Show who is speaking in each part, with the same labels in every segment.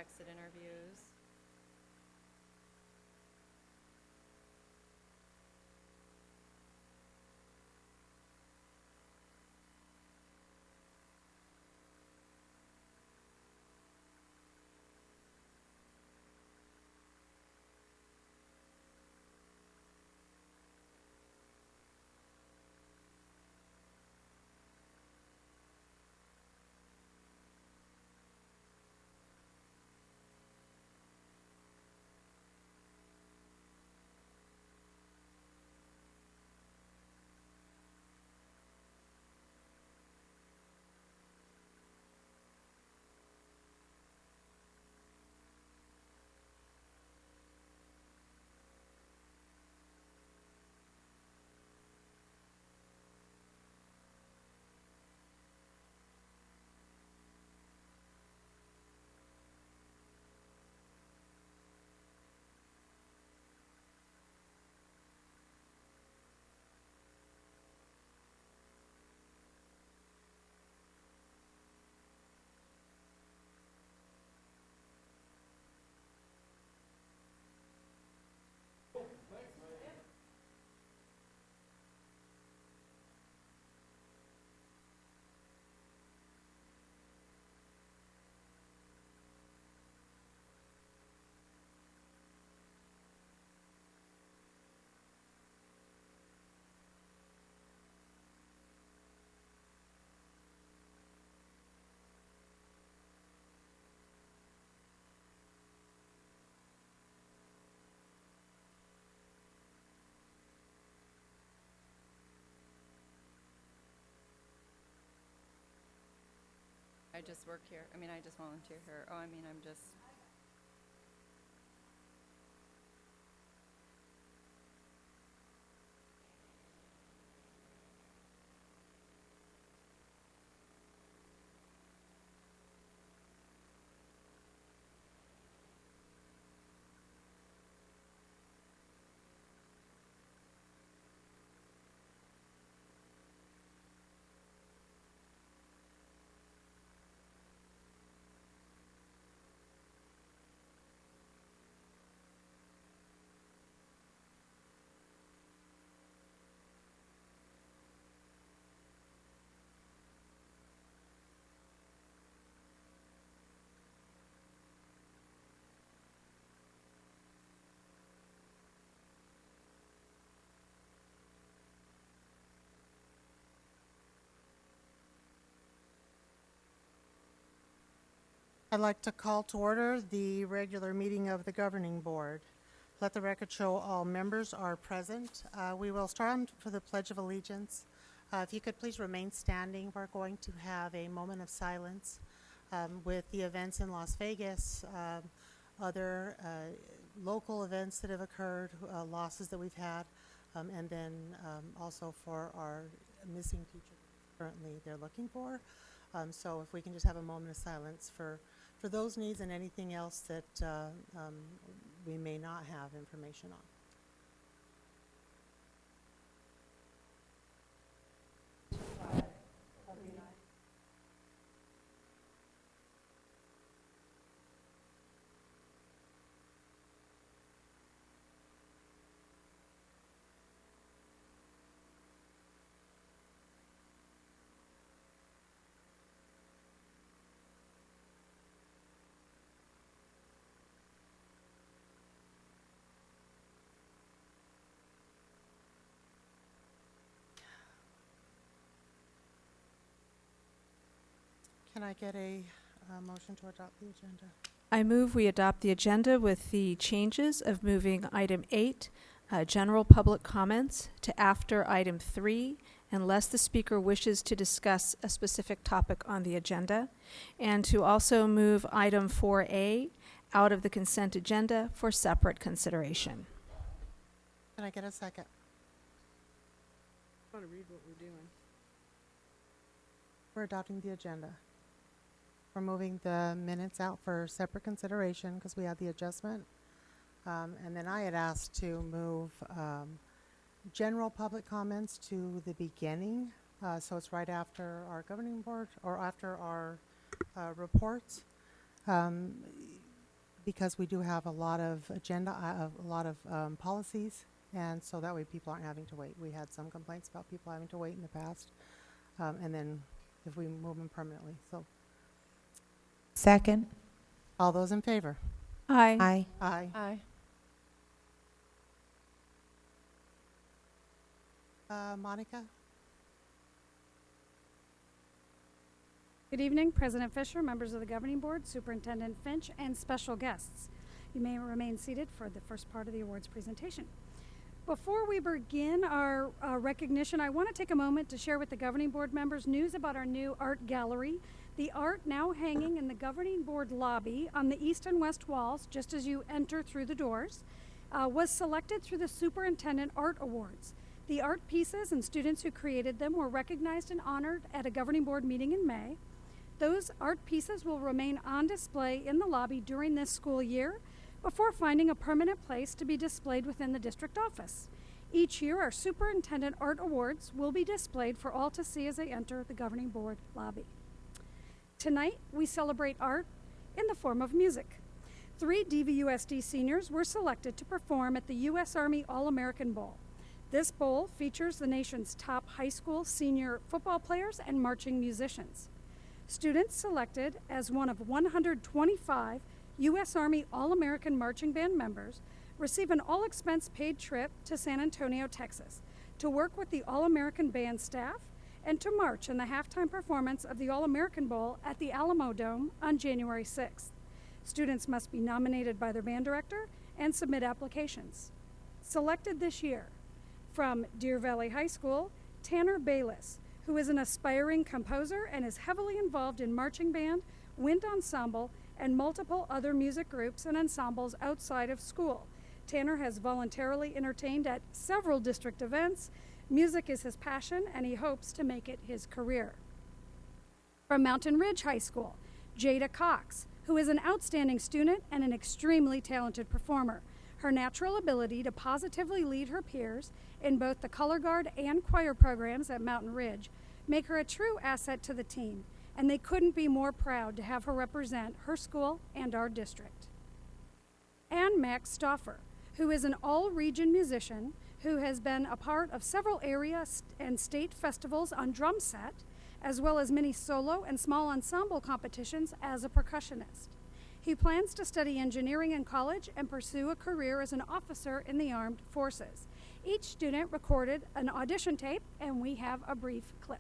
Speaker 1: exit interviews. I just work here. I mean, I just volunteer here. Oh, I mean, I'm just.
Speaker 2: I'd like to call to order the regular meeting of the Governing Board. Let the record show all members are present. We will start on for the Pledge of Allegiance. If you could please remain standing, we're going to have a moment of silence with the events in Las Vegas, other local events that have occurred, losses that we've had, and then also for our missing teacher currently they're looking for. So if we can just have a moment of silence for those needs and anything else that we may not have information on. Can I get a motion to adopt the agenda?
Speaker 3: I move we adopt the agenda with the changes of moving item 8, general public comments, to after item 3, unless the speaker wishes to discuss a specific topic on the agenda, and to also move item 4A out of the consent agenda for separate consideration.
Speaker 2: Can I get a second?
Speaker 1: I want to read what we're doing.
Speaker 2: We're adopting the agenda. We're moving the minutes out for separate consideration because we had the adjustment. And then I had asked to move general public comments to the beginning. So it's right after our governing board or after our reports. because we do have a lot of agenda, a lot of policies, and so that way people aren't having to wait. We had some complaints about people having to wait in the past, and then if we move them permanently. So
Speaker 4: Second.
Speaker 2: all those in favor?
Speaker 3: Aye.
Speaker 4: Aye.
Speaker 2: Aye.
Speaker 1: Aye.
Speaker 2: Monica?
Speaker 5: Good evening, President Fisher, members of the Governing Board, Superintendent Finch, and special guests. You may remain seated for the first part of the awards presentation. Before we begin our recognition, I want to take a moment to share with the Governing Board members news about our new art gallery. The art now hanging in the Governing Board lobby on the east and west walls, just as you enter through the doors, was selected through the Superintendent Art Awards. The art pieces and students who created them were recognized and honored at a Governing Board meeting in May. Those art pieces will remain on display in the lobby during this school year before finding a permanent place to be displayed within the district office. Each year, our Superintendent Art Awards will be displayed for all to see as they enter the Governing Board lobby. Tonight, we celebrate art in the form of music. 3 DVUSD seniors were selected to perform at the U.S. Army All-American Bowl. This bowl features the nation's top high school senior football players and marching musicians. Students selected as one of 125 U.S. Army All-American Marching Band members receive an all-expense-paid trip to San Antonio, Texas, to work with the All-American Band staff and to march in the halftime performance of the All-American Bowl at the Alamo Dome on January 6th. Students must be nominated by their band director and submit applications. Selected this year from Deer Valley High School, Tanner Bayless, who is an aspiring composer and is heavily involved in marching band, wind ensemble, and multiple other music groups and ensembles outside of school. Tanner has voluntarily entertained at several district events. Music is his passion, and he hopes to make it his career. From Mountain Ridge High School, Jada Cox, who is an outstanding student and an extremely talented performer. Her natural ability to positively lead her peers in both the color guard and choir programs at Mountain Ridge make her a true asset to the team, and they couldn't be more proud to have her represent her school and our district. And Max Stauffer, who is an all-region musician who has been a part of several area and state festivals on drum set, as well as many solo and small ensemble competitions as a percussionist. He plans to study engineering in college and pursue a career as an officer in the armed forces. Each student recorded an audition tape, and we have a brief clip.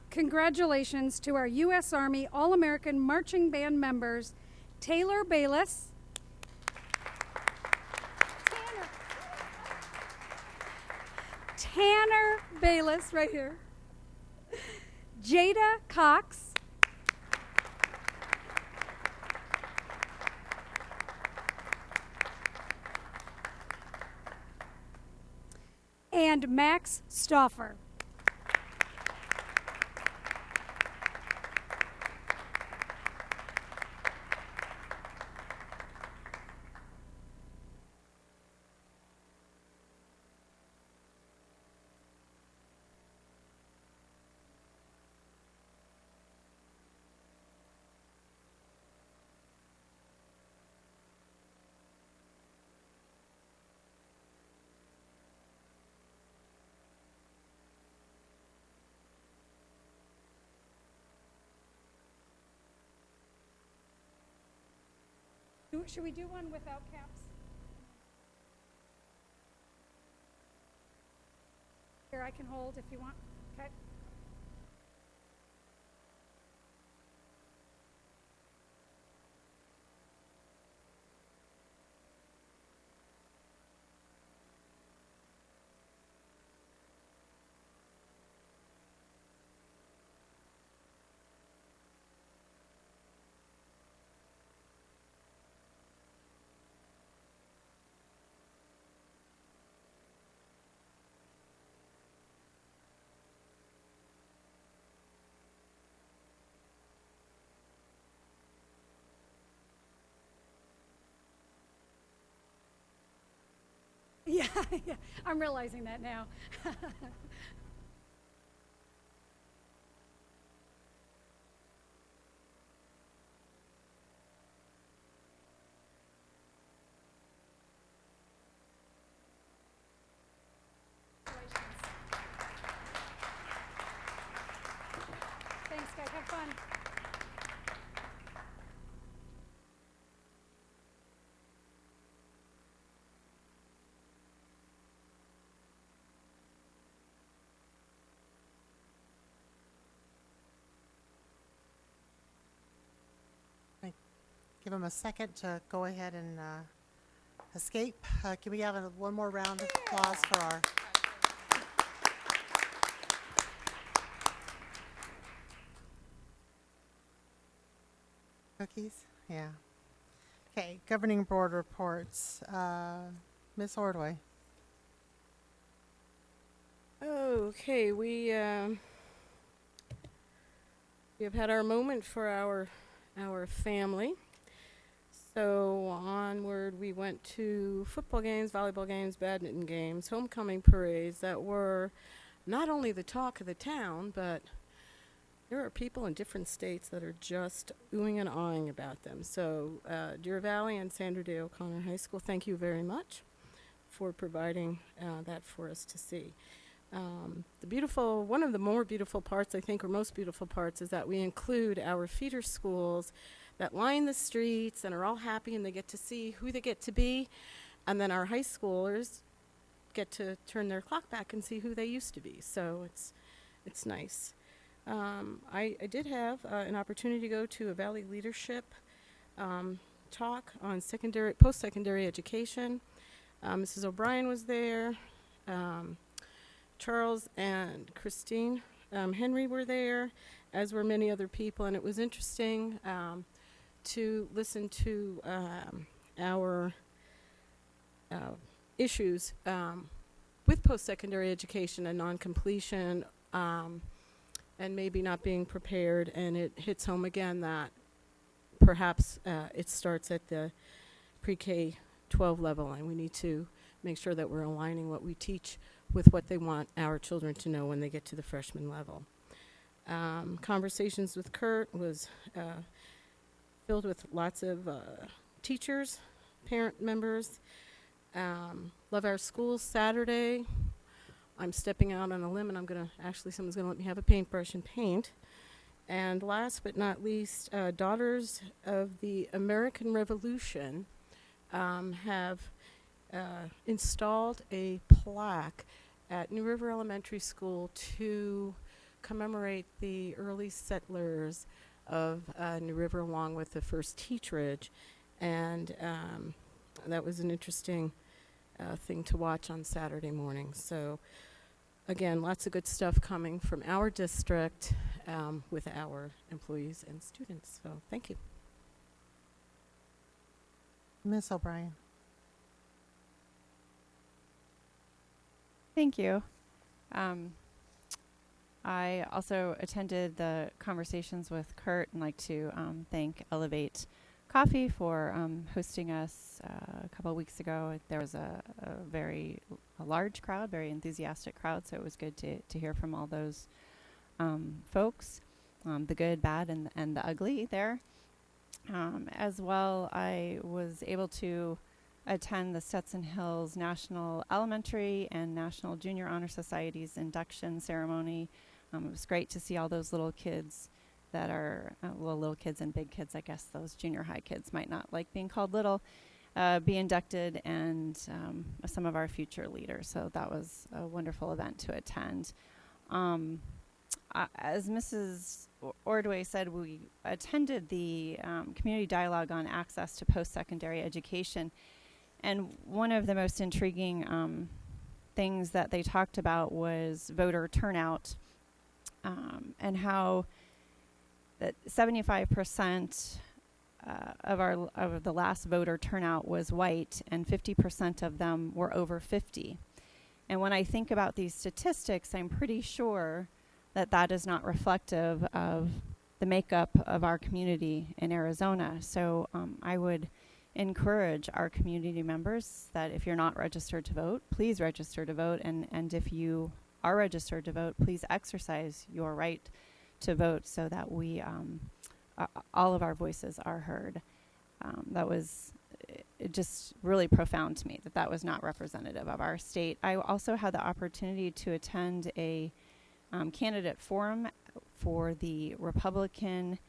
Speaker 5: Congratulations to our U.S. Army All-American Marching Band members, Taylor Bayless, Tanner Bayless, right here, Jada Cox, and Max Stauffer. Should we do one without caps? Here, I can hold if you want. Okay. Yeah, yeah, I'm realizing that now. Thanks, guys. Have fun.
Speaker 2: Give them a second to go ahead and escape. Can we have one more round of applause for our cookies? Yeah. Okay, governing board reports. Ms. Ordway.
Speaker 6: Okay, we have had our moment for our family. So onward, we went to football games, volleyball games, badminton games, homecoming parades that were not only the talk of the town, but there are people in different states that are just oohing and ahhing about them. So Deer Valley and Sandra Day O'Connor High School, thank you very much for providing that for us to see. One of the more beautiful parts, I think, or most beautiful parts, is that we include our feeder schools that line the streets and are all happy, and they get to see who they get to be, and then our high schoolers get to turn their clock back and see who they used to be. So it's nice. I did have an opportunity to go to a Valley Leadership talk on post-secondary education. Mrs. O'Brien was there. Charles and Christine Henry were there, as were many other people, and it was interesting to listen to our issues with post-secondary education and non-completion, and maybe not being prepared, and it hits home again that perhaps it starts at the pre-K 12 level, and we need to make sure that we're aligning what we teach with what they want our children to know when they get to the freshman level. Conversations with Kurt was filled with lots of teachers, parent members. Love our schools Saturday. I'm stepping out on a limb, and someone's gonna let me have a paintbrush and paint. And last but not least, Daughters of the American Revolution have installed a plaque at New River Elementary School to commemorate the early settlers of New River, along with the first teacherage. And that was an interesting thing to watch on Saturday morning. So again, lots of good stuff coming from our district with our employees and students. So thank you.
Speaker 2: Ms. O'Brien.
Speaker 1: Thank you. I also attended the conversations with Kurt and like to thank Elevate Coffee for hosting us a couple of weeks ago. There was a large crowd, very enthusiastic crowd, so it was good to hear from all those folks, the good, bad, and the ugly there. As well, I was able to attend the Stetson Hills National Elementary and National Junior Honor Society's induction ceremony. It was great to see all those little kids that are, little kids and big kids, I guess those junior high kids might not like being called little, be inducted, and some of our future leaders. So that was a wonderful event to attend. As Mrs. Ordway said, we attended the community dialogue on access to post-secondary education. And one of the most intriguing things that they talked about was voter turnout, and how that 75% of the last voter turnout was white, and 50% of them were over 50. And when I think about these statistics, I'm pretty sure that that is not reflective of the makeup of our community in Arizona. So I would encourage our community members that if you're not registered to vote, please register to vote. And if you are registered to vote, please exercise your right to vote so that we, all of our voices are heard. That was just really profound to me that was not representative of our state. I also had the opportunity to attend a candidate forum for the Republican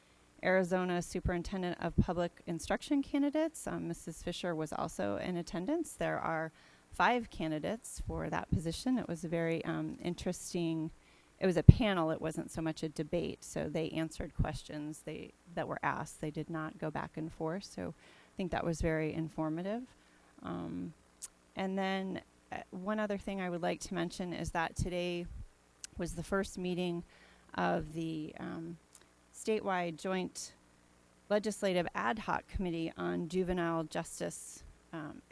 Speaker 1: Arizona Superintendent of Public Instruction candidates. Mrs. Fisher was also in attendance. There are 5 candidates for that position. It was a very interesting. It was a panel. It wasn't so much a debate. So they answered questions that were asked. They did not go back and forth. So I think that was very informative. And then one other thing I would like to mention is that today was the first meeting of the statewide joint legislative ad hoc committee on juvenile justice.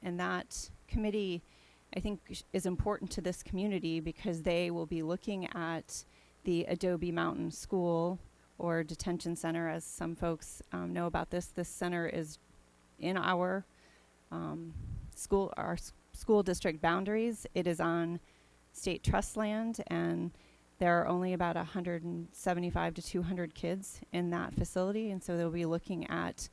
Speaker 1: And that committee, I think, is important to this community because they will be looking at the Adobe Mountain School or Detention Center, as some folks know about this. This center is in our school district boundaries. It is on state trust land, and there are only about 175 to 200 kids in that facility, and so they'll be looking at,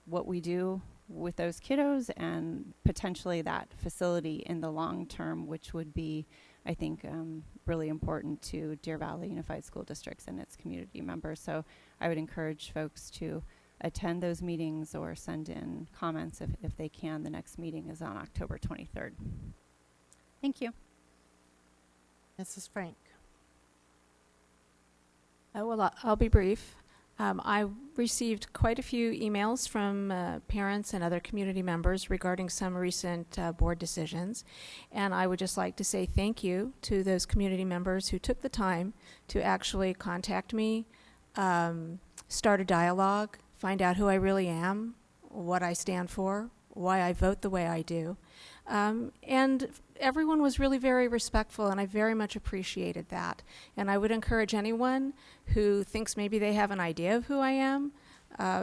Speaker 1: what we do with those kiddos and potentially that facility in the long term, which would be, I think, really important to Deer Valley Unified School Districts and its community members. So I would encourage folks to attend those meetings or send in comments if they can. The next meeting is on October 23rd. Thank you.
Speaker 2: Mrs. Frank.
Speaker 3: Well, I'll be brief. I received quite a few emails from parents and other community members regarding some recent board decisions, and I would just like to say thank you to those community members who took the time to actually contact me, start a dialogue, find out who I really am, what I stand for, why I vote the way I do. And everyone was really very respectful, and I very much appreciated that. And I would encourage anyone who thinks maybe they have an idea of who I am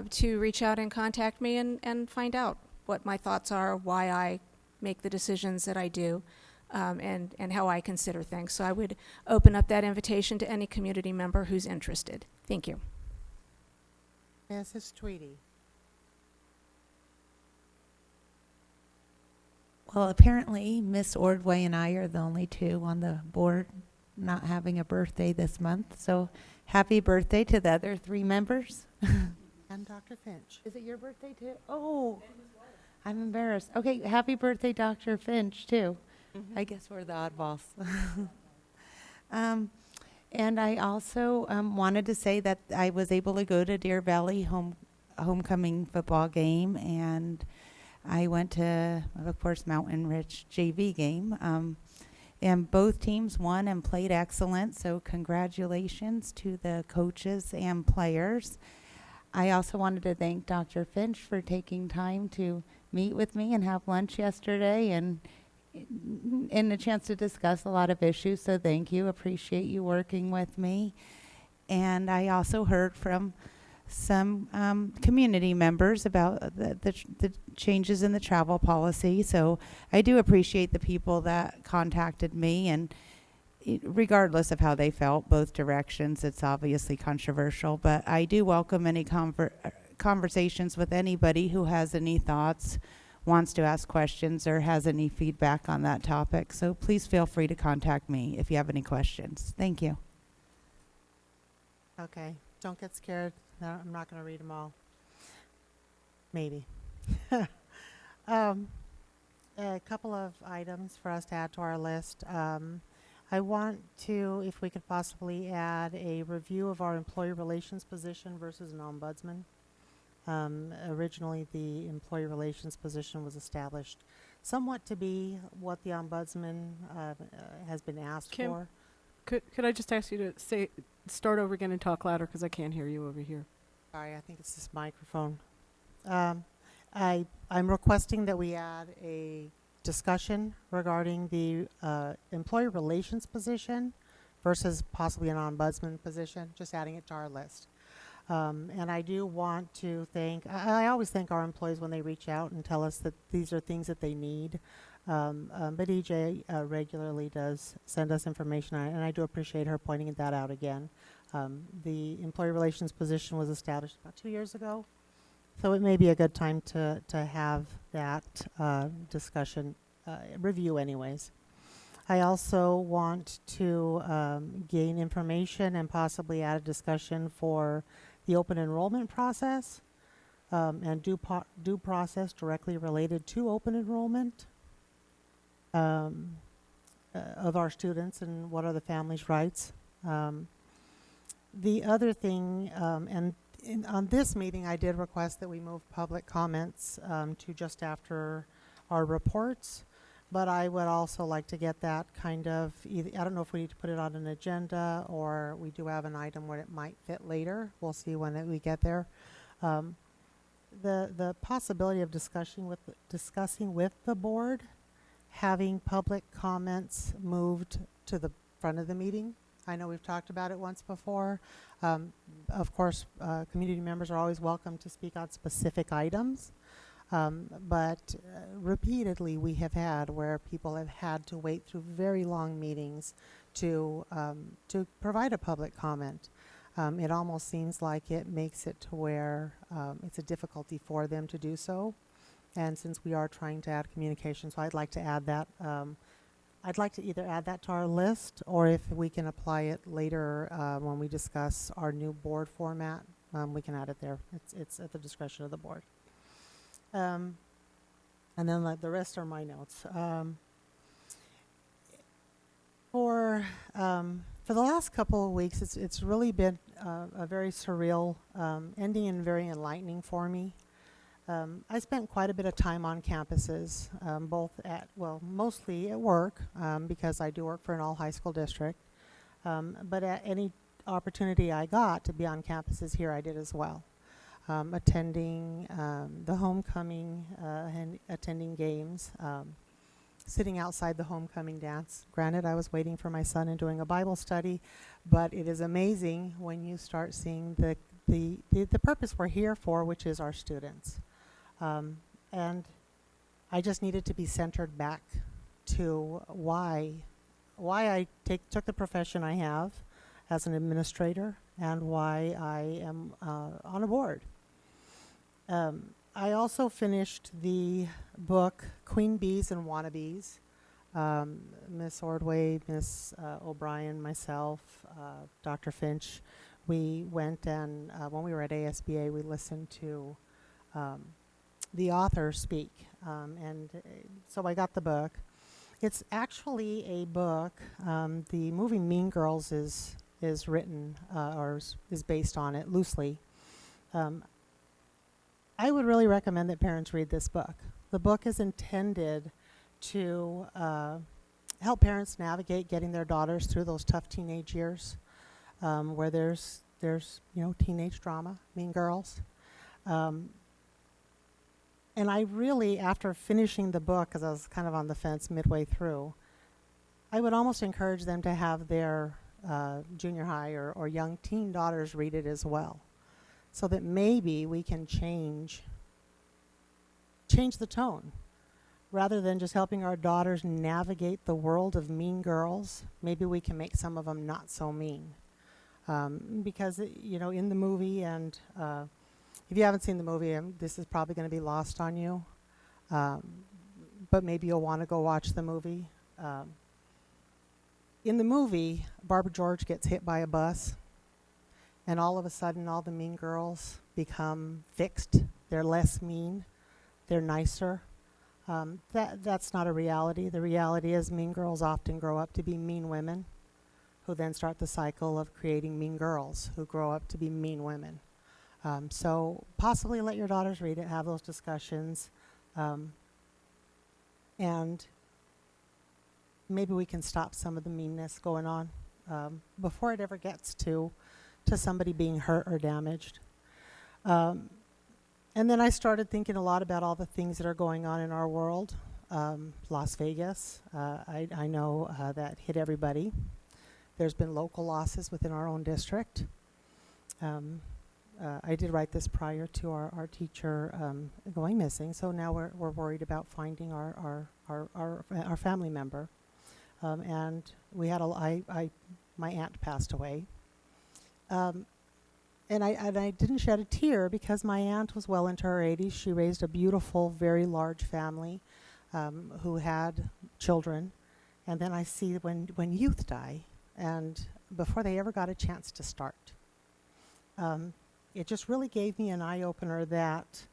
Speaker 3: to reach out and contact me and find out what my thoughts are, why I make the decisions that I do, and how I consider things. So I would open up that invitation to any community member who's interested. Thank you.
Speaker 2: Mrs. Tweedy.
Speaker 4: Well, apparently, Miss Ordway and I are the only two on the board not having a birthday this month. So happy birthday to the other 3 members.
Speaker 2: And Dr. Finch.
Speaker 4: Is it your birthday too? Oh, I'm embarrassed. Okay, happy birthday, Dr. Finch, too. Mm-hmm. I guess we're the oddballs. And I also wanted to say that I was able to go to Deer Valley homecoming football game, and I went to, of course, Mountain Ridge JV game, and both teams won and played excellent, so congratulations to the coaches and players. I also wanted to thank Dr. Finch for taking time to meet with me and have lunch yesterday, and and a chance to discuss a lot of issues. So thank you. Appreciate you working with me. And I also heard from some community members about the changes in the travel policy. So I do appreciate the people that contacted me, and regardless of how they felt, both directions, it's obviously controversial, but I do welcome any conversations with anybody who has any thoughts, wants to ask questions, or has any feedback on that topic. So please feel free to contact me if you have any questions. Thank you.
Speaker 2: Okay, don't get scared. No, I'm not going to read them all. Maybe. A couple of items for us to add to our list. I want to, if we could possibly add a review of our employee relations position versus an ombudsman. Originally, the employee relations position was established somewhat to be what the ombudsman has been asked
Speaker 6: Kim?
Speaker 2: for.
Speaker 6: Could I just ask you to start over again and talk louder, because I can't hear you over here.
Speaker 2: Sorry, I think it's this microphone. I'm requesting that we add a discussion regarding the employee relations position versus possibly an ombudsman position, just adding it to our list. And I do want to thank, I always thank our employees when they reach out and tell us that these are things that they need. But EJ regularly does send us information, and I do appreciate her pointing that out again. The employee relations position was established about 2 years ago, so it may be a good time to have that discussion review anyways. I also want to gain information and possibly add a discussion for the open enrollment process and due process directly related to open enrollment of our students and what are the family's rights. The other thing, on this meeting, I did request that we move public comments to just after our reports, but I would also like to get that kind of, I don't know if we need to put it on an agenda or we do have an item where it might fit later. We'll see when we get there. The possibility of discussing with the board, having public comments moved to the front of the meeting. I know we've talked about it once before. Of course, community members are always welcome to speak on specific items, but repeatedly we have had where people have had to wait through very long meetings to provide a public comment. It almost seems like it makes it to where it's a difficulty for them to do so. And since we are trying to add communication, so I'd like to add that. I'd like to either add that to our list, or if we can apply it later when we discuss our new board format, we can add it there. It's at the discretion of the board. And then the rest are my notes. For the last couple of weeks, it's really been a very surreal ending and very enlightening for me. I spent quite a bit of time on campuses, both mostly at work, because I do work for an all high school district. But at any opportunity I got to be on campuses here, I did as well. Attending the homecoming and attending games, sitting outside the homecoming dance. Granted, I was waiting for my son and doing a Bible study, but it is amazing when you start seeing the purpose we're here for, which is our students. And I just needed to be centered back to why I took the profession I have as an administrator and why I am on a board. I also finished the book Queen Bees and Wannabes. Miss Ordway, Miss O'Brien, myself, Dr. Finch, we went and when we were at ASBA, we listened to the author speak, and so I got the book. It's actually a book. The movie Mean Girls is written or is based on it loosely. I would really recommend that parents read this book. The book is intended to help parents navigate getting their daughters through those tough teenage years, where there's teenage drama, Mean Girls. And I really, after finishing the book, because I was kind of on the fence midway through, I would almost encourage them to have their junior high or young teen daughters read it as well, so that maybe we can change the tone. Rather than just helping our daughters navigate the world of mean girls, maybe we can make some of them not so mean. Because, in the movie, and if you haven't seen the movie, this is probably going to be lost on you, but maybe you'll want to go watch the movie. In the movie, Barbara George gets hit by a bus, and all of a sudden all the mean girls become fixed. They're less mean. They're nicer. That's not a reality. The reality is mean girls often grow up to be mean women, who then start the cycle of creating mean girls who grow up to be mean women. So possibly let your daughters read it, have those discussions, and maybe we can stop some of the meanness going on before it ever gets to somebody being hurt or damaged. And then I started thinking a lot about all the things that are going on in our world. Las Vegas, I know that hit everybody. There's been local losses within our own district. I did write this prior to our teacher going missing, so now we're worried about finding our family member. And we had my aunt passed away. And I didn't shed a tear because my aunt was well into her 80s. She raised a beautiful, very large family who had children. And then I see when youth die, and before they ever got a chance to start, it just really gave me an eye-opener that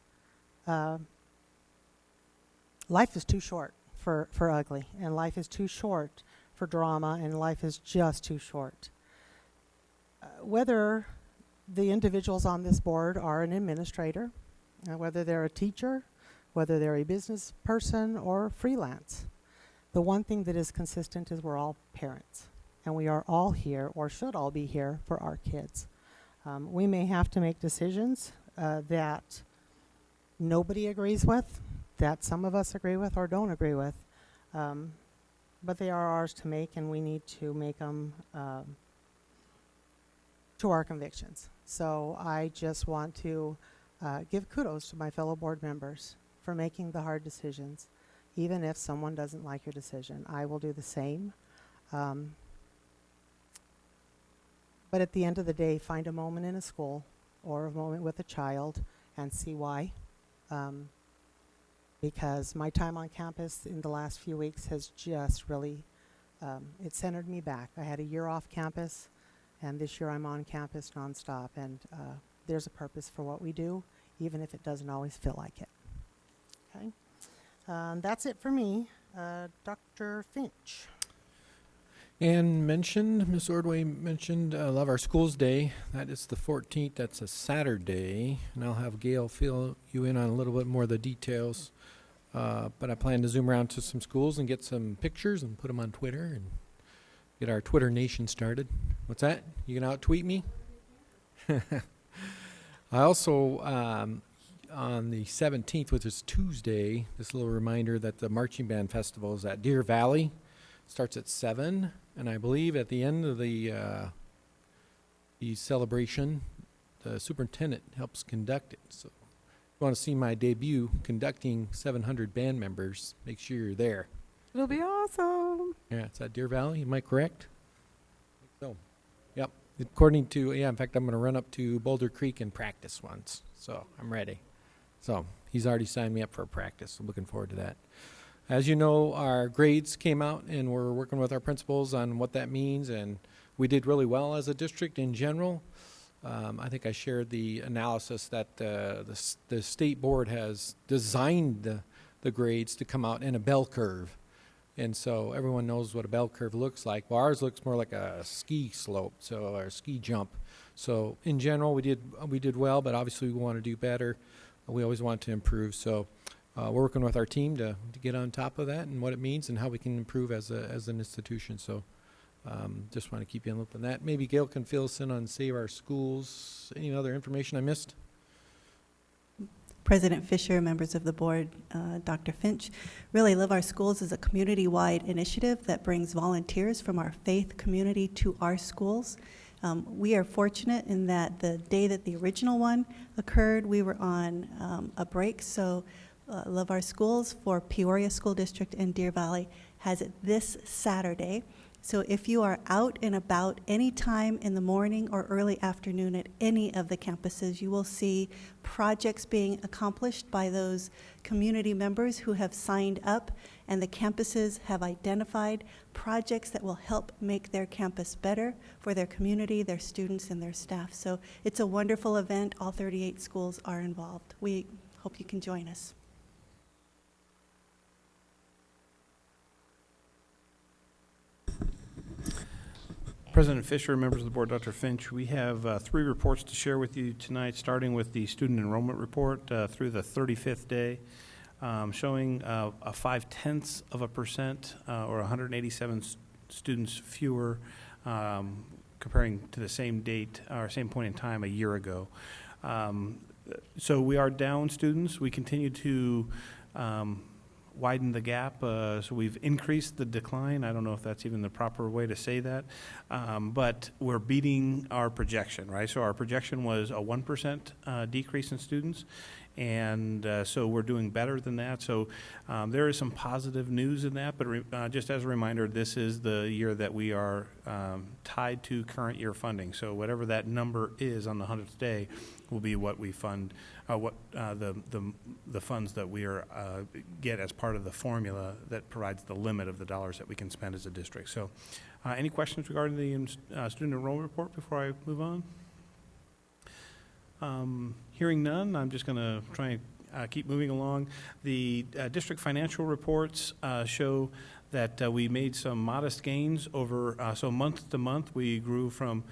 Speaker 2: life is too short for ugly, and life is too short for drama, and life is just too short. Whether the individuals on this board are an administrator, whether they're a teacher, whether they're a business person or freelance, the one thing that is consistent is we're all parents, and we are all here, or should all be here, for our kids. We may have to make decisions that nobody agrees with, that some of us agree with or don't agree with, but they are ours to make, and we need to make them to our convictions. So I just want to give kudos to my fellow board members for making the hard decisions. Even if someone doesn't like your decision, I will do the same. But at the end of the day, find a moment in a school or a moment with a child and see why. Because my time on campus in the last few weeks has just really, it centered me back. I had a year off campus, and this year I'm on campus nonstop, and there's a purpose for what we do, even if it doesn't always feel like it. Okay, that's it for me. Dr. Finch.
Speaker 7: And Ms. Ordway mentioned Love Our Schools Day. That is the 14th. That's a Saturday. And I'll have Gail fill you in on a little bit more of the details. But I plan to zoom around to some schools and get some pictures and put them on Twitter and get our Twitter nation started. What's that? You gonna out-tweet me? I also, on the 17th, which is Tuesday, this little reminder that the Marching Band Festival is at Deer Valley. Starts at 7, and I believe at the end of the celebration, the superintendent helps conduct it. So if you want to see my debut conducting 700 band members, make sure you're there. It'll be awesome. Yeah, it's at Deer Valley. Am I correct? So, yep. According to, in fact, I'm going to run up to Boulder Creek and practice once. So I'm ready. So he's already signed me up for a practice. So looking forward to that. As you know, our grades came out, and we're working with our principals on what that means, and we did really well as a district in general. I think I shared the analysis that the state board has designed the grades to come out in a bell curve, and so everyone knows what a bell curve looks like. Well, ours looks more like a ski slope, or a ski jump. So in general, we did well, but obviously we want to do better. We always want to improve. So. We're working with our team to get on top of that and what it means and how we can improve as an institution. So just want to keep you in the loop on that. Maybe Gail can fill us in on Save Our Schools. Any other information I missed?
Speaker 8: President Fisher, members of the board, Dr. Finch. Really, Love Our Schools is a community-wide initiative that brings volunteers from our faith community to our schools. We are fortunate in that the day that the original one occurred, we were on a break, so Love Our Schools for Peoria School District and Deer Valley has it this Saturday. So if you are out and about any time in the morning or early afternoon at any of the campuses, you will see projects being accomplished by those community members who have signed up, and the campuses have identified projects that will help make their campus better for their community, their students, and their staff. So it's a wonderful event. All 38 schools are involved. We hope you can join us.
Speaker 9: President Fisher, members of the board, Dr. Finch, we have 3 reports to share with you tonight, starting with the student enrollment report through the 35th day, showing a 0.5% or 187 students fewer comparing to the same date or same point in time a year ago. So we are down students. We continue to widen the gap, so we've increased the decline. I don't know if that's even the proper way to say that, but we're beating our projection, right? So our projection was a 1% decrease in students, and so we're doing better than that. So there is some positive news in that, but just as a reminder, this is the year that we are tied to current year funding. So whatever that number is on the 100th day will be what we fund, the funds that we are get as part of the formula that provides the limit of the dollars that we can spend as a district. So any questions regarding the student enrollment report before I move on? Hearing none, I'm just going to try and keep moving along. The district financial reports show that we made some modest gains over, so month to month, we grew from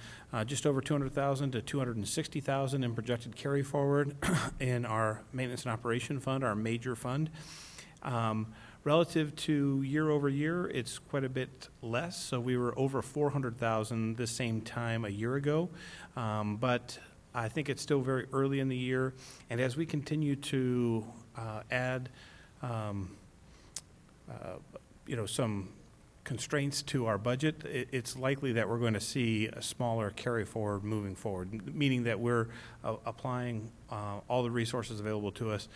Speaker 9: just over 200,000 to 260,000 in projected carry forward in our maintenance and operation fund, our major fund. Relative to year over year, it's quite a bit less. So we were over 400,000 this same time a year ago, but I think it's still very early in the year. And as we continue to add some constraints to our budget, it's likely that we're going to see a smaller carry forward moving forward, meaning that we're applying all the resources available to us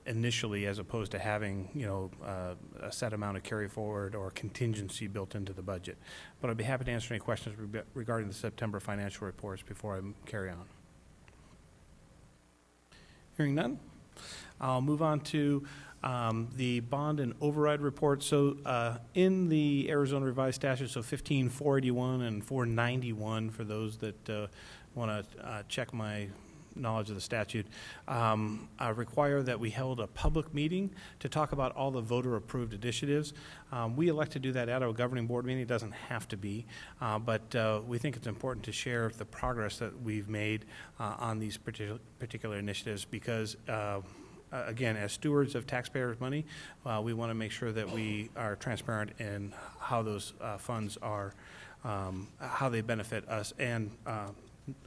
Speaker 9: initially, as opposed to having a set amount of carry forward or contingency built into the budget. But I'd be happy to answer any questions regarding the September financial reports before I carry on. Hearing none, I'll move on to the bond and override report. So in the Arizona revised statute, so 15-481 and 491, for those that want to check my knowledge of the statute, require that we held a public meeting to talk about all the voter-approved initiatives. We elect to do that at our governing board meeting. It doesn't have to be, but we think it's important to share the progress that we've made on these particular initiatives because again, as stewards of taxpayers' money, we want to make sure that we are transparent in how those funds are, how they benefit us and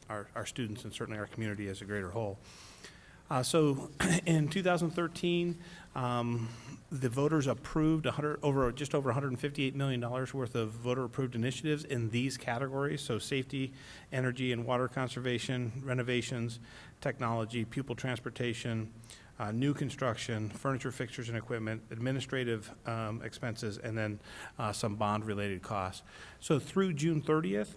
Speaker 9: our students and certainly our community as a greater whole. So in 2013, the voters approved just over $158 million worth of voter-approved initiatives in these categories, so safety, energy and water conservation, renovations, technology, pupil transportation, new construction, furniture, fixtures, and equipment, administrative expenses, and then some bond-related costs. So through June 30th,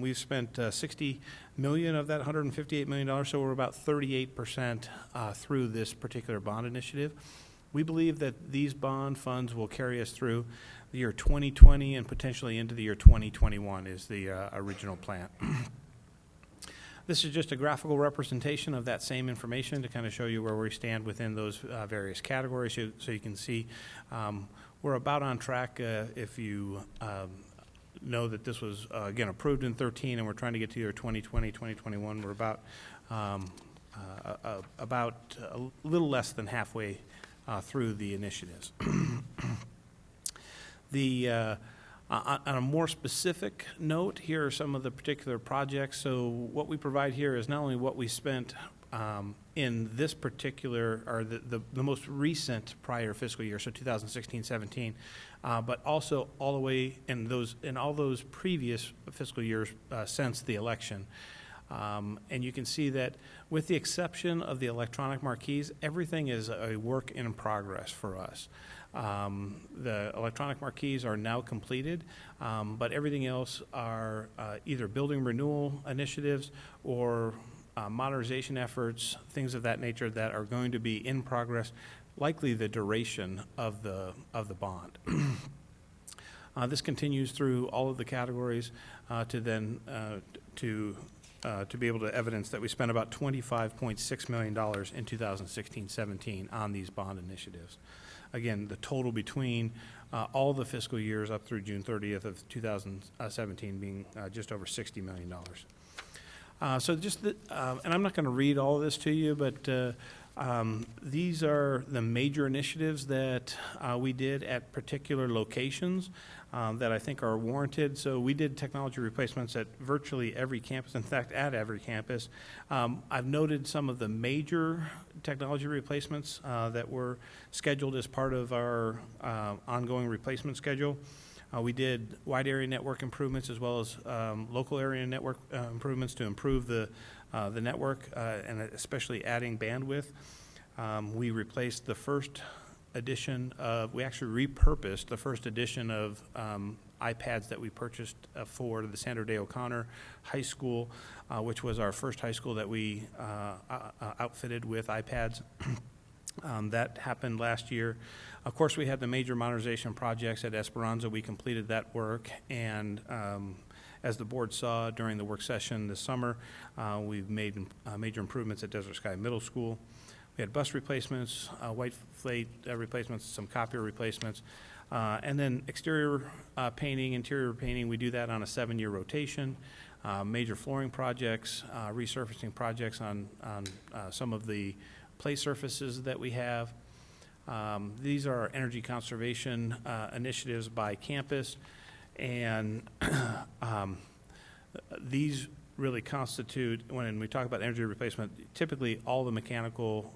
Speaker 9: we've spent $60 million of that $158 million, so we're about 38% through this particular bond initiative. We believe that these bond funds will carry us through the year 2020 and potentially into the year 2021 is the original plan. This is just a graphical representation of that same information to kind of show you where we stand within those various categories, so you can see we're about on track. If you know that this was, again, approved in 13 and we're trying to get to year 2020, 2021, we're about a little less than halfway through the initiatives. On a more specific note, here are some of the particular projects. So what we provide here is not only what we spent in this particular, or the most recent prior fiscal year, so 2016-17, but also all the way in all those previous fiscal years since the election. And you can see that with the exception of the electronic marquees, everything is a work in progress for us. The electronic marquees are now completed, but everything else are either building renewal initiatives or modernization efforts, things of that nature that are going to be in progress, likely the duration of the bond. This continues through all of the categories to be able to evidence that we spent about $25.6 million in 2016-17 on these bond initiatives. Again, the total between all the fiscal years up through June 30th of 2017 being just over $60 million. So just, and I'm not going to read all of this to you, but these are the major initiatives that we did at particular locations that I think are warranted. So we did technology replacements at virtually every campus, in fact, at every campus. I've noted some of the major technology replacements that were scheduled as part of our ongoing replacement schedule. We did wide area network improvements as well as local area network improvements to improve the network and especially adding bandwidth. We replaced the first edition of, we actually repurposed the first edition of iPads that we purchased for the Sandra Day O'Connor High School, which was our first high school that we outfitted with iPads. That happened last year. Of course, we had the major modernization projects at Esperanza. We completed that work, and as the board saw during the work session this summer, we've made major improvements at Desert Sky Middle School. We had bus replacements, white plate replacements, some copier replacements, and then exterior painting, interior painting. We do that on a 7-year rotation. Major flooring projects, resurfacing projects on some of the play surfaces that we have. These are our energy conservation initiatives by campus, and these really constitute, when we talk about energy replacement, typically all the mechanical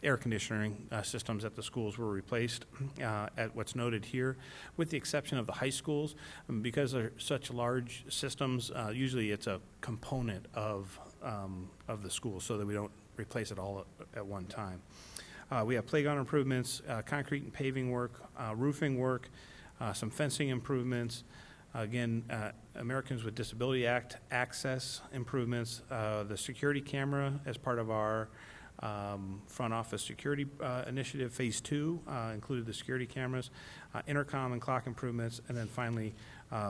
Speaker 9: air conditioning systems at the schools were replaced at what's noted here, with the exception of the high schools. Because they're such large systems, usually it's a component of the school so that we don't replace it all at one time. We have playground improvements, concrete and paving work, roofing work, some fencing improvements, again, Americans with Disability Act access improvements, the security camera as part of our front office security initiative, phase 2, included the security cameras, intercom and clock improvements, and then finally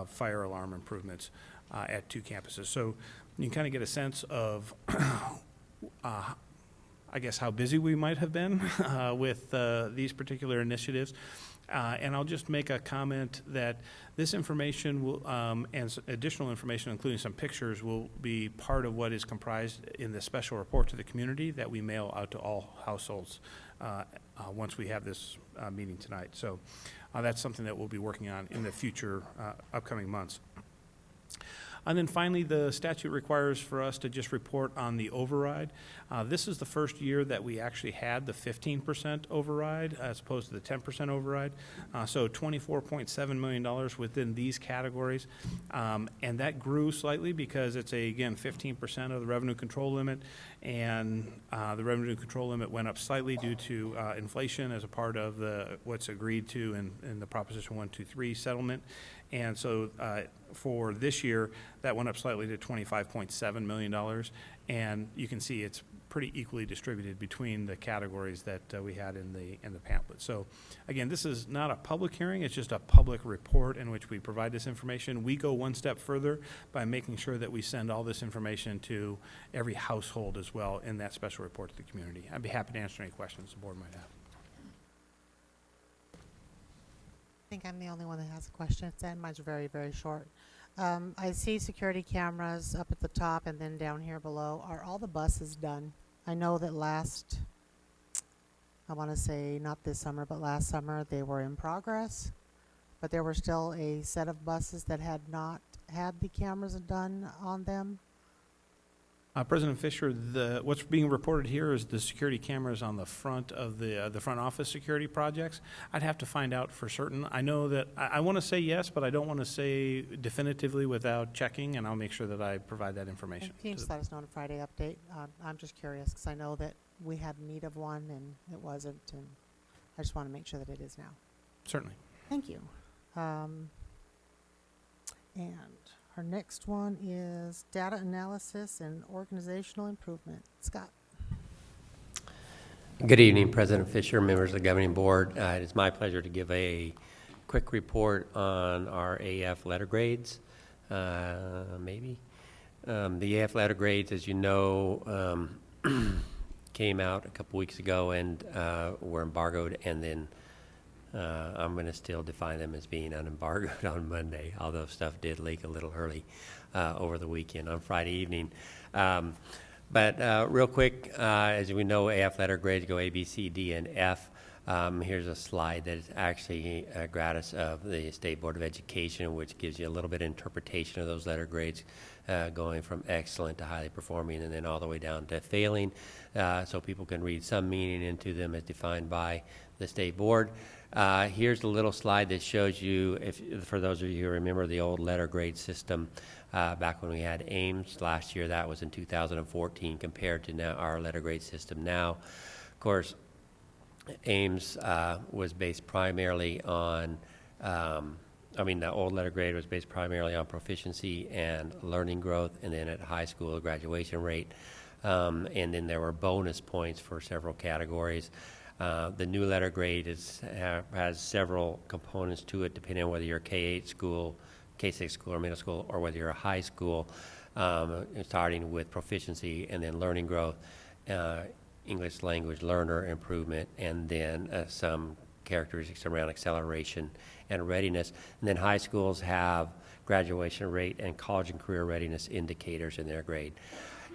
Speaker 9: fire alarm improvements at 2 campuses. So you can kind of get a sense of I guess how busy we might have been with these particular initiatives. And I'll just make a comment that this information will, and additional information, including some pictures, will be part of what is comprised in the special report to the community that we mail out to all households once we have this meeting tonight. So that's something that we'll be working on in the future upcoming months. And then finally, the statute requires for us to just report on the override. This is the first year that we actually had the 15% override as opposed to the 10% override. So $24.7 million within these categories. And that grew slightly because it's, again, 15% of the revenue control limit. And the revenue control limit went up slightly due to inflation as a part of what's agreed to in the Proposition 123 settlement. And so for this year, that went up slightly to $25.7 million. And you can see it's pretty equally distributed between the categories that we had in the pamphlet. So again, this is not a public hearing, it's just a public report in which we provide this information. We go one step further by making sure that we send all this information to every household as well in that special report to the community. I'd be happy to answer any questions the board might have.
Speaker 2: I think I'm the only one that has a question. Mine's very, very short. I see security cameras up at the top and then down here below. Are all the buses done? I know that I want to say not this summer, but last summer they were in progress, but there were still a set of buses that had not had the cameras done on them.
Speaker 9: President Fisher, what's being reported here is the security cameras on the front of the front office security projects. I'd have to find out for certain. I know that I want to say yes, but I don't want to say definitively without checking, and I'll make sure that I provide that information.
Speaker 2: Can you just let us know on a Friday update? I'm just curious because I know that we had need of one and it wasn't, and I just want to make sure that it is now.
Speaker 9: Certainly.
Speaker 2: Thank you. And our next one is data analysis and organizational improvement. Scott.
Speaker 10: Good evening, President Fisher, members of the Governing Board. It is my pleasure to give a quick report on our AF letter grades. The AF letter grades, as you know, came out a couple weeks ago and were embargoed, and then I'm going to still define them as being unembargoed on Monday, although stuff did leak a little early over the weekend on Friday evening. But real quick, as we know, AF letter grades go A, B, C, D, and F. Here's a slide that is actually gratis of the State Board of Education, which gives you a little bit of interpretation of those letter grades, going from excellent to highly performing and then all the way down to failing, so people can read some meaning into them as defined by the State Board. Here's a little slide that shows you, for those of you who remember the old letter grade system, back when we had Ames last year, that was in 2014, compared to now our letter grade system now. Of course, Ames was based primarily on, the old letter grade was based primarily on proficiency and learning growth, and then at high school, the graduation rate. And then there were bonus points for several categories. The new letter grade has several components to it, depending on whether you're a K-8 school, K-6 school, or middle school, or whether you're a high school, starting with proficiency and then learning growth, English language learner improvement, and then some characteristics around acceleration and readiness. And then high schools have graduation rate and college and career readiness indicators in their grade.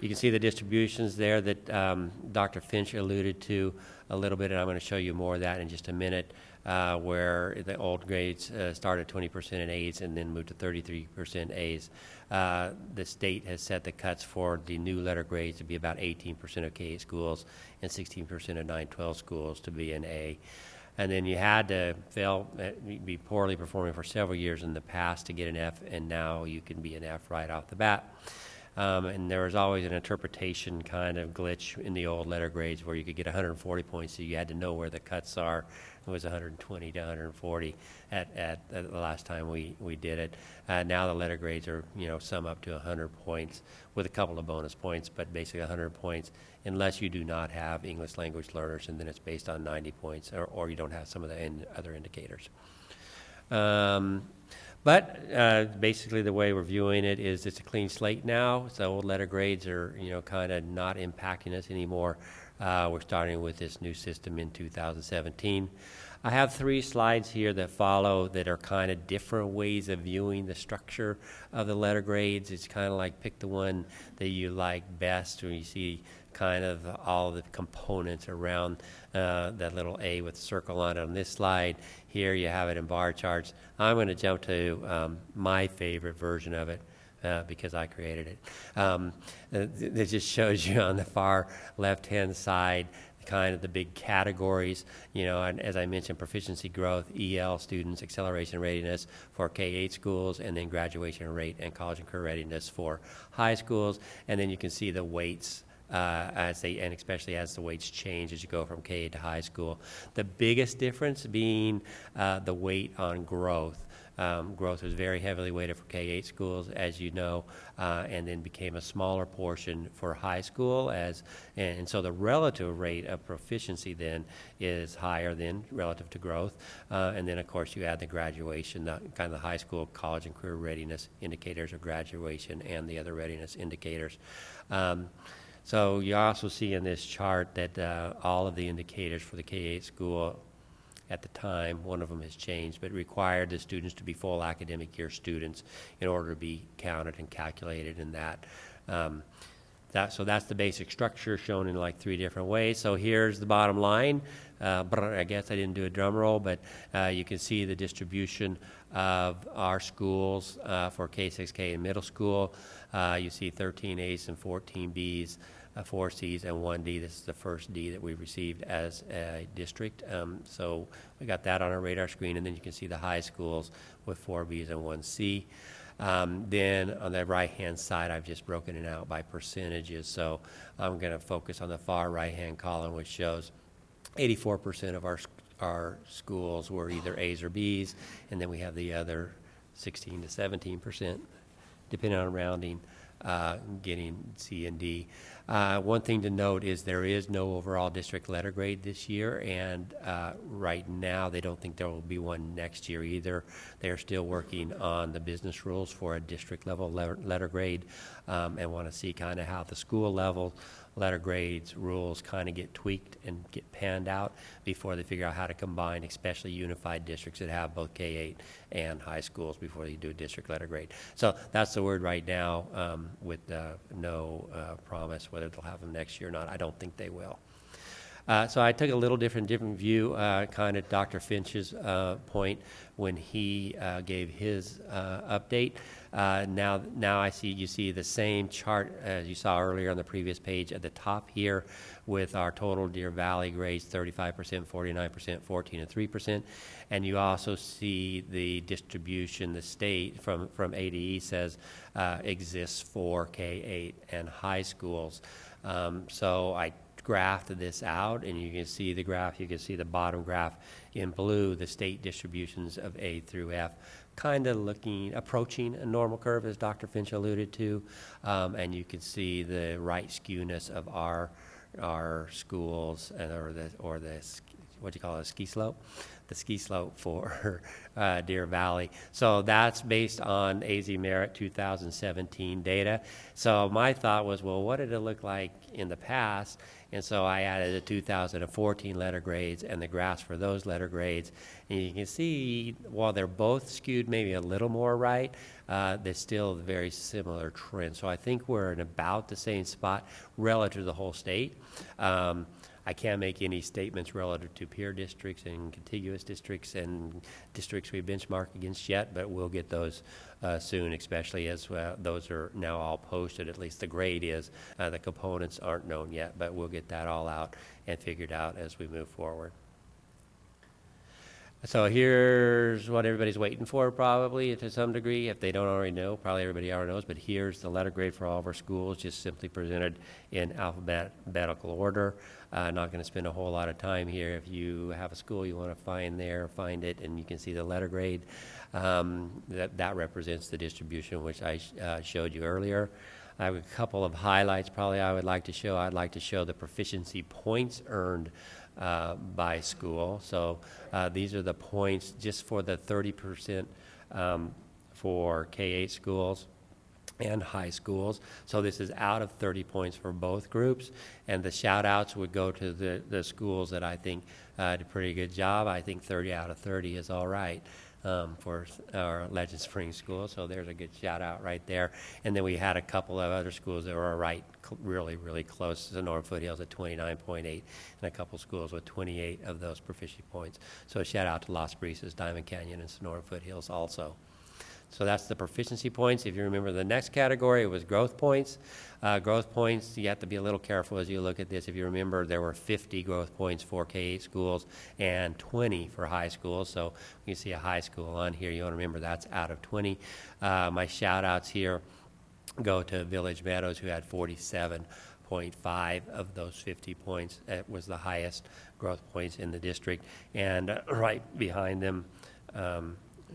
Speaker 10: You can see the distributions there that Dr. Finch alluded to a little bit, and I'm going to show you more of that in just a minute, where the old grades started at 20% in A's and then moved to 33% A's. The state has set the cuts for the new letter grades to be about 18% of K-8 schools and 16% of 9-12 schools to be an A. And then you had to be poorly performing for several years in the past to get an F, and now you can be an F right off the bat. And there was always an interpretation kind of glitch in the old letter grades where you could get 140 points, so you had to know where the cuts are. It was 120 to 140 at the last time we did it. Now the letter grades are, sum up to 100 points with a couple of bonus points, but basically 100 points unless you do not have English language learners, and then it's based on 90 points, or you don't have some of the other indicators. But basically the way we're viewing it is it's a clean slate now, so old letter grades are, kind of not impacting us anymore. We're starting with this new system in 2017. I have 3 slides here that follow that are kind of different ways of viewing the structure of the letter grades. It's kind of like pick the one that you like best, when you see kind of all the components around that little A with a circle on it. On this slide here, you have it in bar charts. I'm going to jump to my favorite version of it, because I created it. It just shows you on the far left-hand side kind of the big categories, and as I mentioned, proficiency growth, EL students, acceleration readiness for K-8 schools, and then graduation rate and college and career readiness for high schools. And then you can see the weights and especially as the weights change as you go from K to high school. The biggest difference being the weight on growth. Growth was very heavily weighted for K-8 schools, as you know, and then became a smaller portion for high school. And so the relative rate of proficiency then is higher than relative to growth. And then, of course, you add the graduation, the kind of the high school, college, and career readiness indicators of graduation and the other readiness indicators. So you also see in this chart that all of the indicators for the K-8 school at the time, one of them has changed, but required the students to be full academic year students in order to be counted and calculated in that. So that's the basic structure shown in like 3 different ways. So here's the bottom line. I guess I didn't do a drum roll, but you can see the distribution of our schools for K-6K in middle school. You see 13 A's and 14 B's, 4 C's, and 1 D. This is the first D that we received as a district. So we got that on our radar screen, and then you can see the high schools with 4 B's and 1 C. Then on the right-hand side, I've just broken it out by percentages. So I'm going to focus on the far right-hand column, which shows 84% of our schools were either A's or B's, and then we have the other 16 to 17%, depending on rounding, getting C and D. One thing to note is there is no overall district letter grade this year, and right now they don't think there will be one next year either. They're still working on the business rules for a district level letter grade, and want to see kind of how the school level letter grades rules kind of get tweaked and get panned out before they figure out how to combine, especially unified districts that have both K-8 and high schools before they do a district letter grade. So that's the word right now, with no promise whether they'll have them next year or not. I don't think they will. So I took a little different view, kind of Dr. Finch's point when he gave his update. Now you see the same chart as you saw earlier on the previous page at the top here with our total Deer Valley grades, 35%, 49%, 14, and 3%. And you also see the distribution, the state from ADE says exists for K-8 and high schools. So I graphed this out, and you can see the graph. You can see the bottom graph in blue, the state distributions of A through F, kind of approaching a normal curve, as Dr. Finch alluded to, and you can see the right skewness of our schools, or the what do you call it, a ski slope? The ski slope for Deer Valley. So that's based on AZ Merit 2017 data. So my thought was, well, what did it look like in the past? And so I added the 2014 letter grades and the graphs for those letter grades. And you can see, while they're both skewed maybe a little more right, there's still a very similar trend. So I think we're in about the same spot relative to the whole state. I can't make any statements relative to peer districts and contiguous districts and districts we benchmark against yet, but we'll get those soon, especially as those are now all posted. At least the grade is. The components aren't known yet, but we'll get that all out and figured out as we move forward. So here's what everybody's waiting for, probably to some degree. If they don't already know, probably everybody already knows, but here's the letter grade for all of our schools, just simply presented in alphabetical order. Not going to spend a whole lot of time here. If you have a school you want to find it, and you can see the letter grade. That represents the distribution, which I showed you earlier. I have a couple of highlights probably I would like to show. I'd like to show the proficiency points earned by school. So these are the points just for the 30% for K-8 schools and high schools. So this is out of 30 points for both groups. And the shout outs would go to the schools that I think did a pretty good job. I think 30 out of 30 is all right. For our Legend Springs school, so there's a good shout out right there. And then we had a couple of other schools that were really, really close. Sonora Foothills at 29.8, and a couple schools with 28 of those proficiency points. So a shout out to Las Brisas, Diamond Canyon, and Sonora Foothills also. So that's the proficiency points. If you remember the next category, it was growth points. Growth points, you have to be a little careful as you look at this. If you remember, there were 50 growth points for K-8 schools and 20 for high schools. So you see a high school on here. You want to remember that's out of 20. My shout outs here go to Village Meadows, who had 47.5 of those 50 points. It was the highest growth points in the district. And right behind them,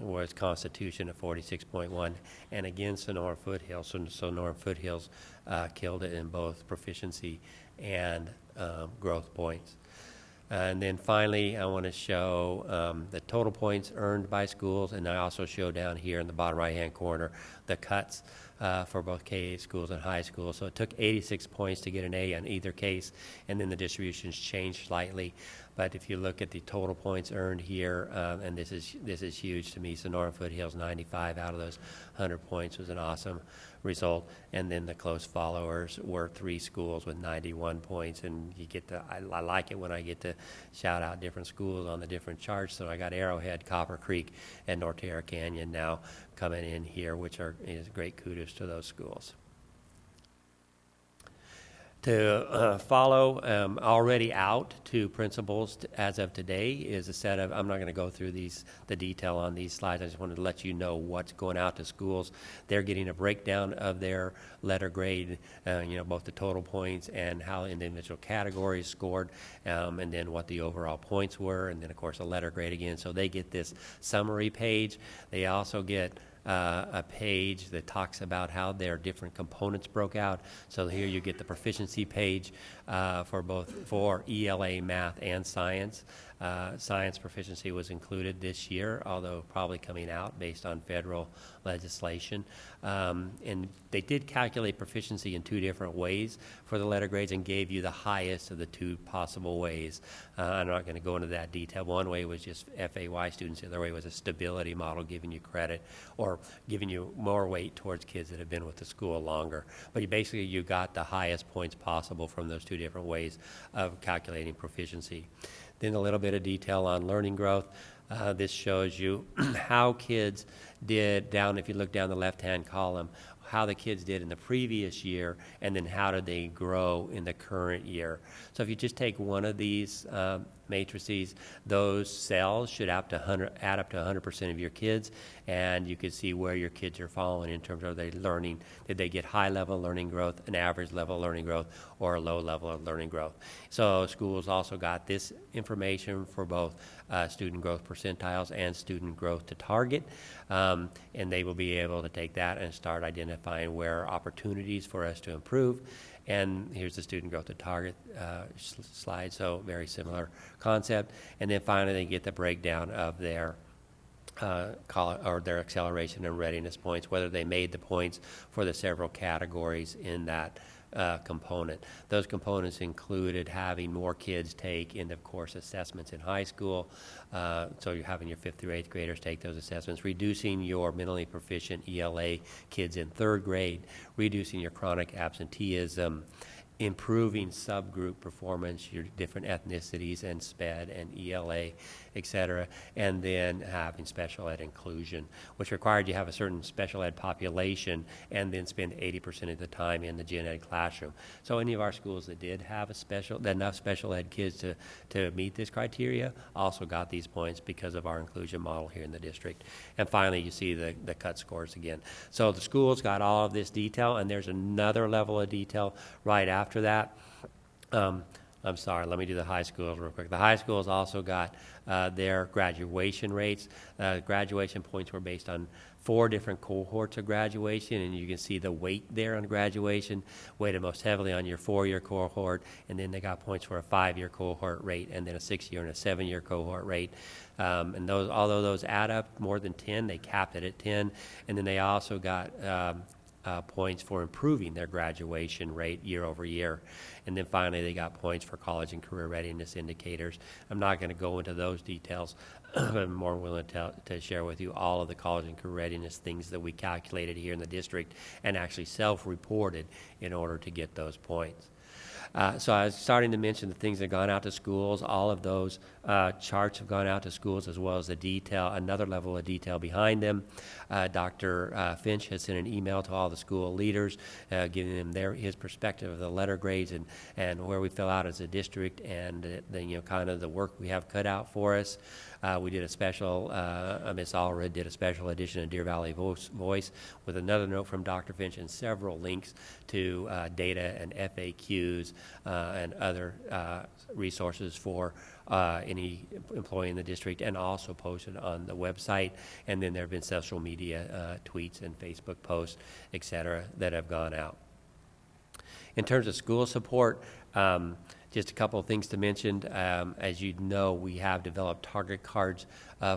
Speaker 10: was Constitution at 46.1, and again Sonora Foothills. So Sonora Foothills killed it in both proficiency and growth points. And then finally, I want to show the total points earned by schools, and I also show down here in the bottom right-hand corner the cuts for both K-8 schools and high schools. So it took 86 points to get an A in either case, and then the distributions changed slightly. But if you look at the total points earned here, and this is huge to me, Sonora Foothills 95 out of those 100 points was an awesome result. And then the close followers were 3 schools with 91 points. And you get to, I like it when I get to shout out different schools on the different charts. So I got Arrowhead, Copper Creek, and Norterra Canyon now coming in here, which is great kudos to those schools. To follow already out to principals as of today is a set of, I'm not going to go through the detail on these slides. I just wanted to let you know what's going out to schools. They're getting a breakdown of their letter grade, both the total points and how individual categories scored, and then what the overall points were, and then of course a letter grade again. So they get this summary page. They also get a page that talks about how their different components broke out. So here you get the proficiency page for ELA, math, and science. Science proficiency was included this year, although probably coming out based on federal legislation. And they did calculate proficiency in 2 different ways for the letter grades and gave you the highest of the 2 possible ways. I'm not going to go into that detail. One way was just FAY students. The other way was a stability model, giving you credit or giving you more weight towards kids that have been with the school longer. But you got the highest points possible from those 2 different ways of calculating proficiency. Then a little bit of detail on learning growth. This shows you how kids did down, if you look down the left-hand column, how the kids did in the previous year, and then how did they grow in the current year. So if you just take one of these matrices, those cells should add up to 100% of your kids, and you can see where your kids are falling in terms of their learning. Did they get high level learning growth, an average level learning growth, or a low level of learning growth? So schools also got this information for both student growth percentiles and student growth to target, and they will be able to take that and start identifying where are opportunities for us to improve. And here's the student growth to target slide, so very similar concept. And then finally they get the breakdown of their their acceleration and readiness points, whether they made the points for the several categories in that component. Those components included having more kids take end-of-course assessments in high school, so you're having your 5th through 8th graders take those assessments, reducing your mentally proficient ELA kids in 3rd grade, reducing your chronic absenteeism, improving subgroup performance, your different ethnicities and SPED and ELA, et cetera, and then having special ed inclusion, which required you have a certain special ed population and then spend 80% of the time in the gen ed classroom. So any of our schools that did have enough special ed kids to meet this criteria also got these points because of our inclusion model here in the district. And finally, you see the cut scores again. So the schools got all of this detail, and there's another level of detail right after that. I'm sorry, let me do the high schools real quick. The high schools also got their graduation rates. Graduation points were based on 4 different cohorts of graduation, and you can see the weight there on graduation, weighted most heavily on your 4-year cohort, and then they got points for a 5-year cohort rate, and then a 6-year and a 7-year cohort rate. And those, although those add up more than 10, they capped it at 10, and then they also got points for improving their graduation rate year over year. And then finally, they got points for college and career readiness indicators. I'm not going to go into those details. I'm more willing to share with you all of the college and career readiness things that we calculated here in the district and actually self-reported in order to get those points. So I was starting to mention the things that have gone out to schools. All of those charts have gone out to schools, as well as the detail, another level of detail behind them. Dr. Finch has sent an email to all the school leaders, giving them his perspective of the letter grades and where we fell out as a district, and kind of the work we have cut out for us. We did a special, Ms. Allred did a special edition of Deer Valley Voice with another note from Dr. Finch and several links to data and FAQs and other resources for any employee in the district, and also posted on the website. And then there have been social media tweets and Facebook posts, et cetera, that have gone out. In terms of school support, just a couple of things to mention. As you know, we have developed target cards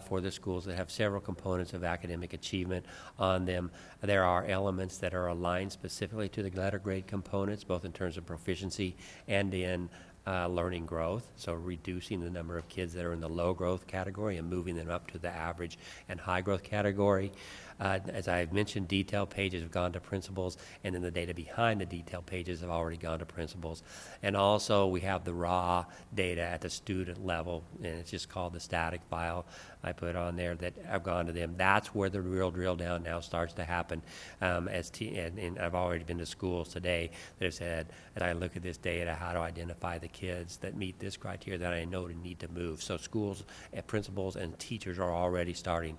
Speaker 10: for the schools that have several components of academic achievement on them. There are elements that are aligned specifically to the letter grade components, both in terms of proficiency and in learning growth, so reducing the number of kids that are in the low growth category and moving them up to the average and high growth category. As I've mentioned, detailed pages have gone to principals, and then the data behind the detailed pages have already gone to principals. And also we have the raw data at the student level, and it's just called the static file I put on there that have gone to them. That's where the real drill down now starts to happen. And I've already been to schools today that have said, as I look at this data, how to identify the kids that meet this criteria that I know to need to move. So schools and principals and teachers are already starting,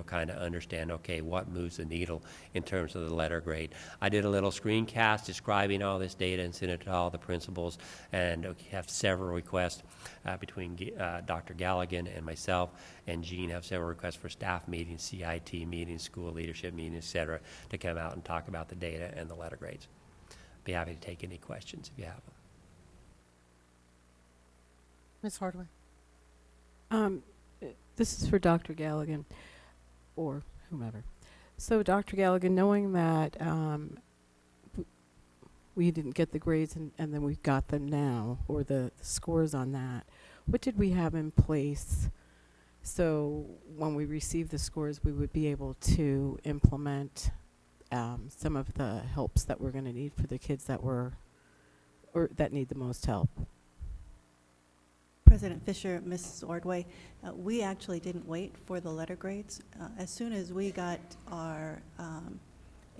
Speaker 10: kind of understand, okay, what moves the needle in terms of the letter grade. I did a little screencast describing all this data and sent it to all the principals, and have several requests between Dr. Galligan and myself, and Jean have several requests for staff meetings, CIT meetings, school leadership meetings, et cetera, to come out and talk about the data and the letter grades. Be happy to take any questions if you have them.
Speaker 2: Ms. Hardaway.
Speaker 6: This is for Dr. Galligan or whomever. So, Dr. Galligan, knowing that we didn't get the grades and then we've got them now, or the scores on that, what did we have in place so when we receive the scores we would be able to implement some of the helps that we're going to need for the kids that that need the most help?
Speaker 8: President Fisher, Mrs. Ordway, we actually didn't wait for the letter grades. As soon as we got our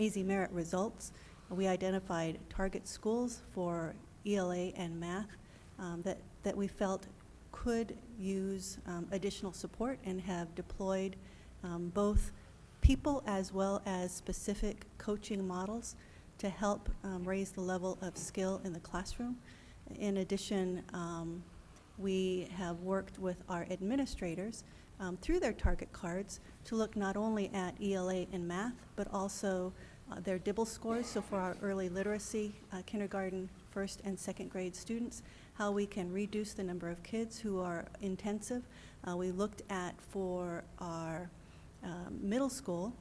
Speaker 8: AZ Merit results, we identified target schools for ELA and math that we felt could use additional support, and have deployed both people as well as specific coaching models to help raise the level of skill in the classroom. In addition, we have worked with our administrators through their target cards to look not only at ELA and math, but also their DIBBLE scores, so for our early literacy, kindergarten, first and second grade students, how we can reduce the number of kids who are intensive. We looked at for our middle school,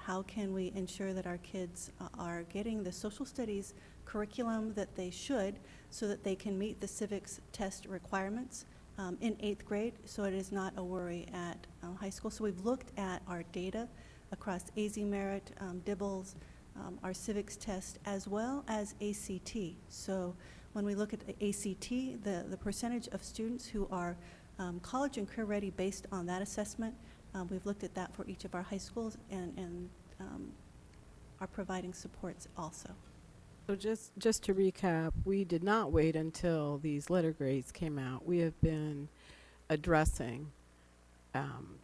Speaker 8: how can we ensure that our kids are getting the social studies curriculum that they should, so that they can meet the civics test requirements in 8th grade, so it is not a worry at high school. So we've looked at our data across AZ Merit, DIBBLES, our civics test, as well as ACT. So when we look at the ACT, the percentage of students who are college and career ready based on that assessment, we've looked at that for each of our high schools, and are providing supports also.
Speaker 6: So just to recap, we did not wait until these letter grades came out. We have been addressing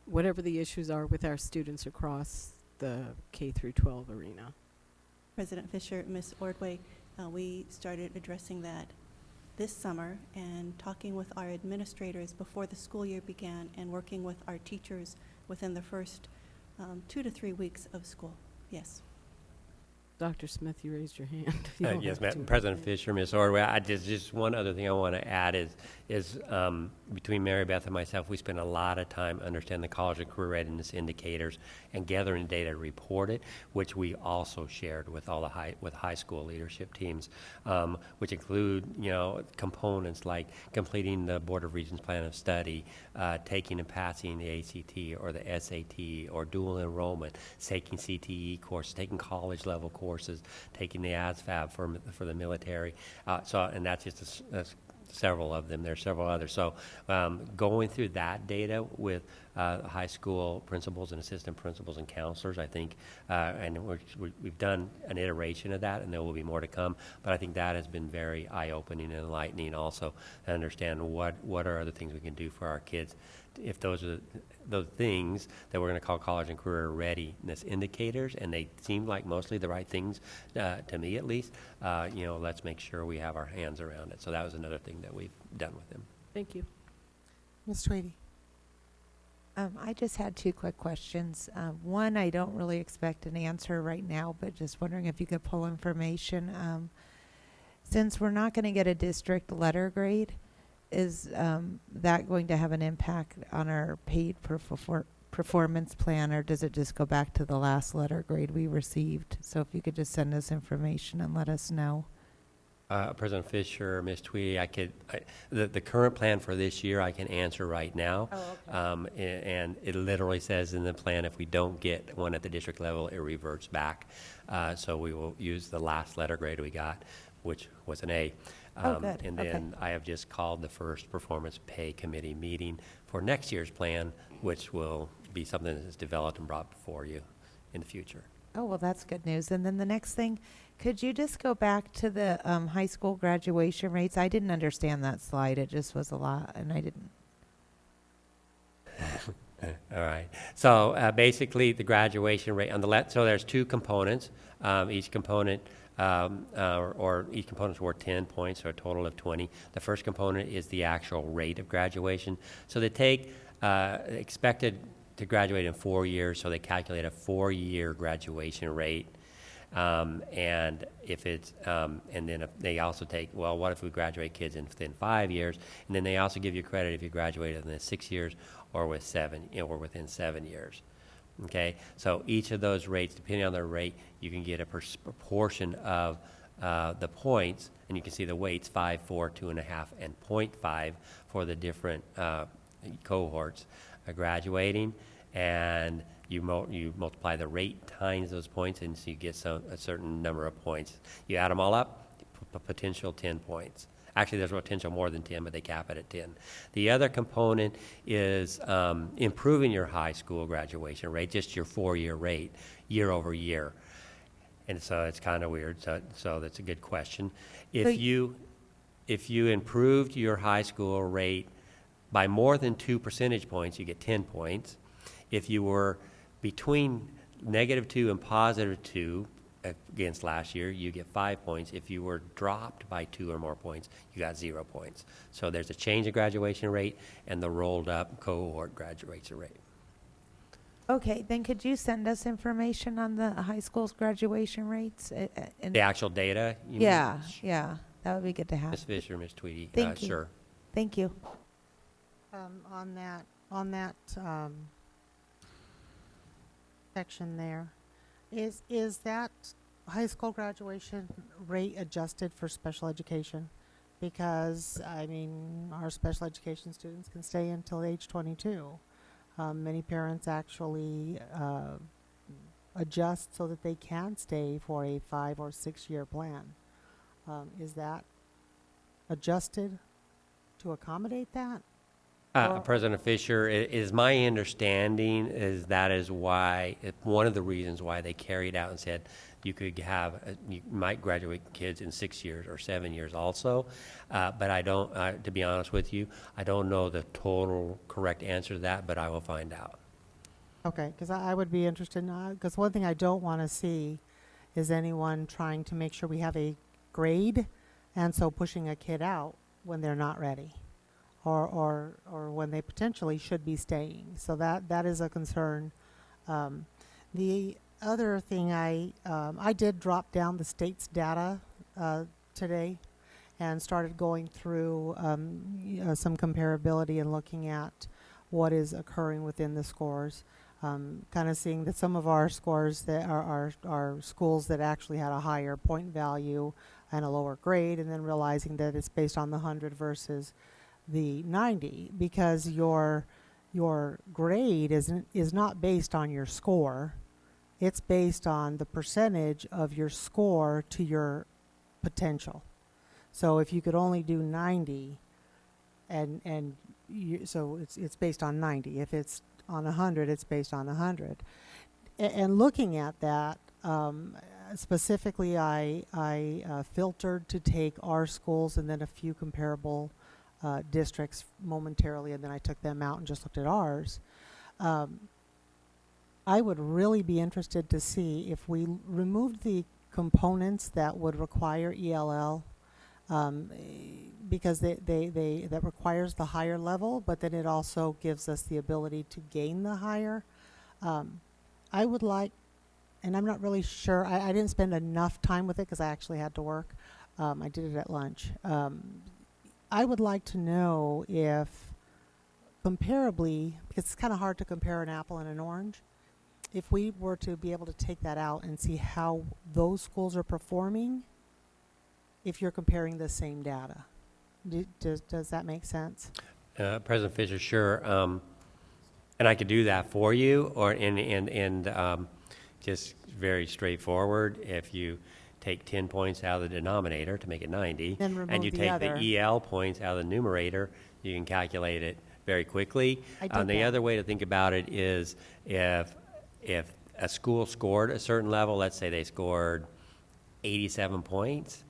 Speaker 6: whatever the issues are with our students across the K through 12 arena.
Speaker 8: President Fisher, Ms. Ordway, we started addressing that this summer and talking with our administrators before the school year began, and working with our teachers within the first 2 to 3 weeks of school. Yes.
Speaker 6: Dr. Smith, you raised your hand. You don't
Speaker 10: Yes,
Speaker 6: have to.
Speaker 10: President Fisher, Ms. Ordway, just one other thing I want to add is between Mary Beth and myself, we spend a lot of time understanding the college and career readiness indicators and gathering data to report it, which we also shared with all the high school leadership teams, which include components like completing the Board of Regents plan of study, taking and passing the ACT or the SAT or dual enrollment, taking CTE courses, taking college level courses, taking the ASVAB for the military. And that's just several of them. There's several others. So going through that data with high school principals and assistant principals and counselors, I think, and we've done an iteration of that, and there will be more to come. But I think that has been very eye-opening and enlightening also to understand what are other things we can do for our kids. If those are those things that we're going to call college and career readiness indicators, and they seem like mostly the right things to me at least, let's make sure we have our hands around it. So that was another thing that we've done with them.
Speaker 6: Thank you.
Speaker 2: Ms. Tweedy.
Speaker 4: I just had 2 quick questions. One, I don't really expect an answer right now, but just wondering if you could pull information. Since we're not going to get a district letter grade, is that going to have an impact on our paid performance plan, or does it just go back to the last letter grade we received? So if you could just send us information and let us know.
Speaker 10: President Fisher, Ms. Tweedy, the current plan for this year I can answer right now.
Speaker 4: Oh, okay.
Speaker 10: And it literally says in the plan, if we don't get one at the district level, it reverts back. So we will use the last letter grade we got, which was an A.
Speaker 4: Oh, good.
Speaker 10: And
Speaker 4: Okay.
Speaker 10: then I have just called the first performance pay committee meeting for next year's plan, which will be something that is developed and brought before you in the future.
Speaker 4: Oh, well, that's good news. And then the next thing, could you just go back to the high school graduation rates? I didn't understand that slide. It just was a lot, and I didn't.
Speaker 10: All right. So basically, the graduation rate on the left. So there's two components. Each component, or each component's worth 10 points, so a total of 20. The first component is the actual rate of graduation. So they take expected to graduate in 4 years, so they calculate a 4-year graduation rate. And if it's, and then if they also take, well, what if we graduate kids within 5 years? And then they also give you credit if you graduated within 6 years or with or within 7 years. Okay, so each of those rates, depending on the rate, you can get a proportion of the points, and you can see the weights 5, 4, 2.5, and 0.5 for the different cohorts graduating, and you multiply the rate times those points, and so you get a certain number of points. You add them all up, potential 10 points. Actually, there's a potential more than 10, but they cap it at 10. The other component is improving your high school graduation rate, just your 4-year rate, year over year. And so it's kind of weird, so that's a good question. If you improved your high school rate by more than 2 percentage points, you get 10 points. If you were between -2 and +2 against last year, you get 5 points. If you were dropped by 2 or more points, you got 0 points. So there's a change in graduation rate and the rolled up cohort graduation rate.
Speaker 4: Okay, then could you send us information on the high school's graduation rates?
Speaker 10: The actual data? You
Speaker 4: Yeah,
Speaker 10: mean?
Speaker 4: yeah, that would be good to have.
Speaker 10: Ms. Fisher, Ms. Tweedy.
Speaker 4: Thank you.
Speaker 10: Sure.
Speaker 4: Thank you.
Speaker 2: On that section there, is that high school graduation rate adjusted for special education? Because, I mean, our special education students can stay until age 22. Many parents actually adjust so that they can stay for a 5 or 6 year plan. Is that adjusted to accommodate that?
Speaker 10: President Fisher, it is my understanding that is why, one of the reasons why they carried out and said you might graduate kids in 6 years or 7 years also. But I don't, to be honest with you, I don't know the total correct answer to that, but I will find out.
Speaker 2: Okay, because I would be interested in, because one thing I don't want to see is anyone trying to make sure we have a grade, and so pushing a kid out when they're not ready, or when they potentially should be staying. So that is a concern. The other thing I did drop down the state's data today, and started going through some comparability and looking at what is occurring within the scores. Kind of seeing that some of our scores that are schools that actually had a higher point value and a lower grade, and then realizing that it's based on the 100 versus the 90, because your grade is not based on your score. It's based on the percentage of your score to your potential. So if you could only do 90, so it's based on 90. If it's on 100, it's based on 100. And looking at that, specifically, I filtered to take our schools and then a few comparable districts momentarily, and then I took them out and just looked at ours. I would really be interested to see if we removed the components that would require ELL, because that requires the higher level, but then it also gives us the ability to gain the higher. I would like, and I'm not really sure, I didn't spend enough time with it because I actually had to work. I did it at lunch. I would like to know if comparably, because it's kind of hard to compare an apple and an orange, if we were to be able to take that out and see how those schools are performing if you're comparing the same data. Does that make sense?
Speaker 10: President Fisher, sure. And I could do that for you, or just very straightforward. If you take 10 points out of the denominator to make it 90,
Speaker 2: Then remove
Speaker 10: and you
Speaker 2: the
Speaker 10: take
Speaker 2: other.
Speaker 10: the EL points out of the numerator, you can calculate it very quickly.
Speaker 2: I did
Speaker 10: The
Speaker 2: that.
Speaker 10: other way to think about it is if a school scored a certain level, let's say they scored 87 points,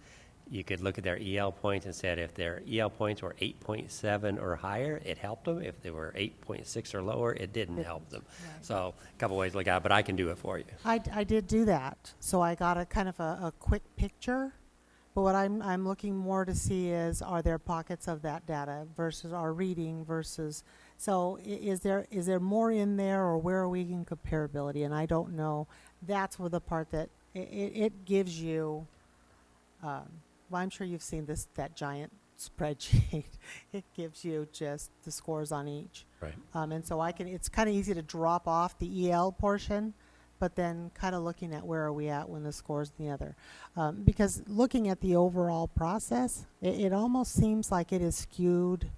Speaker 10: you could look at their EL points and said if their EL points were 8.7 or higher, it helped them. If they were 8.6 or lower, it didn't help them.
Speaker 2: Right.
Speaker 10: So a couple ways to look at it, but I can do it for you.
Speaker 2: I did do that, so I got a kind of a quick picture. But what I'm looking more to see is, are there pockets of that data versus our reading versus, so is there more in there, or where are we in comparability? And I don't know. That's where the part that it gives you, well, I'm sure you've seen that giant spreadsheet. It gives you just the scores on each.
Speaker 10: Right.
Speaker 2: And so it's kind of easy to drop off the EL portion, but then kind of looking at where are we at when the score's the other. Because looking at the overall process, it almost seems like it is skewed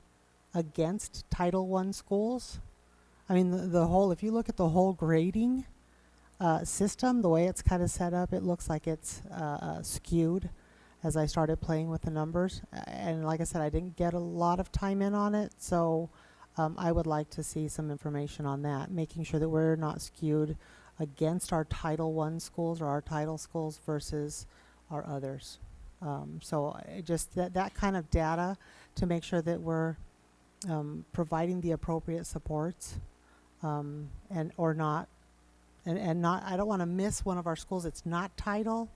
Speaker 2: against Title I schools. I mean, the whole, if you look at the whole grading system, the way it's kind of set up, it looks like it's skewed as I started playing with the numbers. And like I said, I didn't get a lot of time in on it, so I would like to see some information on that, making sure that we're not skewed against our Title I schools or our title schools versus our others. So just that kind of data to make sure that we're providing the appropriate supports and not, I don't want to miss one of our schools. It's not title,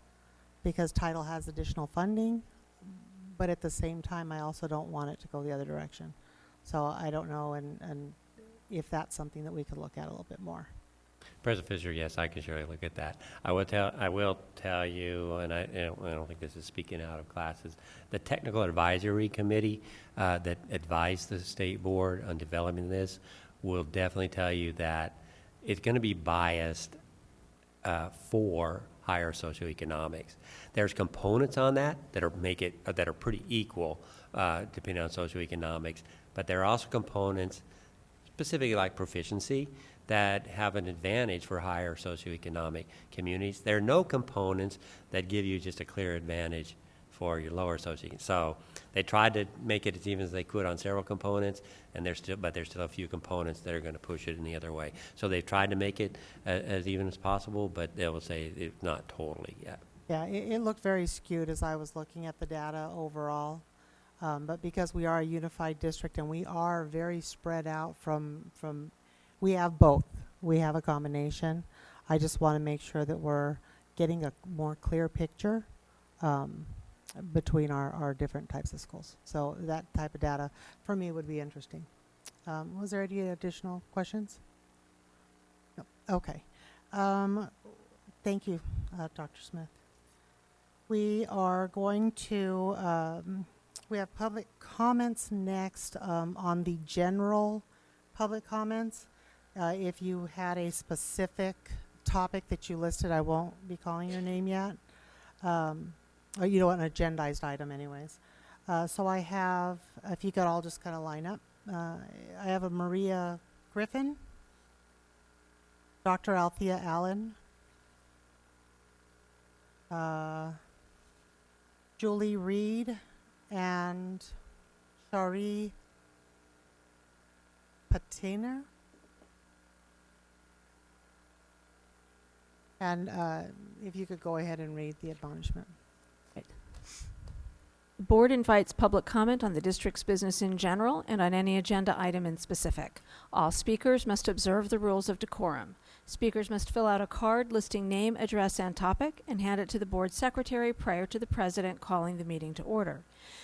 Speaker 2: because title has additional funding, but at the same time, I also don't want it to go the other direction. So I don't know, and if that's something that we could look at a little bit more.
Speaker 10: President Fisher, yes, I can surely look at that. I will tell you, and I don't think this is speaking out of classes, the Technical Advisory Committee that advised the State Board on developing this will definitely tell you that it's going to be biased for higher socioeconomics. There's components on that that are pretty equal depending on socioeconomics, but there are also components specifically like proficiency that have an advantage for higher socioeconomic communities. There are no components that give you just a clear advantage for your lower socioeconomic. So they tried to make it as even as they could on several components, and there's still a few components that are going to push it in the other way. So they've tried to make it as even as possible, but they will say it's not totally yet.
Speaker 2: Yeah, it looked very skewed as I was looking at the data overall. But because we are a unified district and we are very spread out from we have both. We have a combination. I just want to make sure that we're getting a more clear picture between our different types of schools. So that type of data for me would be interesting. Was there any additional questions? No. Okay. Thank you, Dr. Smith. We are going to, we have public comments next on the general public comments. If you had a specific topic that you listed, I won't be calling your name yet. Or you know, an agendized item anyways. So I have, if you could all just kind of line up. I have a Maria Griffin, Dr. Althea Allen, Julie Reed, and Shari Patina. And if you could go ahead and read the admonishment.
Speaker 3: The board invites public comment on the district's business in general and on any agenda item in specific. All speakers must observe the rules of decorum. Speakers must fill out a card listing name, address, and topic and hand it to the board secretary prior to the president calling the meeting to order.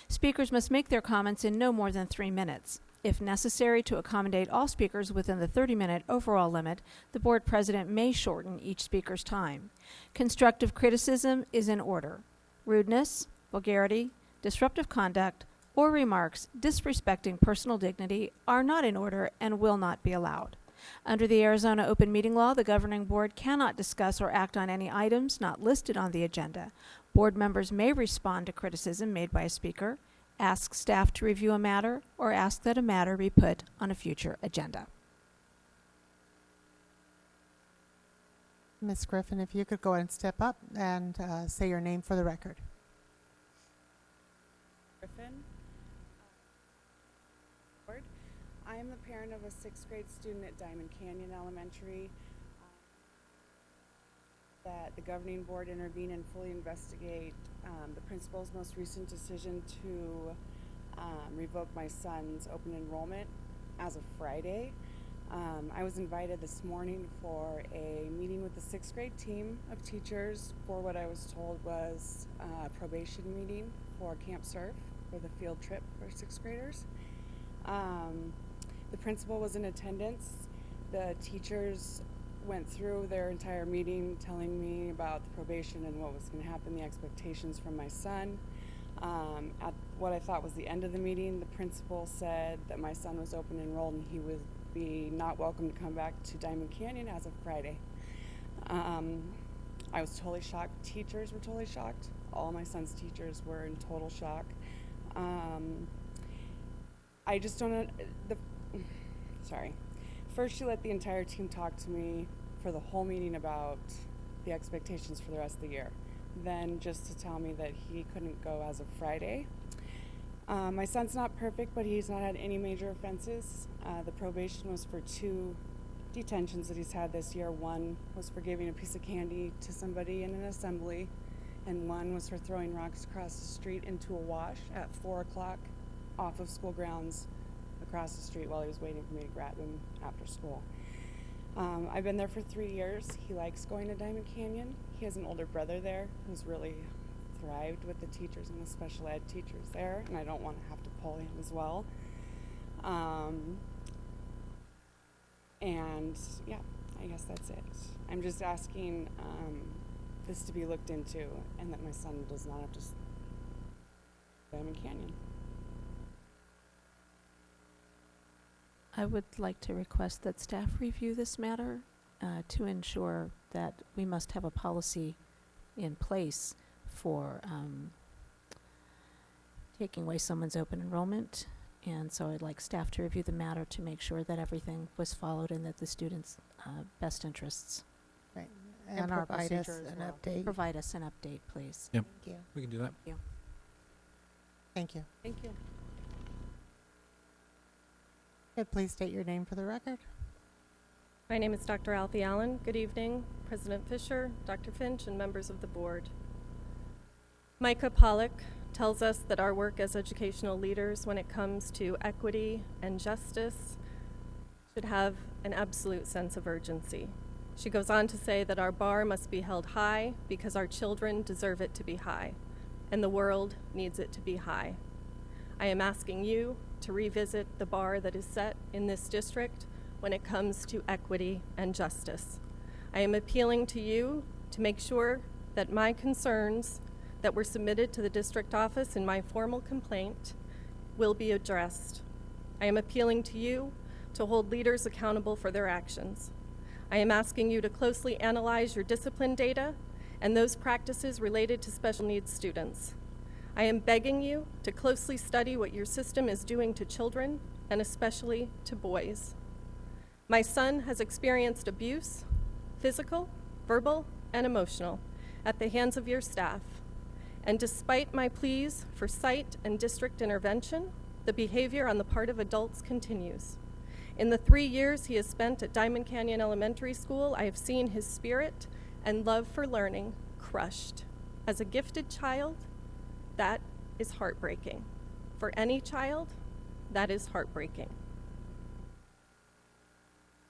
Speaker 3: Speakers must make their comments in no more than 3 minutes. If necessary to accommodate all speakers within the 30-minute overall limit, the board president may shorten each speaker's time. Constructive criticism is in order. Rudeness, vulgarity, disruptive conduct, or remarks disrespecting personal dignity are not in order and will not be allowed. Under the Arizona Open Meeting Law, the governing board cannot discuss or act on any items not listed on the agenda. Board members may respond to criticism made by a speaker, ask staff to review a matter, or ask that a matter be put on a future agenda.
Speaker 2: Ms. Griffin, if you could go and step up and say your name for the record.
Speaker 11: Griffin. I am the parent of a 6th grade student at Diamond Canyon Elementary. That the governing board intervene and fully investigate the principal's most recent decision to revoke my son's open enrollment as of Friday. I was invited this morning for a meeting with the 6th grade team of teachers for what I was told was a probation meeting for Camp Surf for the field trip for 6th graders. The principal was in attendance. The teachers went through their entire meeting telling me about the probation and what was going to happen, the expectations from my son. At what I thought was the end of the meeting, the principal said that my son was open enrolled and he would be not welcome to come back to Diamond Canyon as of Friday. I was totally shocked. Teachers were totally shocked. All my son's teachers were in total shock. I just don't know. Sorry. First, she let the entire team talk to me for the whole meeting about the expectations for the rest of the year. Then just to tell me that he couldn't go as of Friday. My son's not perfect, but he's not had any major offenses. The probation was for 2 detentions that he's had this year. One was for giving a piece of candy to somebody in an assembly, and one was for throwing rocks across the street into a wash at 4 o'clock off of school grounds across the street while he was waiting for me to grab him after school. I've been there for 3 years. He likes going to Diamond Canyon. He has an older brother there who's really thrived with the teachers and the special ed teachers there, and I don't want to have to pull him as well. And yeah, I guess that's it. I'm just asking this to be looked into and that my son does not have to Diamond Canyon.
Speaker 3: I would like to request that staff review this matter to ensure that we must have a policy in place for taking away someone's open enrollment. And so I'd like staff to review the matter to make sure that everything was followed and that the students' best interests.
Speaker 2: Right. And our
Speaker 4: provide us
Speaker 2: procedure as
Speaker 4: an
Speaker 2: well.
Speaker 4: update.
Speaker 3: Provide us an update, please.
Speaker 7: Yep.
Speaker 4: Thank you.
Speaker 7: We can do that.
Speaker 2: Thank you.
Speaker 11: Thank you.
Speaker 2: Could please state your name for the record.
Speaker 12: My name is Dr. Alfie Allen. Good evening, President Fisher, Dr. Finch, and members of the board. Micah Pollock tells us that our work as educational leaders when it comes to equity and justice should have an absolute sense of urgency. She goes on to say that our bar must be held high because our children deserve it to be high, and the world needs it to be high. I am asking you to revisit the bar that is set in this district when it comes to equity and justice. I am appealing to you to make sure that my concerns that were submitted to the district office in my formal complaint will be addressed. I am appealing to you to hold leaders accountable for their actions. I am asking you to closely analyze your discipline data and those practices related to special needs students. I am begging you to closely study what your system is doing to children, and especially to boys. My son has experienced abuse, physical, verbal, and emotional, at the hands of your staff. And despite my pleas for site and district intervention, the behavior on the part of adults continues. In the 3 years he has spent at Diamond Canyon Elementary School, I have seen his spirit and love for learning crushed. As a gifted child, that is heartbreaking. For any child, that is heartbreaking.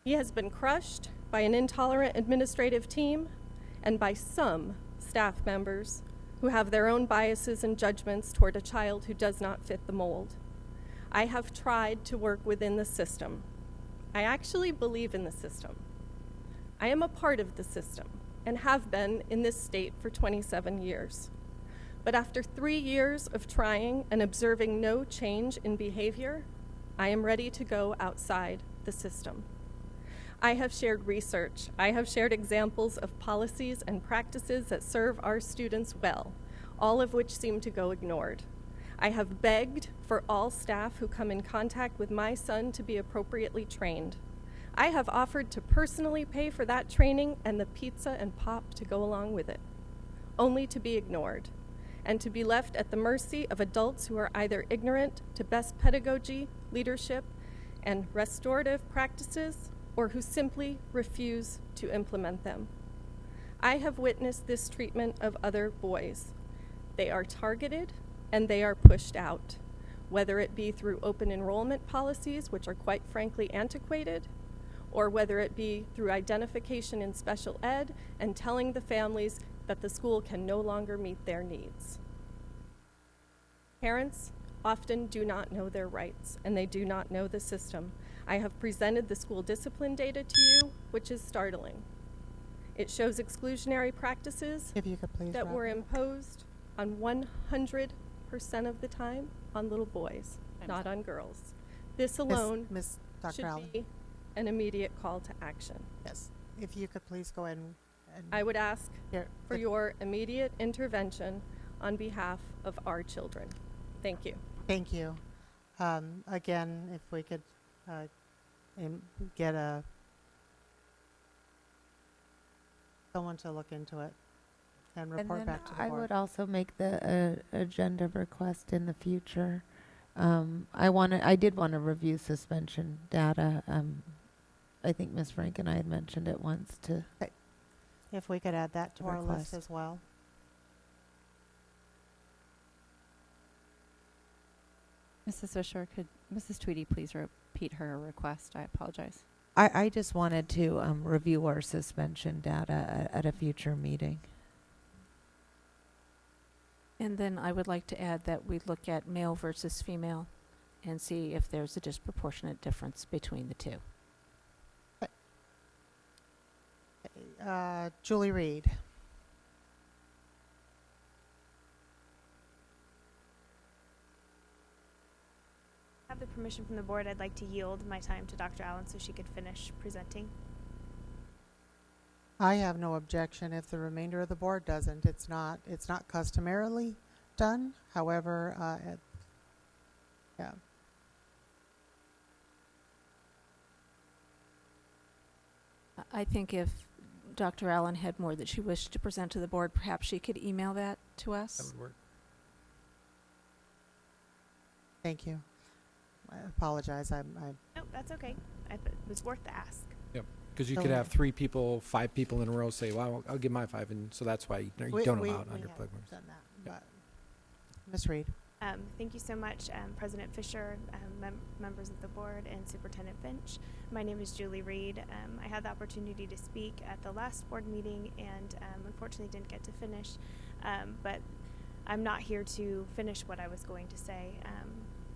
Speaker 12: He has been crushed by an intolerant administrative team and by some staff members who have their own biases and judgments toward a child who does not fit the mold. I have tried to work within the system. I actually believe in the system. I am a part of the system and have been in this state for 27 years. But after 3 years of trying and observing no change in behavior, I am ready to go outside the system. I have shared research. I have shared examples of policies and practices that serve our students well, all of which seem to go ignored. I have begged for all staff who come in contact with my son to be appropriately trained. I have offered to personally pay for that training and the pizza and pop to go along with it, only to be ignored and to be left at the mercy of adults who are either ignorant to best pedagogy, leadership, and restorative practices, or who simply refuse to implement them. I have witnessed this treatment of other boys. They are targeted and they are pushed out, whether it be through open enrollment policies, which are quite frankly antiquated, or whether it be through identification in special ed and telling the families that the school can no longer meet their needs. Parents often do not know their rights and they do not know the system. I have presented the school discipline data to you, which is startling. It shows exclusionary practices
Speaker 2: If you could please
Speaker 12: that
Speaker 2: wrap
Speaker 12: were
Speaker 2: up.
Speaker 12: imposed on 100% of the time on little boys, not on girls. This alone
Speaker 2: Miss Dr.
Speaker 12: should
Speaker 2: Allen.
Speaker 12: be an immediate call to action.
Speaker 2: Yes. If you could please go ahead and
Speaker 12: I would ask
Speaker 2: here,
Speaker 12: for your immediate intervention on behalf of our children. Thank you.
Speaker 2: Thank you. Again, if we could get someone to look into it and report back to the
Speaker 4: I
Speaker 2: board.
Speaker 4: would also make the agenda request in the future. I did want to review suspension data. I think Ms. Frank and I had mentioned it once to.
Speaker 2: If we could add that to our list
Speaker 4: Request.
Speaker 2: as well.
Speaker 1: Mrs. Fisher, could Mrs. Tweedy please repeat her request? I apologize.
Speaker 4: I just wanted to review our suspension data at a future meeting.
Speaker 3: And then I would like to add that we look at male versus female and see if there's a disproportionate difference between the two.
Speaker 2: Julie Reed.
Speaker 13: Have the permission from the board, I'd like to yield my time to Dr. Allen so she could finish presenting.
Speaker 2: I have no objection if the remainder of the board doesn't. It's not customarily done. However, yeah.
Speaker 3: I think if Dr. Allen had more that she wished to present to the board, perhaps she could email that to us.
Speaker 7: That would work.
Speaker 2: Thank you. I apologize.
Speaker 13: No, that's okay. It was worth the ask.
Speaker 7: Yep. Because you
Speaker 2: So
Speaker 7: could
Speaker 2: we-
Speaker 7: have 5 people in a row say, well, I'll give my 5, and so that's why you don't allow it under
Speaker 2: have
Speaker 7: plug rooms.
Speaker 2: done that, but Ms. Reed.
Speaker 13: Thank you so much, President Fisher, members of the board, and Superintendent Finch. My name is Julie Reed. I had the opportunity to speak at the last board meeting and unfortunately didn't get to finish, but I'm not here to finish what I was going to say.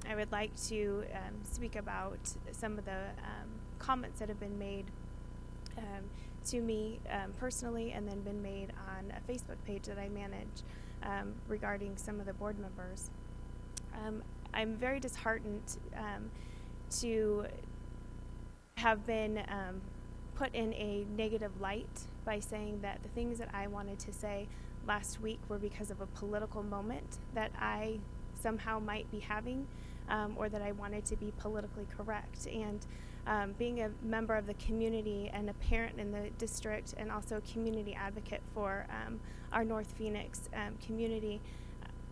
Speaker 13: I would like to speak about some of the comments that have been made to me personally and then been made on a Facebook page that I manage regarding some of the board members. I'm very disheartened to have been put in a negative light by saying that the things that I wanted to say last week were because of a political moment that I somehow might be having, or that I wanted to be politically correct. And being a member of the community and a parent in the district and also a community advocate for our North Phoenix community,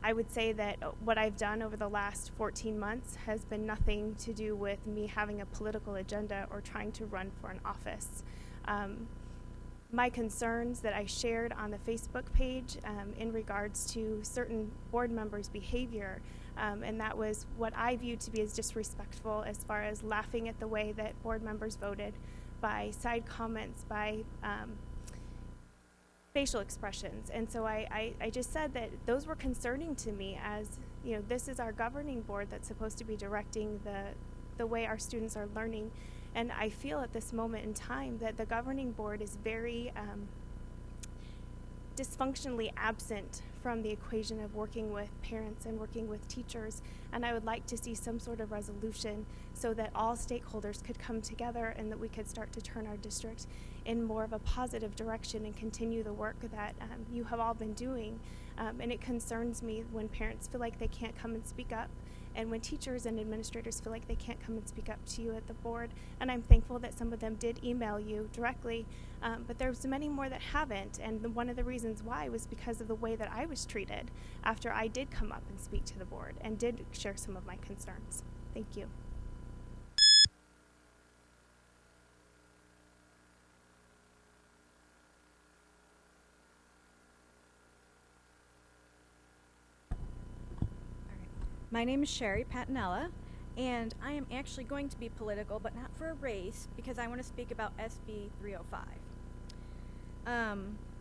Speaker 13: I would say that what I've done over the last 14 months has been nothing to do with me having a political agenda or trying to run for an office. My concerns that I shared on the Facebook page in regards to certain board members' behavior, and that was what I viewed to be as disrespectful as far as laughing at the way that board members voted, by side comments, by facial expressions. And so I just said that those were concerning to me, as you know, this is our governing board that's supposed to be directing the way our students are learning. And I feel at this moment in time that the governing board is very dysfunctionally absent from the equation of working with parents and working with teachers. And I would like to see some sort of resolution so that all stakeholders could come together and that we could start to turn our district in more of a positive direction and continue the work that you have all been doing. And it concerns me when parents feel like they can't come and speak up, and when teachers and administrators feel like they can't come and speak up to you at the board. And I'm thankful that some of them did email you directly, but there's many more that haven't. And one of the reasons why was because of the way that I was treated after I did come up and speak to the board and did share some of my concerns. Thank you.
Speaker 14: My name is Sherry Patinella, and I am actually going to be political, but not for a race, because I want to speak about SB 305.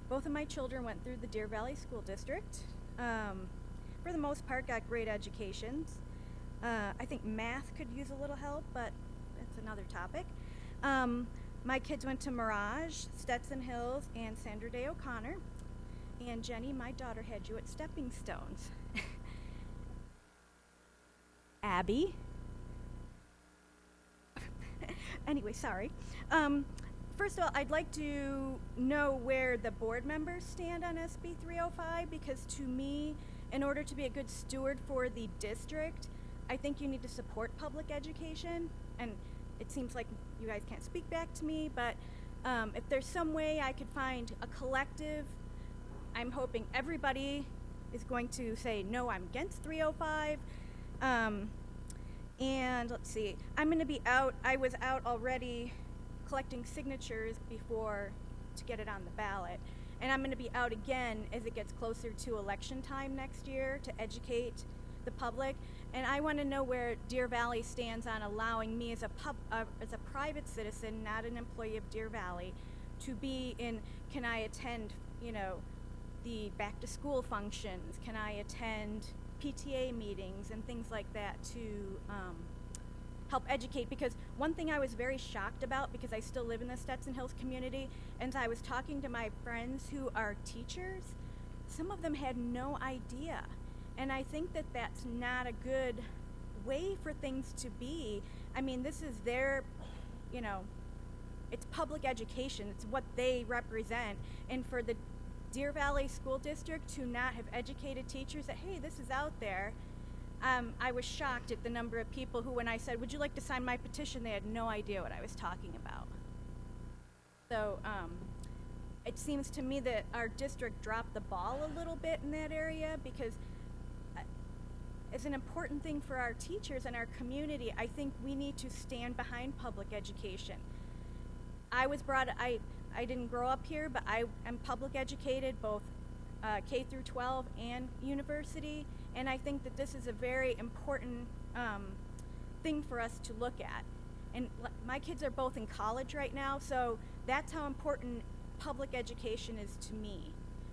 Speaker 14: Both of my children went through the Deer Valley School District. For the most part, got great educations. I think math could use a little help, but that's another topic. My kids went to Mirage, Stetson Hills, and Sandra Day O'Connor. And Jenny, my daughter, had you at Stepping Stones. Abby. Anyway, sorry. First of all, I'd like to know where the board members stand on SB 305, because to me, in order to be a good steward for the district, I think you need to support public education. And it seems like you guys can't speak back to me, but if there's some way I could find a collective, I'm hoping everybody is going to say, no, I'm against 305. And let's see, I'm going to be out. I was out already collecting signatures before to get it on the ballot. And I'm going to be out again as it gets closer to election time next year to educate the public. And I want to know where Deer Valley stands on allowing me as a private citizen, not an employee of Deer Valley, to be in, can I attend, the back to school functions? Can I attend PTA meetings and things like that to help educate? Because one thing I was very shocked about, because I still live in the Stetson Hills community, and I was talking to my friends who are teachers, some of them had no idea. And I think that that's not a good way for things to be. I mean, this is their, it's public education. It's what they represent. And for the Deer Valley School District to not have educated teachers that, hey, this is out there, I was shocked at the number of people who, when I said, would you like to sign my petition, they had no idea what I was talking about. So it seems to me that our district dropped the ball a little bit in that area, because it's an important thing for our teachers and our community. I think we need to stand behind public education. I didn't grow up here, but I am public educated, both K through 12 and university, and I think that this is a very important thing for us to look at. And my kids are both in college right now, so that's how important public education is to me,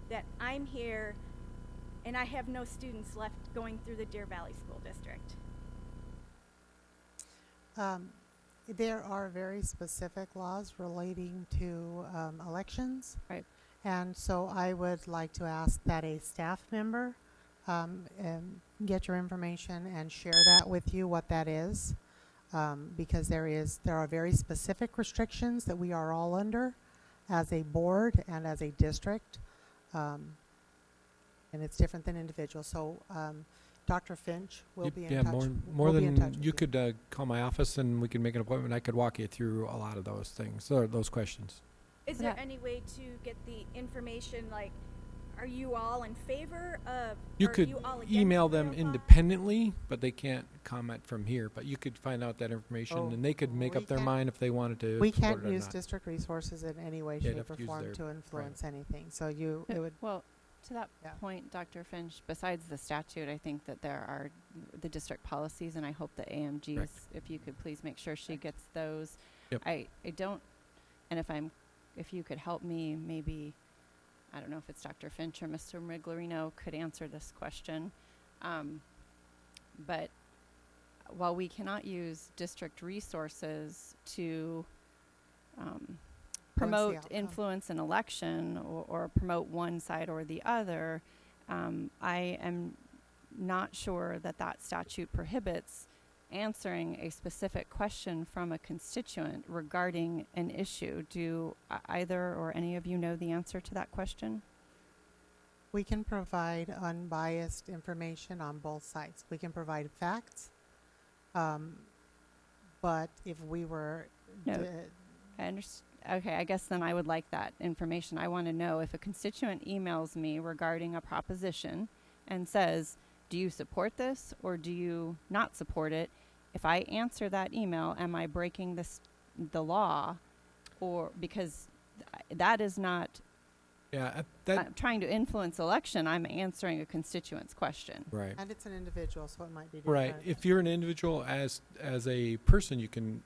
Speaker 14: that I'm here and I have no students left going through the Deer Valley School District.
Speaker 2: There are very specific laws relating to elections.
Speaker 1: Right.
Speaker 2: And so I would like to ask that a staff member get your information and share that with you, what that is. Because there are very specific restrictions that we are all under as a board and as a district. And it's different than individuals. So Dr. Finch will be in touch.
Speaker 7: More than you could call my office and we can make an appointment. I could walk you through a lot of those things, or those questions.
Speaker 14: Is there any way to get the information, like, are you all in favor of,
Speaker 7: you could email them independently, but they can't comment from here. But you could find out that information, and they could make up their mind if they wanted to.
Speaker 2: We can't use district resources in any way, shape, or form to influence anything. So it would.
Speaker 1: Well, to that point, Dr. Finch, besides the statute, I think that there are the district policies, and I hope the AMGs, if you could please make sure she gets those.
Speaker 7: Yep.
Speaker 1: I don't, and if you could help me, maybe, I don't know if it's Dr. Finch or Mr. Miglerino could answer this question. But while we cannot use district resources to promote,
Speaker 2: outcome.
Speaker 1: influence an election or promote one side or the other, I am not sure that that statute prohibits answering a specific question from a constituent regarding an issue. Do either or any of you know the answer to that question?
Speaker 2: We can provide unbiased information on both sides. We can provide facts, but if we were...
Speaker 1: No. I understand. Okay, I guess then I would like that information. I want to know if a constituent emails me regarding a proposition and says, do you support this or do you not support it? If I answer that email, am I breaking the law? Or because that is not trying to influence election, I'm answering a constituent's question.
Speaker 7: Right.
Speaker 2: And it's an individual, so it might be different.
Speaker 7: Right. If you're an individual, as a person, you can,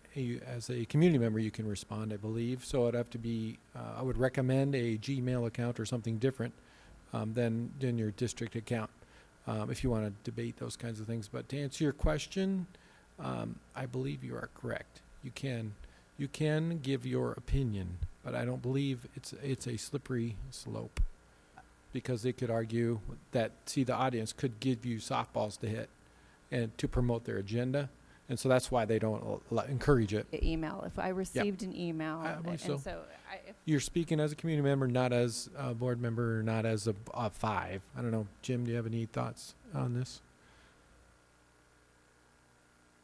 Speaker 7: as a community member, you can respond, I believe. So it'd have to be, I would recommend a Gmail account or something different than your district account if you want to debate those kinds of things. But to answer your question, I believe you are correct. You can give your opinion, but I don't believe it's a slippery slope, because they could argue that, the audience could give you softballs to hit and to promote their agenda, and so that's why they don't encourage it.
Speaker 1: Email. If I received an email,
Speaker 7: I believe so.
Speaker 1: and so if
Speaker 7: You're speaking as a community member, not as a board member, not as a five. I don't know. Jim, do you have any thoughts on this?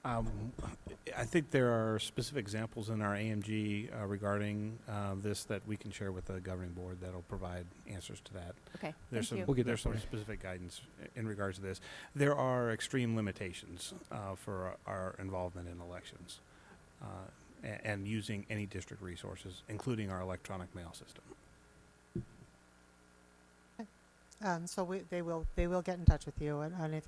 Speaker 9: I think there are specific examples in our AMG regarding this that we can share with the governing board that'll provide answers to that.
Speaker 1: Okay,
Speaker 9: There's
Speaker 1: thank
Speaker 9: some,
Speaker 1: you.
Speaker 7: We'll get
Speaker 9: there's
Speaker 7: that for
Speaker 9: some
Speaker 7: you.
Speaker 9: specific guidance in regards to this. There are extreme limitations for our involvement in elections and using any district resources, including our electronic mail system.
Speaker 2: So they will get in touch with you, and if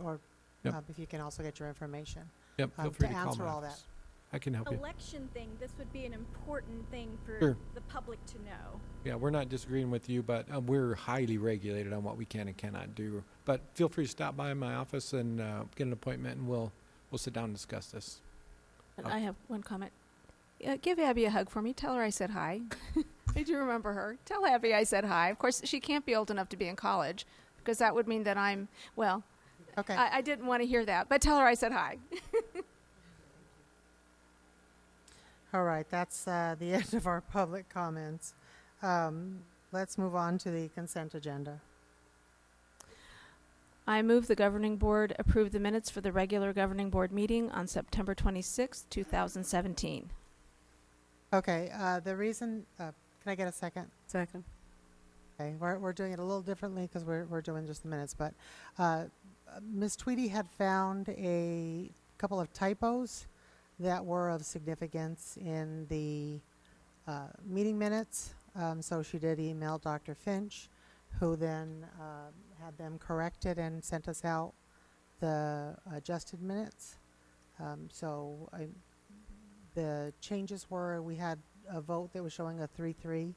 Speaker 2: you can also get your information.
Speaker 7: Yep, feel free
Speaker 2: to
Speaker 7: to call
Speaker 2: answer
Speaker 7: my
Speaker 2: all
Speaker 7: office. I can help you.
Speaker 14: Election thing, this would be an important thing for
Speaker 7: Sure.
Speaker 14: the public to know.
Speaker 7: Yeah, we're not disagreeing with you, but we're highly regulated on what we can and cannot do. But feel free to stop by my office and get an appointment, and we'll sit down and discuss this.
Speaker 3: And I have one comment. Give Abby a hug for me. Tell her I said hi. I do remember her. Tell Abby I said hi. Of course, she can't be old enough to be in college, because that would mean that I'm, well,
Speaker 2: Okay.
Speaker 3: I didn't want to hear that, but tell her I said hi.
Speaker 2: All right, that's the end of our public comments. Let's move on to the consent agenda.
Speaker 3: I move the governing board approve the minutes for the regular governing board meeting on September 26, 2017.
Speaker 2: Okay, the reason, can I get a second?
Speaker 6: Second.
Speaker 2: Okay, we're doing it a little differently because we're doing just the minutes, but Ms. Tweedy had found a couple of typos that were of significance in the meeting minutes. So she did email Dr. Finch, who then had them corrected and sent us out the adjusted minutes. The changes were, we had a vote that was showing a 3-3,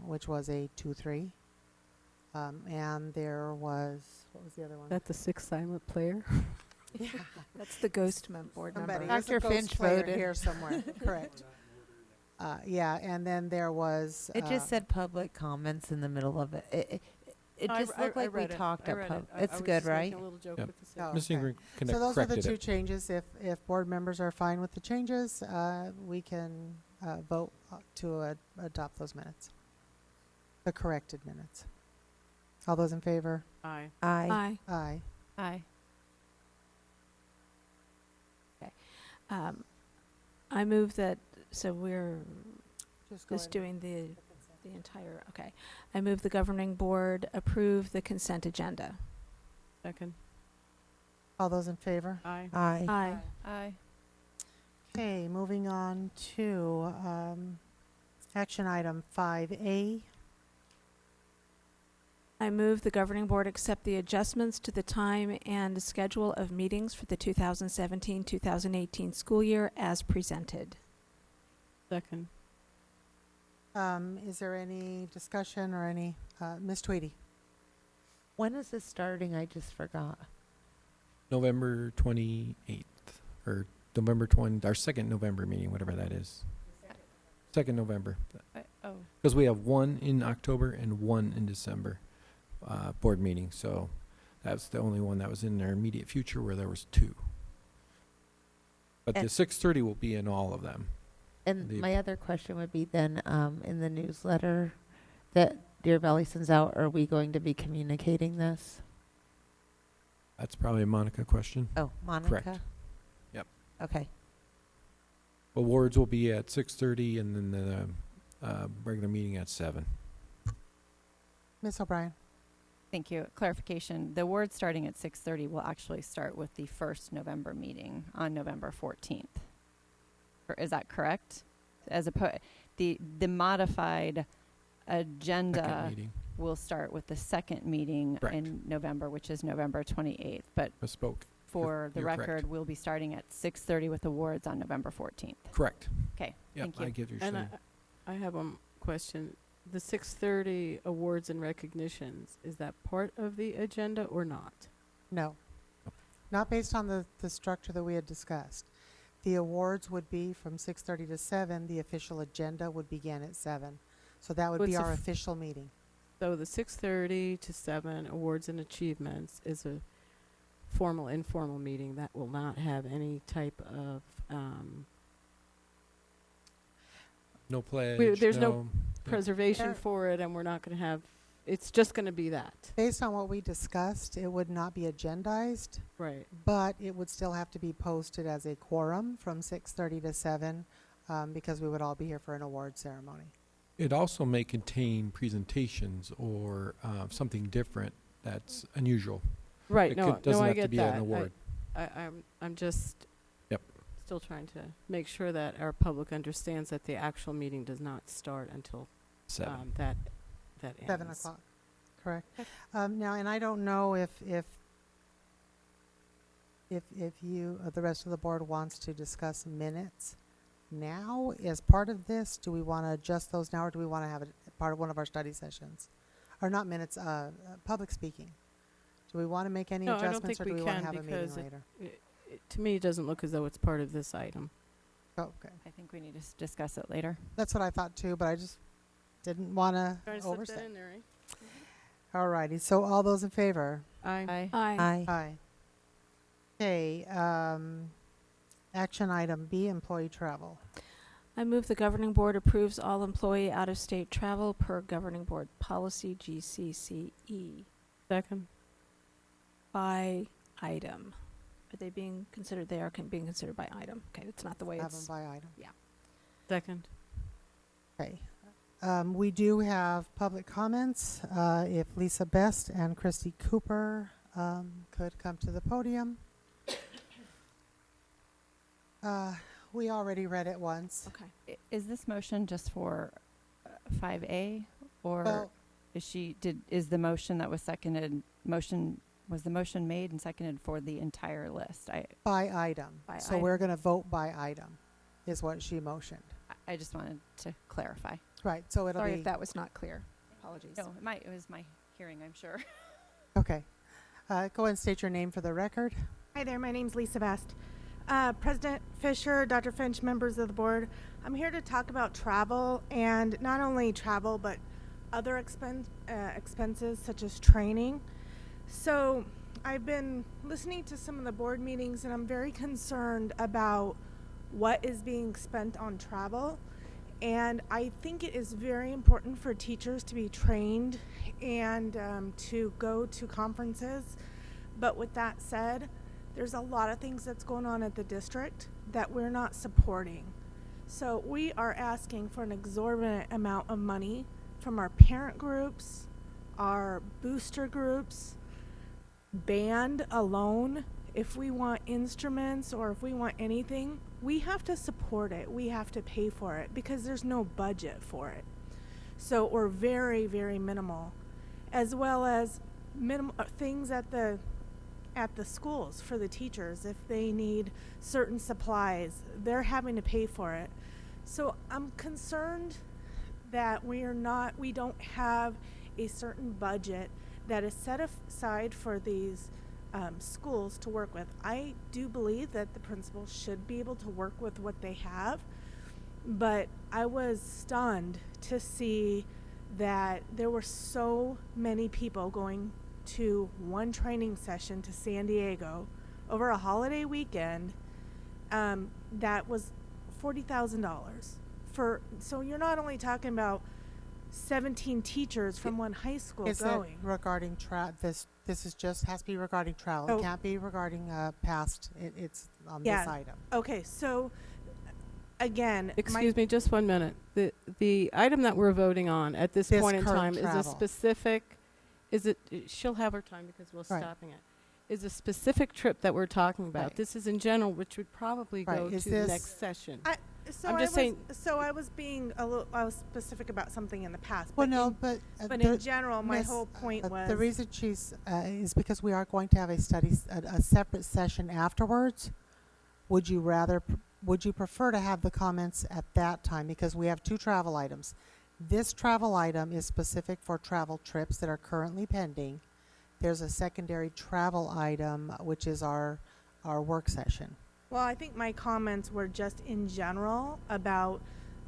Speaker 2: which was a 2-3. And there was, what was the other one?
Speaker 6: That the sixth silent player?
Speaker 2: Yeah.
Speaker 3: That's the ghost board
Speaker 2: Somebody,
Speaker 3: member.
Speaker 2: there's a
Speaker 4: Dr.
Speaker 2: ghost
Speaker 4: Finch
Speaker 2: player
Speaker 4: voted.
Speaker 2: here somewhere. Correct. Yeah, and then there was.
Speaker 4: It just said public comments in the middle of it. It just looked like we talked up. It's good, right?
Speaker 7: Yep.
Speaker 2: Oh,
Speaker 7: Ms.
Speaker 2: okay.
Speaker 7: Ingram
Speaker 2: So those are the
Speaker 7: corrected
Speaker 2: two
Speaker 7: it.
Speaker 2: changes. If board members are fine with the changes, we can vote to adopt those minutes, the corrected minutes. All those in favor?
Speaker 6: Aye.
Speaker 4: Aye.
Speaker 3: Aye.
Speaker 2: Aye.
Speaker 3: I move that, so we're
Speaker 2: Just go
Speaker 3: just
Speaker 2: ahead.
Speaker 3: doing the entire, okay. I move the governing board approve the consent agenda.
Speaker 6: Second.
Speaker 2: All those in favor?
Speaker 6: Aye.
Speaker 4: Aye.
Speaker 3: Aye.
Speaker 1: Aye.
Speaker 2: Okay, moving on to action item 5A.
Speaker 3: I move the governing board accept the adjustments to the time and schedule of meetings for the 2017-2018 school year as presented.
Speaker 6: Second.
Speaker 2: Is there any discussion or any, Ms. Tweedy?
Speaker 4: When is this starting? I just forgot.
Speaker 7: November 28th, or November 20, our second November meeting, whatever that is. 2nd November.
Speaker 1: Oh,
Speaker 7: Because we have one in October and one in December board meeting. So that's the only one that was in their immediate future where there was 2. But the
Speaker 4: And-
Speaker 7: 6:30 will be in all of them.
Speaker 4: And
Speaker 7: The-
Speaker 4: my other question would be then, in the newsletter that Deer Valley sends out, are we going to be communicating this?
Speaker 7: That's probably a Monica question.
Speaker 4: Oh, Monica?
Speaker 7: Correct. Yep.
Speaker 4: Okay.
Speaker 7: Awards will be at 6:30 and then the regular meeting at 7.
Speaker 2: Ms. O'Brien?
Speaker 1: thank you. Clarification, the award starting at 6:30 will actually start with the first November meeting on November 14th. Is that correct? The modified agenda
Speaker 7: Second meeting.
Speaker 1: will start with the second meeting
Speaker 7: Correct.
Speaker 1: in November, which is November 28th. But
Speaker 7: Misspoke.
Speaker 1: for the
Speaker 7: you're correct.
Speaker 1: record, we'll be starting at 6:30 with awards on November 14th.
Speaker 7: Correct.
Speaker 1: Okay,
Speaker 7: Yep,
Speaker 1: thank you.
Speaker 7: I get what you're
Speaker 6: And
Speaker 7: saying.
Speaker 6: I have a question. The 6:30 awards and recognitions, is that part of the agenda or not?
Speaker 2: No. Not based on the structure that we had discussed. The awards would be from 6:30 to 7. The official agenda would begin at 7. So that would
Speaker 6: What's
Speaker 2: be
Speaker 6: the
Speaker 2: our
Speaker 6: f-
Speaker 2: official meeting.
Speaker 6: So the 6:30 to 7 awards and achievements is a formal, informal meeting that will not have any type of,
Speaker 7: No pledge.
Speaker 6: there's no
Speaker 7: Yeah.
Speaker 6: preservation
Speaker 2: There-
Speaker 6: for it, and we're not going to have, it's just going to be that.
Speaker 2: Based on what we discussed, it would not be agendized,
Speaker 6: Right.
Speaker 2: but it would still have to be posted as a quorum from 6:30 to 7 because we would all be here for an award ceremony.
Speaker 7: It also may contain presentations or something different that's unusual.
Speaker 6: Right,
Speaker 7: It
Speaker 6: no,
Speaker 7: doesn't
Speaker 6: I
Speaker 7: have to
Speaker 6: get
Speaker 7: be an
Speaker 6: that.
Speaker 7: award.
Speaker 6: I'm just
Speaker 7: Yep.
Speaker 6: still trying to make sure that our public understands that the actual meeting does not start until
Speaker 7: 7.
Speaker 6: that ends.
Speaker 2: 7 o'clock, correct. Now, and I don't know if you, the rest of the board wants to discuss minutes now as part of this. Do we want to adjust those now, or do we want to have it part of one of our study sessions? Or not minutes, public speaking. Do we want to make any
Speaker 6: No, I don't
Speaker 2: adjustments,
Speaker 6: think
Speaker 2: or do
Speaker 6: we
Speaker 2: we want to
Speaker 6: can
Speaker 2: have a meeting
Speaker 6: because
Speaker 2: later?
Speaker 6: To me, it doesn't look as though it's part of this item.
Speaker 2: Oh, okay.
Speaker 1: I think we need to discuss it later.
Speaker 2: That's what I thought too, but I just didn't want to
Speaker 6: Trying to slip that
Speaker 2: overstep.
Speaker 6: in there, right?
Speaker 2: All righty, so all those in favor?
Speaker 6: Aye.
Speaker 3: Aye.
Speaker 2: Aye. Okay, action item B, employee travel.
Speaker 3: I move the governing board approves all employee out-of-state travel per governing board policy GCCE
Speaker 6: Second.
Speaker 3: by item. Are they being considered? They are being considered by item. Okay, that's not the way
Speaker 2: Have them
Speaker 3: it's.
Speaker 2: by item.
Speaker 6: Second.
Speaker 2: Okay. We do have public comments. If Lisa Best and Christy Cooper could come to the podium. We already read it once.
Speaker 3: Okay.
Speaker 1: Is this motion just for 5A, or
Speaker 2: Well,
Speaker 1: is the motion that was seconded, was the motion made and seconded for the entire list?
Speaker 2: by item.
Speaker 1: By
Speaker 2: So
Speaker 1: item.
Speaker 2: we're going to vote by item, is what she motioned.
Speaker 1: I just wanted to clarify.
Speaker 2: Right, so it'll
Speaker 3: Sorry
Speaker 2: be,
Speaker 3: if that was not clear. Apologies.
Speaker 1: No, it was my hearing, I'm sure.
Speaker 2: okay. Go ahead and state your name for the record.
Speaker 15: Hi there, my name's Lisa Best. President Fisher, Dr. Finch, members of the board, I'm here to talk about travel, and not only travel, but other expenses such as training. So I've been listening to some of the board meetings, and I'm very concerned about what is being spent on travel. And I think it is very important for teachers to be trained and to go to conferences. But with that said, there's a lot of things that's going on at the district that we're not supporting. So we are asking for an exorbitant amount of money from our parent groups, our booster groups, band alone. If we want instruments or if we want anything, we have to support it. We have to pay for it because there's no budget for it. So we're very, very minimal, as well as minimal things at the schools for the teachers. If they need certain supplies, they're having to pay for it. So I'm concerned that we don't have a certain budget that is set aside for these schools to work with. I do believe that the principals should be able to work with what they have. but I was stunned to see that there were so many people going to one training session to San Diego over a holiday weekend. That was $40,000 for. So you're not only talking about 17 teachers from one high school
Speaker 2: Is
Speaker 15: going.
Speaker 2: it regarding this is just has to be regarding travel.
Speaker 15: Oh.
Speaker 2: It can't be regarding past. It's on
Speaker 15: Yeah.
Speaker 2: this item.
Speaker 15: Okay, so again,
Speaker 6: Excuse me, just 1 minute. The item that we're voting on at this
Speaker 2: This
Speaker 6: point in
Speaker 2: current
Speaker 6: time is a
Speaker 2: travel.
Speaker 6: specific, she'll have her time because we're
Speaker 2: Right.
Speaker 6: stopping it. Is a specific trip that we're talking about.
Speaker 2: Right.
Speaker 6: This is in general, which would probably
Speaker 2: Right.
Speaker 6: go
Speaker 2: Is
Speaker 6: to the
Speaker 2: this-
Speaker 6: next session.
Speaker 15: So
Speaker 6: I'm
Speaker 15: I
Speaker 6: just
Speaker 15: was,
Speaker 6: saying-
Speaker 15: So I was being I was specific about something in the past.
Speaker 2: Well,
Speaker 15: but
Speaker 2: no,
Speaker 15: in,
Speaker 2: but
Speaker 15: but
Speaker 2: the-
Speaker 15: in general, my
Speaker 2: Miss,
Speaker 15: whole point was
Speaker 2: the reason she's is because we are going to have a a separate session afterwards. Would you prefer to have the comments at that time? Because we have two travel items. This travel item is specific for travel trips that are currently pending. There's a secondary travel item, which is our work session.
Speaker 15: Well, I think my comments were just in general about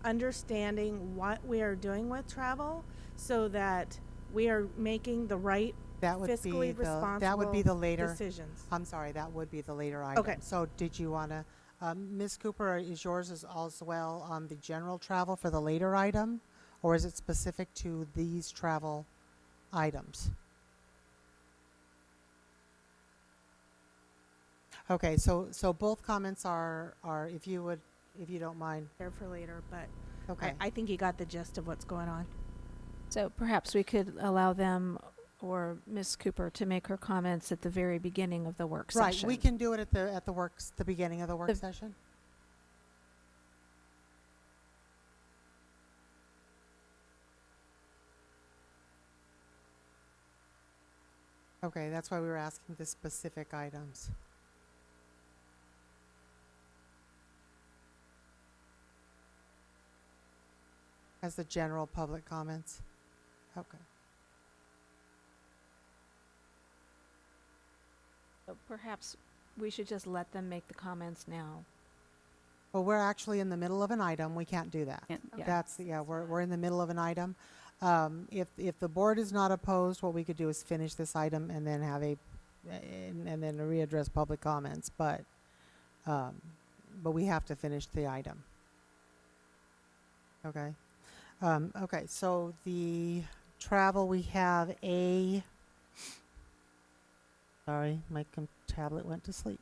Speaker 15: understanding what we are doing with travel so that we are making the right
Speaker 2: That would
Speaker 15: fiscally
Speaker 2: be that would be the later
Speaker 15: decisions.
Speaker 2: I'm sorry, that would be the later item.
Speaker 15: Okay.
Speaker 2: So did you want to, Ms. Cooper, is yours as well on the general travel for the later item? Or is it specific to these travel items? Okay, so both comments are if you don't mind.
Speaker 15: There for later, but
Speaker 2: Okay.
Speaker 15: I think you got the gist of what's going on.
Speaker 3: So perhaps we could allow them or Ms. Cooper to make her comments at the very beginning of the work
Speaker 2: Right,
Speaker 3: session.
Speaker 2: we can do it at the beginning of the work session. Okay, that's why we were asking the specific items. As the general public comments. Okay.
Speaker 3: So perhaps we should just let them make the comments now.
Speaker 2: Well, we're actually in the middle of an item. We can't do that.
Speaker 1: Yeah.
Speaker 2: We're in the middle of an item. If the board is not opposed, what we could do is finish this item and then have and then readdress public comments. But we have to finish the item. Okay. Okay. So the travel, we have sorry, my tablet went to sleep.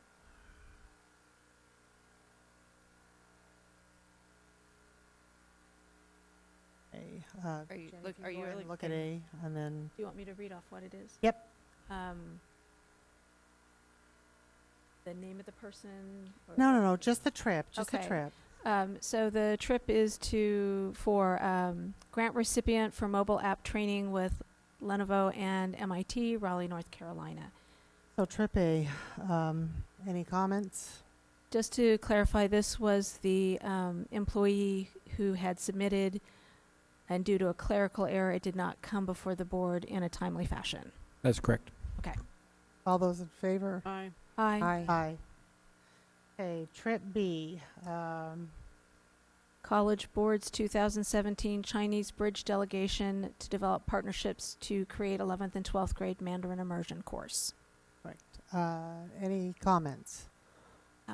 Speaker 1: Are you
Speaker 2: Jen,
Speaker 1: look?
Speaker 2: if you
Speaker 1: Are
Speaker 2: go
Speaker 1: you
Speaker 2: ahead
Speaker 1: really
Speaker 2: and look at A, and then
Speaker 3: Do you want me to read off what it is?
Speaker 2: Yep.
Speaker 3: The name of the person? or-
Speaker 2: no, just the trip, just the
Speaker 3: Okay.
Speaker 2: trip.
Speaker 3: So the trip is for grant recipient for mobile app training with Lenovo and MIT, Raleigh, North Carolina.
Speaker 2: So trip A, any comments?
Speaker 3: Just to clarify, this was the employee who had submitted, and due to a clerical error, it did not come before the board in a timely fashion.
Speaker 7: That's correct.
Speaker 2: All those in favor?
Speaker 6: Aye.
Speaker 3: Aye.
Speaker 2: Aye. Okay, trip B,
Speaker 3: College Board's 2017 Chinese Bridge Delegation to develop partnerships to create 11th and 12th grade Mandarin immersion course.
Speaker 2: any comments?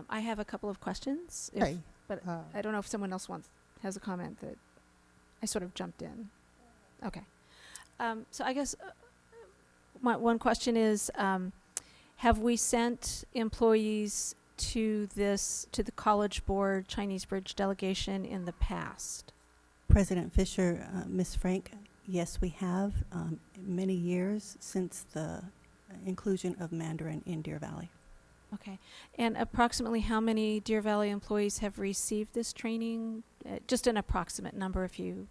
Speaker 3: I have a couple of questions,
Speaker 2: Okay.
Speaker 3: but I don't know if someone else has a comment that I sort of jumped in. Okay. So I guess my one question is, have we sent employees to the College Board Chinese Bridge Delegation in the past?
Speaker 8: President Fisher, Ms. Frank, yes, we have, many years since the inclusion of Mandarin in Deer Valley.
Speaker 3: Okay. And approximately how many Deer Valley employees have received this training? Just an approximate number if you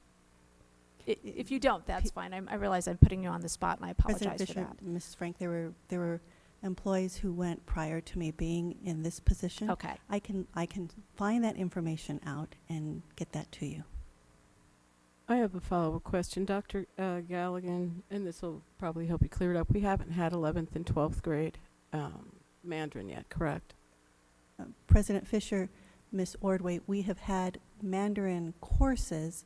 Speaker 3: don't, that's fine. I realize I'm putting you on the spot and I apologize
Speaker 8: President
Speaker 3: for
Speaker 8: Fisher,
Speaker 3: that.
Speaker 8: Ms. Frank, there were employees who went prior to me being in this position.
Speaker 3: Okay.
Speaker 8: I can find that information out and get that to you.
Speaker 6: I have a follow-up question. Dr. Galligan, and this will probably help you clear it up. We haven't had 11th and 12th grade Mandarin yet, correct?
Speaker 8: President Fisher, Ms. Ordway, we have had Mandarin courses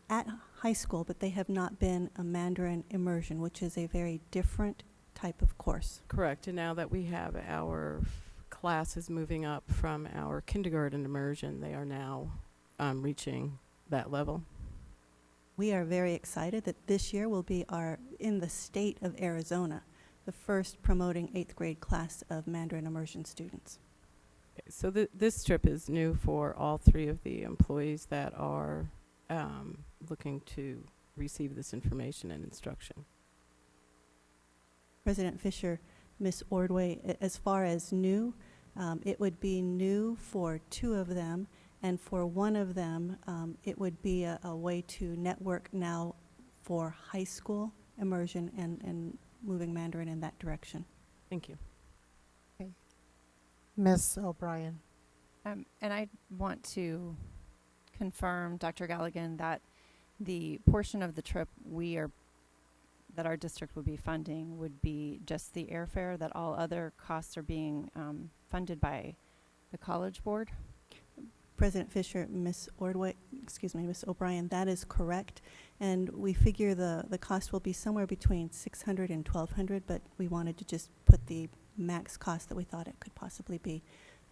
Speaker 8: at high school, but they have not been a Mandarin immersion, which is a very different type of course.
Speaker 6: Correct. And now that we have our classes moving up from our kindergarten immersion, they are now reaching that level.
Speaker 8: We are very excited that this year will be in the state of Arizona, the first promoting 8th grade class of Mandarin immersion students.
Speaker 6: Okay, so this trip is new for all 3 of the employees that are looking to receive this information and instruction.
Speaker 8: President Fisher, Ms. Ordway, as far as new, it would be new for 2 of them, and for 1 of them, it would be a way to network now for high school immersion and moving Mandarin in that direction.
Speaker 6: Thank you.
Speaker 2: Ms. O'Brien.
Speaker 1: And I want to confirm, Dr. Galligan, that the portion of the trip that our district would be funding would be just the airfare, that all other costs are being funded by the College Board?
Speaker 8: President Fisher, Ms. O'Brien, that is correct. And we figure the cost will be somewhere between $600 and $1,200, but we wanted to just put the max cost that we thought it could possibly be.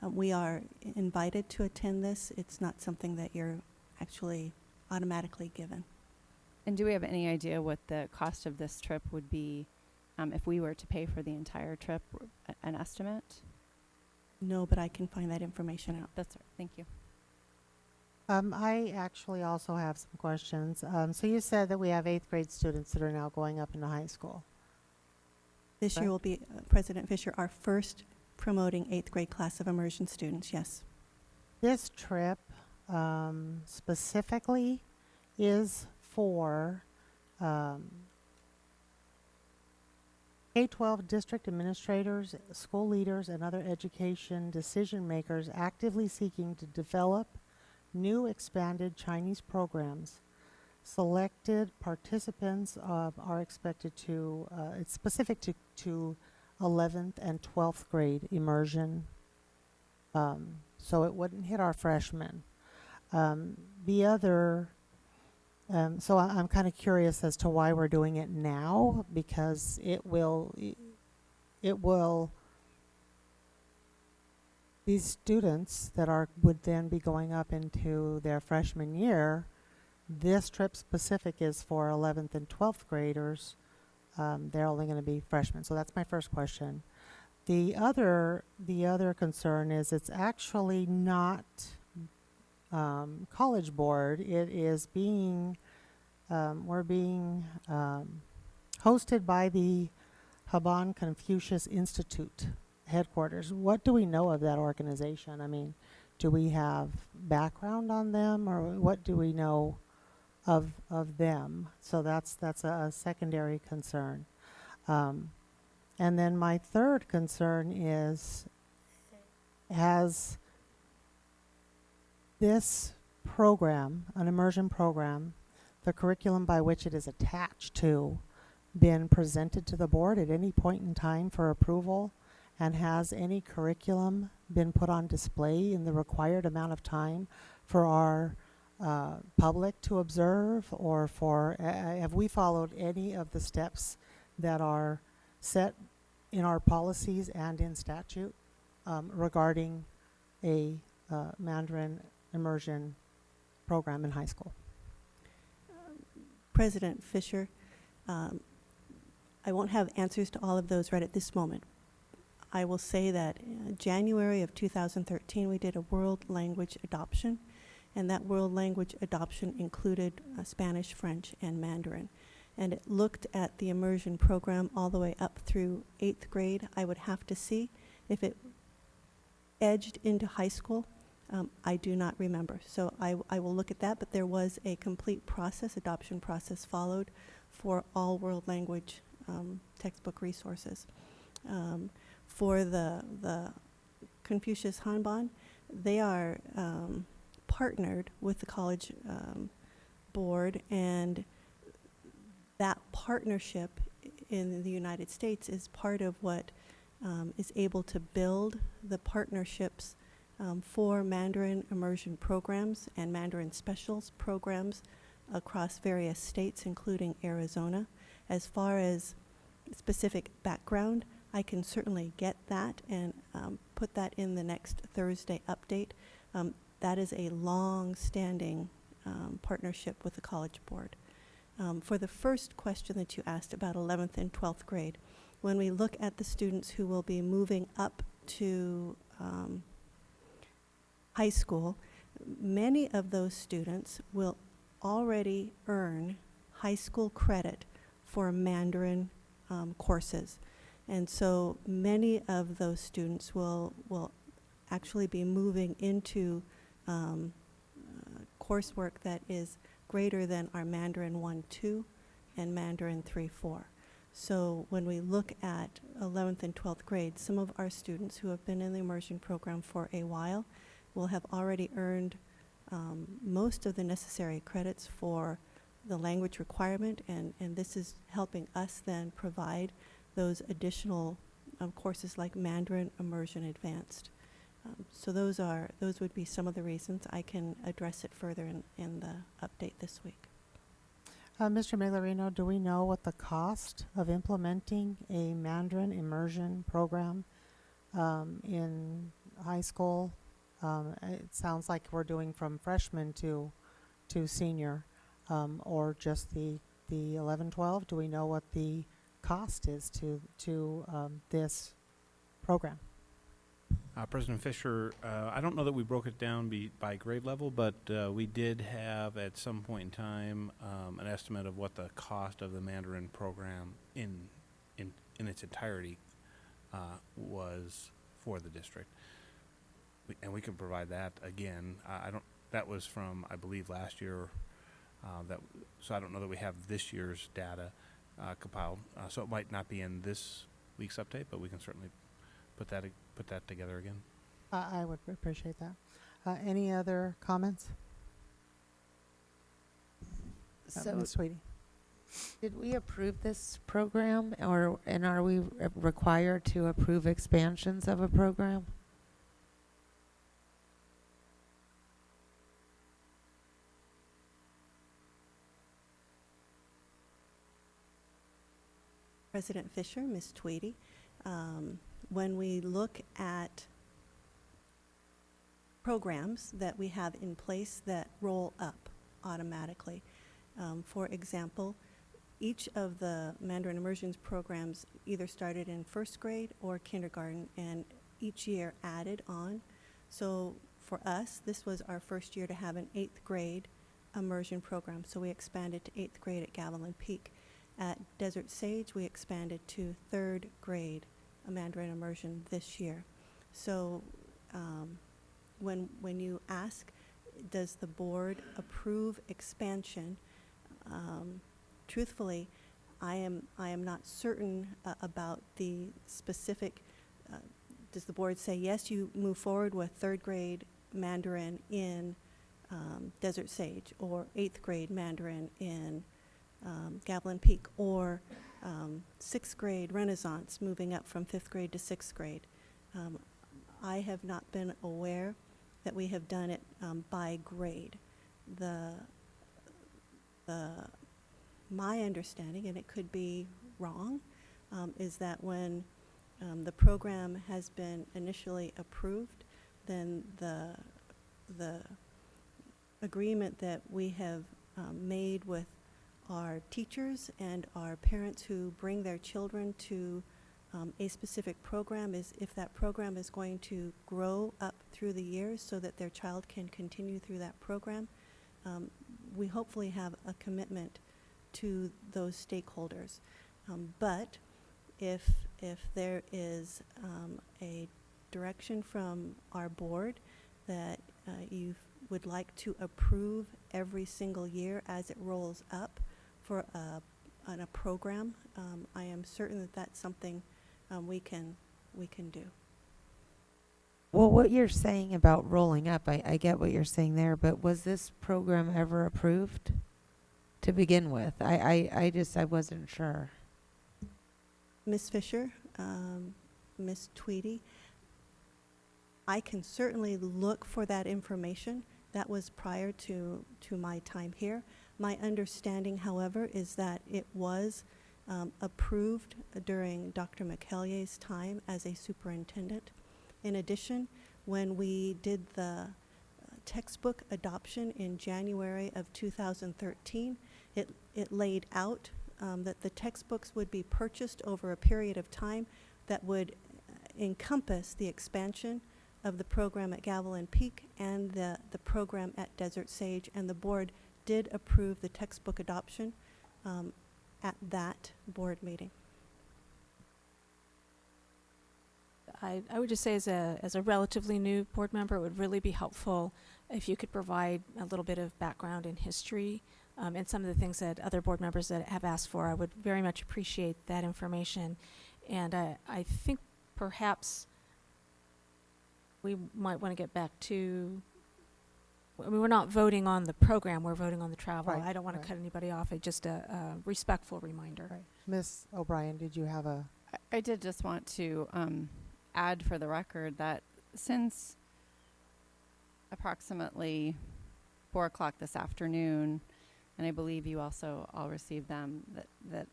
Speaker 8: We are invited to attend this. It's not something that you're actually automatically given.
Speaker 1: And do we have any idea what the cost of this trip would be if we were to pay for the entire trip, an estimate?
Speaker 8: No, but I can find that information out.
Speaker 1: That's all right. Thank you.
Speaker 2: I actually also have some questions. So you said that we have 8th grade students that are now going up into high school.
Speaker 8: This year will be, President Fisher, our first promoting 8th grade class of immersion students, yes.
Speaker 2: This trip specifically is for K-12 district administrators, school leaders, and other education decision makers actively seeking to develop new expanded Chinese programs. Selected participants are expected to, it's specific to 11th and 12th grade immersion, so it wouldn't hit our freshmen. The other, so I'm kind of curious as to why we're doing it now, because it will, these students that would then be going up into their freshman year, this trip specific is for 11th and 12th graders. They're only going to be freshmen. So that's my first question. The other concern is it's actually not College Board. It is we're being hosted by the Haban Confucius Institute headquarters. What do we know of that organization? I mean, do we have background on them, or what do we know of them? So that's a secondary concern. And then my third concern is, has this program, an immersion program, the curriculum by which it is attached to, been presented to the board at any point in time for approval? And has any curriculum been put on display in the required amount of time for our public to observe, or for, have we followed any of the steps that are set in our policies and in statute regarding a Mandarin immersion program in high school?
Speaker 8: President Fisher, I won't have answers to all of those right at this moment. I will say that January of 2013, we did a world language adoption, and that world language adoption included Spanish, French, and Mandarin. And it looked at the immersion program all the way up through 8th grade. I would have to see if it edged into high school. I do not remember. So I will look at that, but there was a complete process, adoption process followed for all world language textbook resources. For the Confucius Hanban, they are partnered with the College Board, and that partnership in the United States is part of what is able to build the partnerships for Mandarin immersion programs and Mandarin specials programs across various states, including Arizona. As far as specific background, I can certainly get that and put that in the next Thursday update. That is a long-standing partnership with the College Board. For the first question that you asked about 11th and 12th grade, when we look at the students who will be moving up to high school, many of those students will already earn high school credit for Mandarin courses. And so many of those students will actually be moving into coursework that is greater than our Mandarin 1-2 and Mandarin 3-4. So when we look at 11th and 12th grade, some of our students who have been in the immersion program for a while will have already earned most of the necessary credits for the language requirement, and this is helping us then provide those additional courses like Mandarin Immersion Advanced. So those would be some of the reasons. I can address it further in the update this week.
Speaker 2: Mr. Melarino, do we know what the cost of implementing a Mandarin immersion program in high school? It sounds like we're doing from freshman to senior, or just the 11-12. Do we know what the cost is to this program?
Speaker 9: President Fisher, I don't know that we broke it down by grade level, but we did have at some point in time an estimate of what the cost of the Mandarin program in its entirety was for the district. And we can provide that again. That was from, I believe, last year. So I don't know that we have this year's data compiled. So it might not be in this week's update, but we can certainly put that together again.
Speaker 2: I would appreciate that. Any other comments?
Speaker 4: So,
Speaker 2: Ms. Sweetie.
Speaker 4: did we approve this program, and are we required to approve expansions of a program?
Speaker 8: President Fisher, Ms. Tweedy, when we look at programs that we have in place that roll up automatically, for example, each of the Mandarin Immersions programs either started in first grade or kindergarten and each year added on. So for us, this was our first year to have an 8th grade immersion program, so we expanded to 8th grade at Gavilan Peak. At Desert Sage, we expanded to 3rd grade Mandarin immersion this year. So when you ask, does the board approve expansion, truthfully, I am not certain about the specific. Does the board say, yes, you move forward with 3rd grade Mandarin in Desert Sage, or 8th grade Mandarin in Gavilan Peak, or 6th grade Renaissance, moving up from 5th grade to 6th grade. I have not been aware that we have done it by grade. My understanding, and it could be wrong, is that when the program has been initially approved, then the agreement that we have made with our teachers and our parents who bring their children to a specific program is if that program is going to grow up through the years so that their child can continue through that program, we hopefully have a commitment to those stakeholders. But if there is a direction from our board that you would like to approve every single year as it rolls up for a program, I am certain that that's something we can do.
Speaker 4: Well, what you're saying about rolling up, I get what you're saying there, but was this program ever approved to begin with? I wasn't sure.
Speaker 8: Ms. Fisher, Ms. Tweedy, I can certainly look for that information. That was prior to my time here. My understanding, however, is that it was approved during Dr. McHellier's time as a superintendent. In addition, when we did the textbook adoption in January of 2013, it laid out that the textbooks would be purchased over a period of time that would encompass the expansion of the program at Gavel and Peak and the program at Desert Sage, and the board did approve the textbook adoption at that board meeting.
Speaker 3: I would just say as a relatively new board member, it would really be helpful if you could provide a little bit of background and history and some of the things that other board members that have asked for. I would very much appreciate that information. And I think perhaps we might want to get back to, I mean, we're not voting on the program, we're voting on the travel.
Speaker 2: Right,
Speaker 3: I don't want to cut anybody off. It's just a respectful reminder.
Speaker 2: Right. Ms. O'Brien, did you have a?
Speaker 1: I did just want to add for the record that since approximately 4 o'clock this afternoon, and I believe you also all received them, that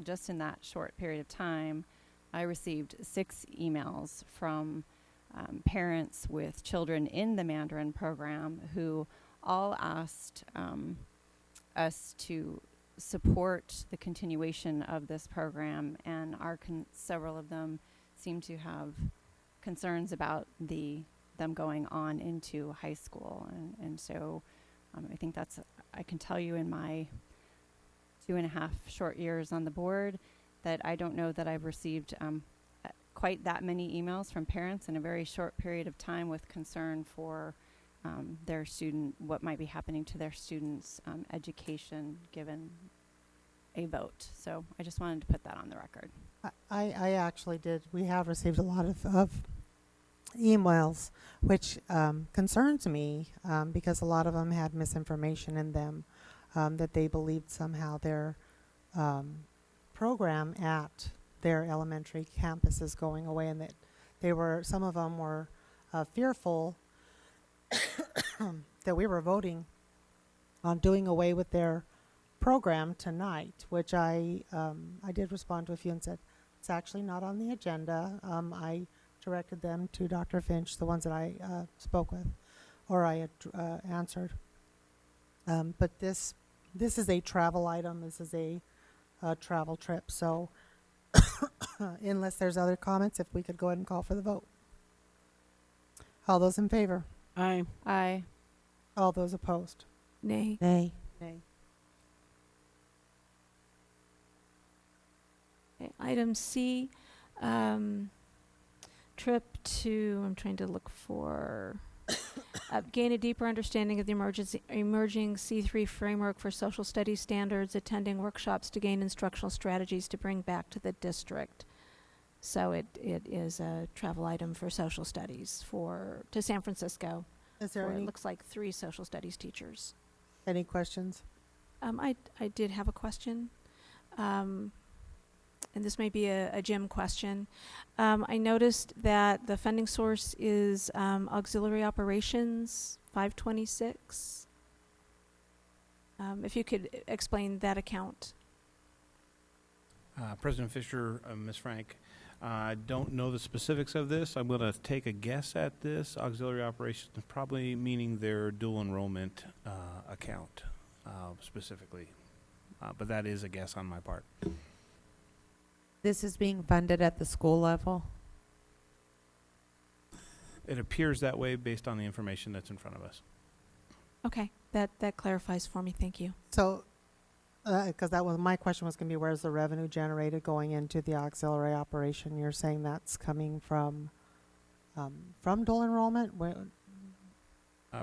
Speaker 1: just in that short period of time, I received 6 emails from parents with children in the Mandarin program who all asked us to support the continuation of this program, and several of them seem to have concerns about them going on into high school, and so I think I can tell you in my 2.5 short years on the board that I don't know that I've received quite that many emails from parents in a very short period of time with concern for their student, what might be happening to their students' education given a vote. So I just wanted to put that on the record.
Speaker 2: I actually did. We have received a lot of emails, which concerns me because a lot of them had misinformation in them, that they believed somehow their program at their elementary campus is going away, and that some of them were fearful that we were voting on doing away with their program tonight, which I did respond to a few and said, it's actually not on the agenda. I directed them to Dr. Finch, the ones that I spoke with, or I had answered. But this is a travel item. This is a travel trip. So unless there's other comments, if we could go ahead and call for the vote. All those in favor?
Speaker 6: Aye.
Speaker 1: Aye.
Speaker 2: All those opposed?
Speaker 3: Nay.
Speaker 4: Nay.
Speaker 2: Nay.
Speaker 3: Okay, item C, trip to, I'm trying to look for, gain a deeper understanding of the emerging C3 framework for social studies standards, attending workshops to gain instructional strategies to bring back to the district. So it is a travel item for social studies to San Francisco.
Speaker 2: Is there
Speaker 3: It
Speaker 2: any
Speaker 3: looks like 3 social studies teachers.
Speaker 2: questions?
Speaker 3: I did have a question. And this may be a Jim question. I noticed that the funding source is auxiliary operations 526. If you could explain that account.
Speaker 9: President Fisher, Ms. Frank, I don't know the specifics of this. I'm going to take a guess at this. Auxiliary operations, probably meaning their dual enrollment account specifically. But that is a guess on my part.
Speaker 4: This is being funded at the school level?
Speaker 9: It appears that way based on the information that's in front of us.
Speaker 3: Okay, that clarifies for me. Thank you.
Speaker 2: So, because my question was going to be, where's the revenue generated going into the auxiliary operation? You're saying that's coming from dual enrollment?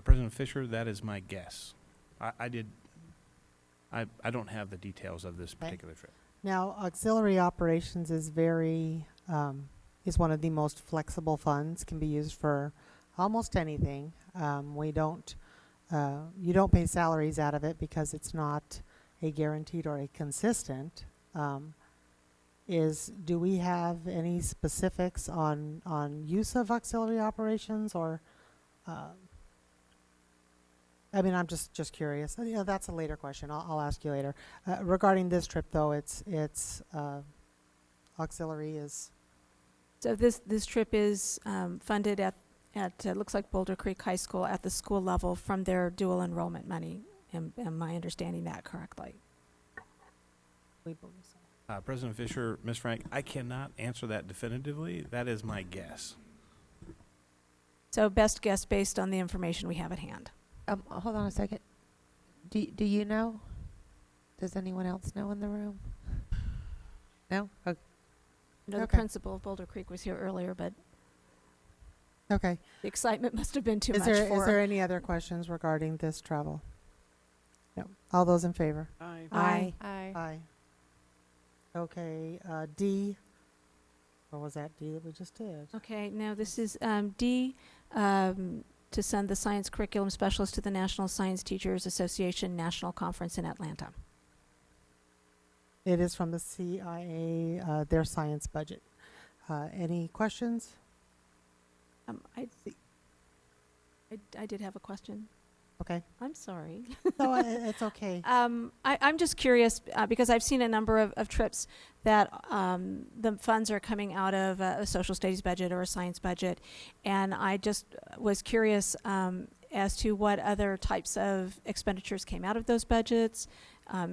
Speaker 9: President Fisher, that is my guess. I don't have the details of this particular trip.
Speaker 2: Now, auxiliary operations is is one of the most flexible funds, can be used for almost anything. You don't pay salaries out of it because it's not a guaranteed or a consistent do we have any specifics on use of auxiliary operations, or, I mean, I'm just curious. You know, that's a later question. I'll ask you later. Regarding this trip, though, it's auxiliary is.
Speaker 3: So this trip is funded at looks like Boulder Creek High School at the school level from their dual enrollment money. Am I understanding that correctly?
Speaker 2: We believe so.
Speaker 9: President Fisher, Ms. Frank, I cannot answer that definitively. That is my guess.
Speaker 3: So best guess based on the information we have at hand.
Speaker 4: Hold on a second. Do you know? Does anyone else know in the room? No? Okay.
Speaker 3: I know the
Speaker 2: Okay.
Speaker 3: principal of Boulder Creek was here earlier, but
Speaker 2: Okay.
Speaker 3: the excitement must have been too
Speaker 2: Is
Speaker 3: much
Speaker 2: there,
Speaker 3: for
Speaker 2: is there any other questions regarding this travel? No. All those in favor?
Speaker 6: Aye.
Speaker 3: Aye.
Speaker 1: Aye.
Speaker 2: Aye. Okay, D. Or was that D that we just did?
Speaker 3: Okay, now this is D, to send the science curriculum specialist to the National Science Teachers Association National Conference in Atlanta.
Speaker 2: It is from the CIA, their science budget. Any questions?
Speaker 3: I did have a question.
Speaker 2: Okay.
Speaker 3: I'm sorry.
Speaker 2: No, it's okay.
Speaker 3: I'm just curious because I've seen a number of trips that the funds are coming out of a social studies budget or a science budget, and I just was curious as to what other types of expenditures came out of those budgets.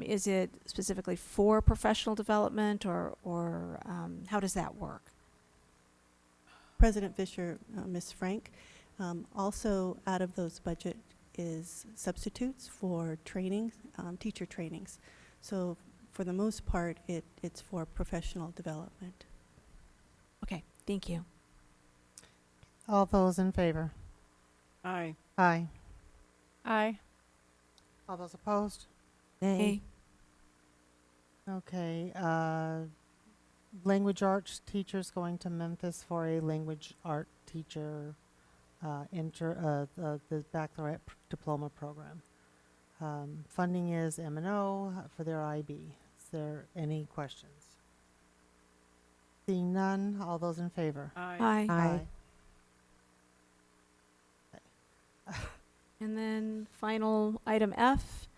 Speaker 3: Is it specifically for professional development, or how does that work?
Speaker 8: President Fisher, Ms. Frank, also out of those budget is substitutes for trainings, teacher trainings. So for the most part, it's for professional development.
Speaker 3: Okay, thank you.
Speaker 2: All those in favor?
Speaker 6: Aye.
Speaker 2: Aye.
Speaker 1: Aye.
Speaker 2: All those opposed?
Speaker 3: Nay.
Speaker 2: Okay, language arts teachers going to Memphis for a language art teacher the baccalaureate diploma program. Funding is M&O for their IB. Is there any questions? Seeing none, all those in favor?
Speaker 3: Aye.
Speaker 2: Aye.
Speaker 3: And then final item F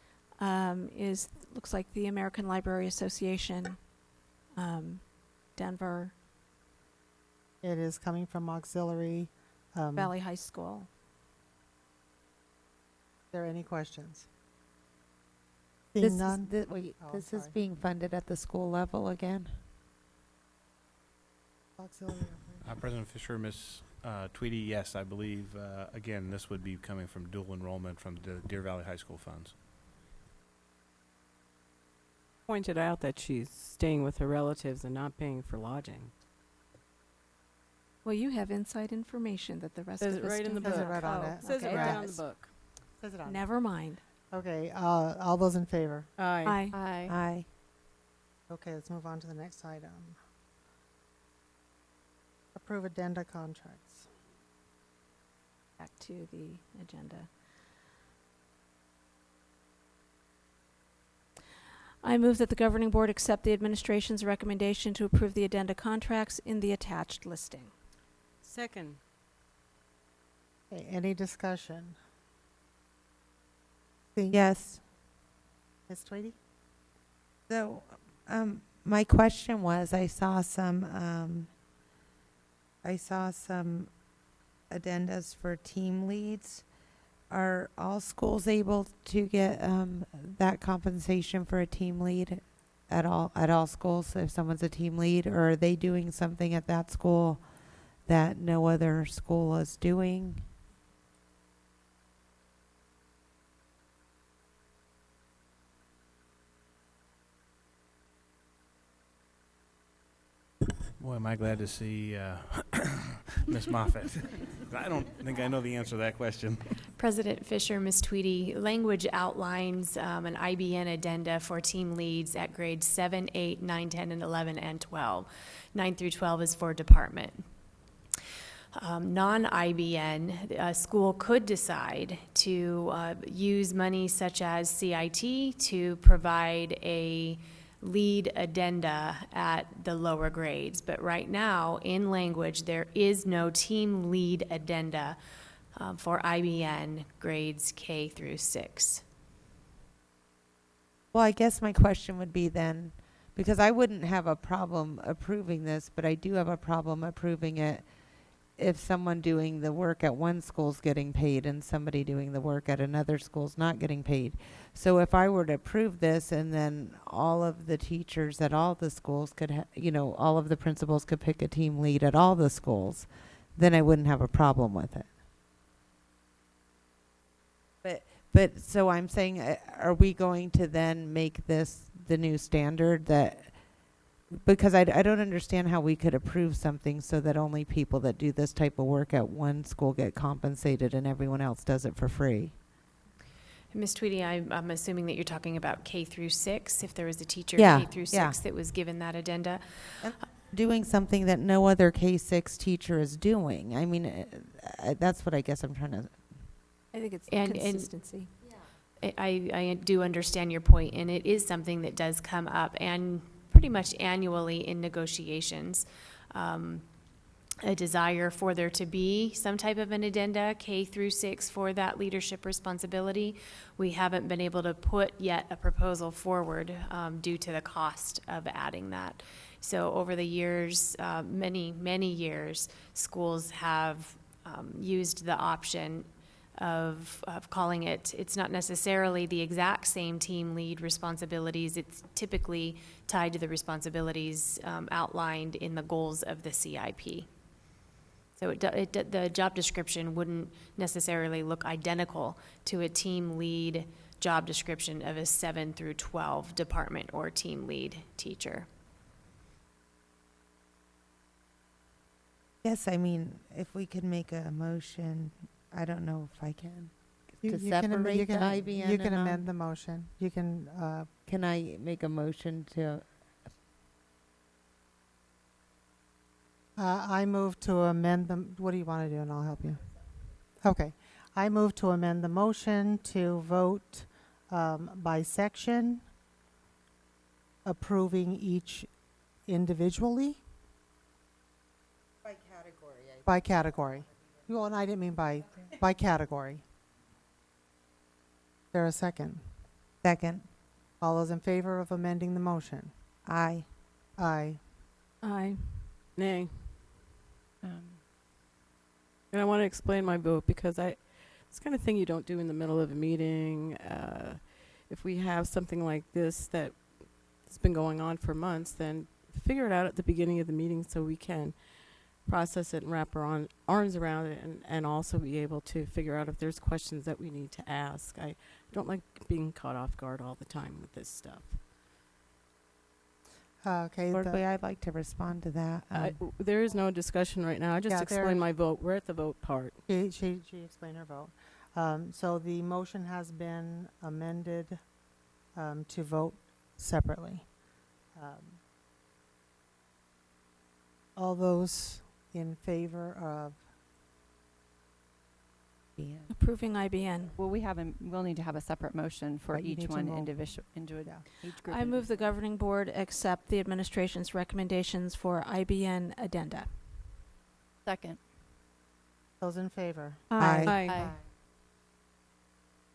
Speaker 3: is, looks like the American Library Association, Denver
Speaker 2: It is coming from auxiliary.
Speaker 3: Valley High School.
Speaker 2: Are there any questions?
Speaker 4: This
Speaker 2: Seeing
Speaker 4: is,
Speaker 2: none? Oh,
Speaker 4: this is
Speaker 2: sorry.
Speaker 4: being funded at the school level again?
Speaker 2: Auxiliary.
Speaker 9: President Fisher, Ms. Tweedy, yes, I believe, again, this would be coming from dual enrollment from the Deer Valley High School funds.
Speaker 6: Pointed out that she's staying with her relatives and not paying for lodging.
Speaker 3: Well, you have inside information that the rest
Speaker 6: Says
Speaker 3: of
Speaker 6: it
Speaker 3: us
Speaker 6: right in the
Speaker 3: don't.
Speaker 2: Says it
Speaker 6: book.
Speaker 2: right on it.
Speaker 6: Says
Speaker 3: Okay,
Speaker 6: it right
Speaker 3: it
Speaker 6: on the
Speaker 3: does.
Speaker 6: book.
Speaker 2: Says it on it.
Speaker 3: Never mind.
Speaker 2: Okay, all those in favor?
Speaker 6: Aye.
Speaker 3: Aye.
Speaker 1: Aye.
Speaker 4: Aye.
Speaker 2: Okay, let's move on to the next item. Approve addenda contracts.
Speaker 3: Back to the agenda. I move that the governing board accept the administration's recommendation to approve the addenda contracts in the attached listing.
Speaker 6: Second.
Speaker 2: Okay, any discussion? Seeing-
Speaker 4: Yes.
Speaker 2: Ms. Tweedy?
Speaker 4: So, my question was, I saw some addendas for team leads. Are all schools able to get that compensation for a team lead at all schools if someone's a team lead, or are they doing something at that school that no other school is doing?
Speaker 9: Boy, am I glad to see Ms. Moffett. I don't think I know the answer to that question.
Speaker 16: President Fisher, Ms. Tweedy, language outlines an IBN addenda for team leads at grades 7, 8, 9, 10, and 11, and 12. 9 through 12 is for department. Non-IBN, a school could decide to use money such as CIT to provide a lead addenda at the lower grades. But right now, in language, there is no team lead addenda for IBN grades K through 6.
Speaker 4: Well, I guess my question would be then, because I wouldn't have a problem approving this, but I do have a problem approving it if someone doing the work at one school's getting paid and somebody doing the work at another school's not getting paid. So if I were to approve this and then all of the teachers at all the schools could, all of the principals could pick a team lead at all the schools, then I wouldn't have a problem with it. But so I'm saying, are we going to then make this the new standard that, because I don't understand how we could approve something so that only people that do this type of work at one school get compensated and everyone else does it for free?
Speaker 16: Ms. Tweedy, I'm assuming that you're talking about K through 6, if there was a teacher
Speaker 4: Yeah,
Speaker 16: K through 6
Speaker 4: yeah.
Speaker 16: that was given that addenda.
Speaker 4: Doing something that no other K-6 teacher is doing. I mean, that's what I guess I'm trying to...
Speaker 3: I think it's
Speaker 16: And-
Speaker 3: consistency.
Speaker 16: I do understand your point, and it is something that does come up and pretty much annually in negotiations. A desire for there to be some type of an addenda, K through 6, for that leadership responsibility. We haven't been able to put yet a proposal forward due to the cost of adding that. So over the years, many years, schools have used the option of calling it's not necessarily the exact same team lead responsibilities. It's typically tied to the responsibilities outlined in the goals of the CIP. So the job description wouldn't necessarily look identical to a team lead job description of a 7 through 12 department or team lead teacher.
Speaker 4: Yes, I mean, if we could make a motion, I don't know if I can.
Speaker 2: You
Speaker 4: To
Speaker 2: can
Speaker 4: separate the IBN
Speaker 2: You can
Speaker 4: and
Speaker 2: amend the motion. You can,
Speaker 4: Can I make a motion to,
Speaker 2: I move to amend the, what do you want to do, and I'll help you. Okay. I move to amend the motion to vote by section, approving each individually.
Speaker 4: by category?
Speaker 2: By category. Well, and I didn't mean by category. There a second?
Speaker 4: Second.
Speaker 2: All those in favor of amending the motion?
Speaker 4: Aye.
Speaker 2: Aye.
Speaker 6: Aye. Nay.
Speaker 1: Um,
Speaker 6: And I want to explain my vote because it's the kind of thing you don't do in the middle of a meeting. If we have something like this that's been going on for months, then figure it out at the beginning of the meeting so we can process it and wrap our arms around it and also be able to figure out if there's questions that we need to ask. I don't like being caught off guard all the time with this stuff.
Speaker 2: Okay.
Speaker 4: Boardway, I'd like to respond to that.
Speaker 6: There is no discussion right now. I just
Speaker 2: Yeah,
Speaker 6: explained my vote. We're at the vote part.
Speaker 2: She explained her vote. So the motion has been amended to vote separately. All those in favor of
Speaker 3: Approving IBN.
Speaker 1: Well, we'll need to have a separate motion for
Speaker 2: Right, you
Speaker 1: each
Speaker 2: need to
Speaker 1: one
Speaker 2: vote.
Speaker 1: individual,
Speaker 2: Yeah.
Speaker 1: each group.
Speaker 3: I move the governing board accept the administration's recommendations for IBN addenda.
Speaker 1: Second.
Speaker 2: Those in favor?
Speaker 4: Aye.
Speaker 6: Aye.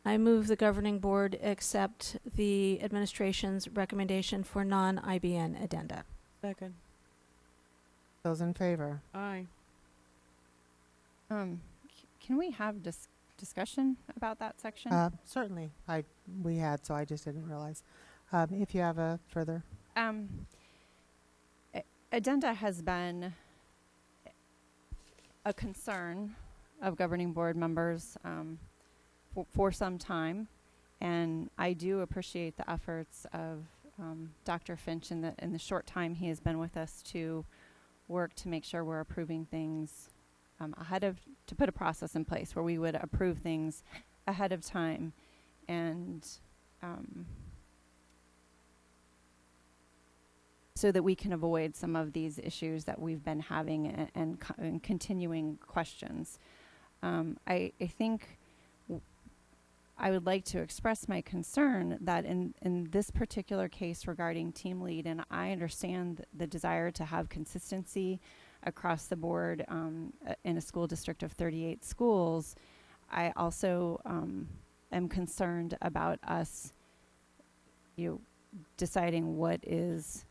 Speaker 3: I move the governing board accept the administration's recommendation for non-IBN addenda.
Speaker 6: Second.
Speaker 2: Those in favor?
Speaker 6: Aye.
Speaker 1: Can we have discussion about that section?
Speaker 2: Certainly. We had, so I just didn't realize. If you have a further.
Speaker 1: Addenda has been a concern of governing board members for some time, and I do appreciate the efforts of Dr. Finch in the short time he has been with us to work to make sure we're approving things to put a process in place where we would approve things ahead of time and so that we can avoid some of these issues that we've been having and continuing questions. I think I would like to express my concern that in this particular case regarding team lead, and I understand the desire to have consistency across the board in a school district of 38 schools, I also am concerned about us deciding what is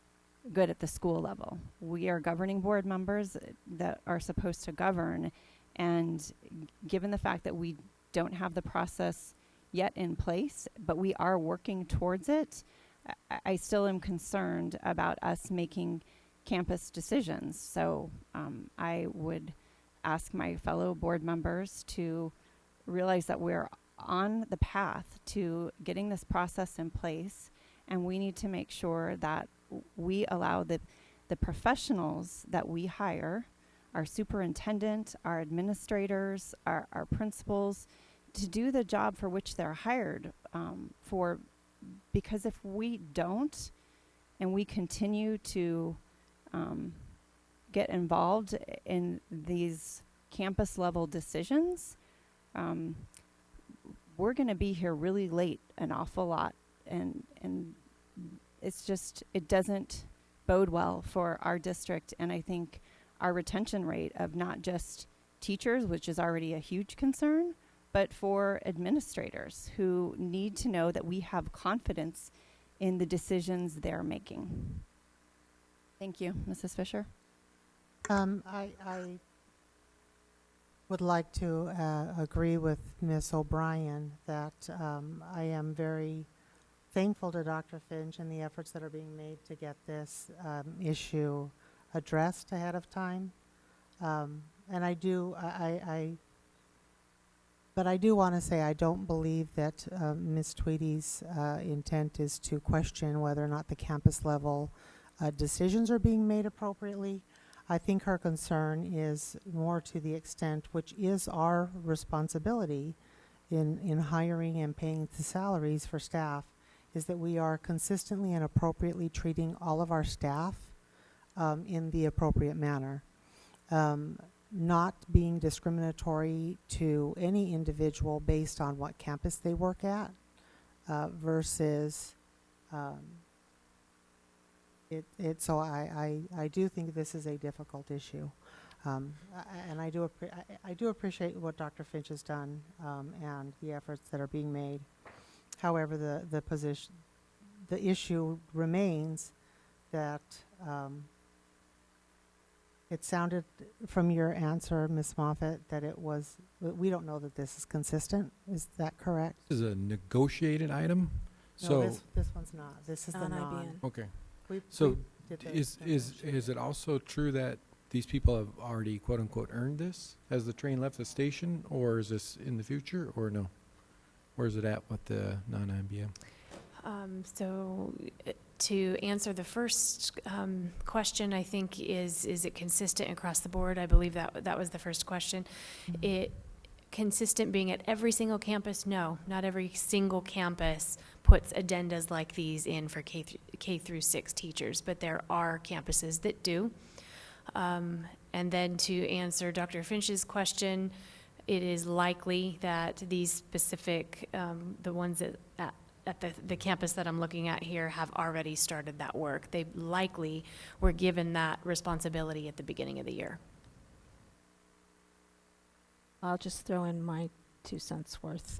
Speaker 1: good at the school level. We are governing board members that are supposed to govern, and given the fact that we don't have the process yet in place, but we are working towards it, I still am concerned about us making campus decisions. So I would ask my fellow board members to realize that we're on the path to getting this process in place, and we need to make sure that we allow the professionals that we hire, our superintendent, our administrators, our principals, to do the job for which they're hired for. Because if we don't, and we continue to get involved in these campus level decisions, we're going to be here really late an awful lot, and it's just, it doesn't bode well for our district. And I think our retention rate of not just teachers, which is already a huge concern, but for administrators who need to know that we have confidence in the decisions they're making. Thank you, Mrs. Fisher.
Speaker 2: I would like to agree with Ms. O'Brien that I am very thankful to Dr. Finch and the efforts that are being made to get this issue addressed ahead of time. And I do, but I do want to say I don't believe that Ms. Tweedy's intent is to question whether or not the campus level decisions are being made appropriately. I think her concern is more to the extent, which is our responsibility in hiring and paying the salaries for staff, is that we are consistently and appropriately treating all of our staff in the appropriate manner. Not being discriminatory to any individual based on what campus they work at versus so I do think this is a difficult issue, and I do appreciate what Dr. Finch has done and the efforts that are being made. However, the issue remains that it sounded from your answer, Ms. Moffett, that we don't know that this is consistent. Is that correct?
Speaker 7: This is a negotiated item.
Speaker 2: No,
Speaker 7: So
Speaker 2: this one's not. This is the non.
Speaker 7: okay.
Speaker 2: So
Speaker 7: is it also true that these people have already quote unquote earned this? Has the train left the station, or is this in the future, or no? Where's it at with the non-IBM?
Speaker 16: So to answer the first question, I think is it consistent across the board? I believe that was the first question. Mm-hmm. It consistent being at every single campus? No, not every single campus puts addendas like these in for K through 6 teachers, but there are campuses that do. And then to answer Dr. Finch's question, it is likely that these specific, the ones at the campus that I'm looking at here have already started that work. They likely were given that responsibility at the beginning of the year.
Speaker 3: I'll just throw in my 2 cents worth.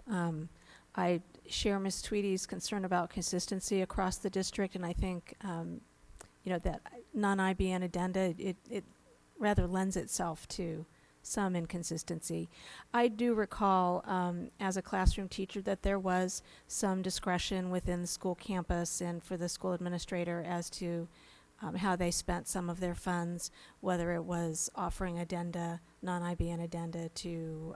Speaker 3: I share Ms. Tweedy's concern about consistency across the district, and I think, that non-IBN addenda, it rather lends itself to some inconsistency. I do recall, as a classroom teacher, that there was some discretion within the school campus and for the school administrator as to how they spent some of their funds, whether it was offering addenda, non-IBN addenda to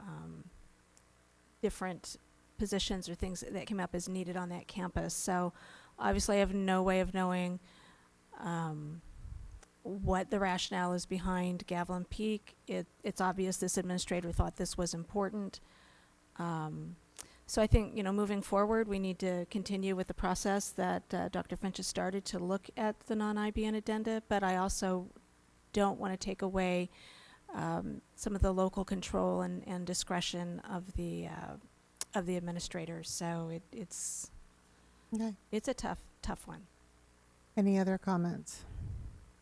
Speaker 3: different positions or things that came up as needed on that campus. So obviously I have no way of knowing what the rationale is behind Gavilan Peak. It's obvious this administrator thought this was important. So I think, moving forward, we need to continue with the process that Dr. Finch has started to look at the non-IBN addenda, but I also don't want to take away some of the local control and discretion of the of the administrators. So it's
Speaker 2: Okay.
Speaker 3: a tough one.
Speaker 2: Any other comments?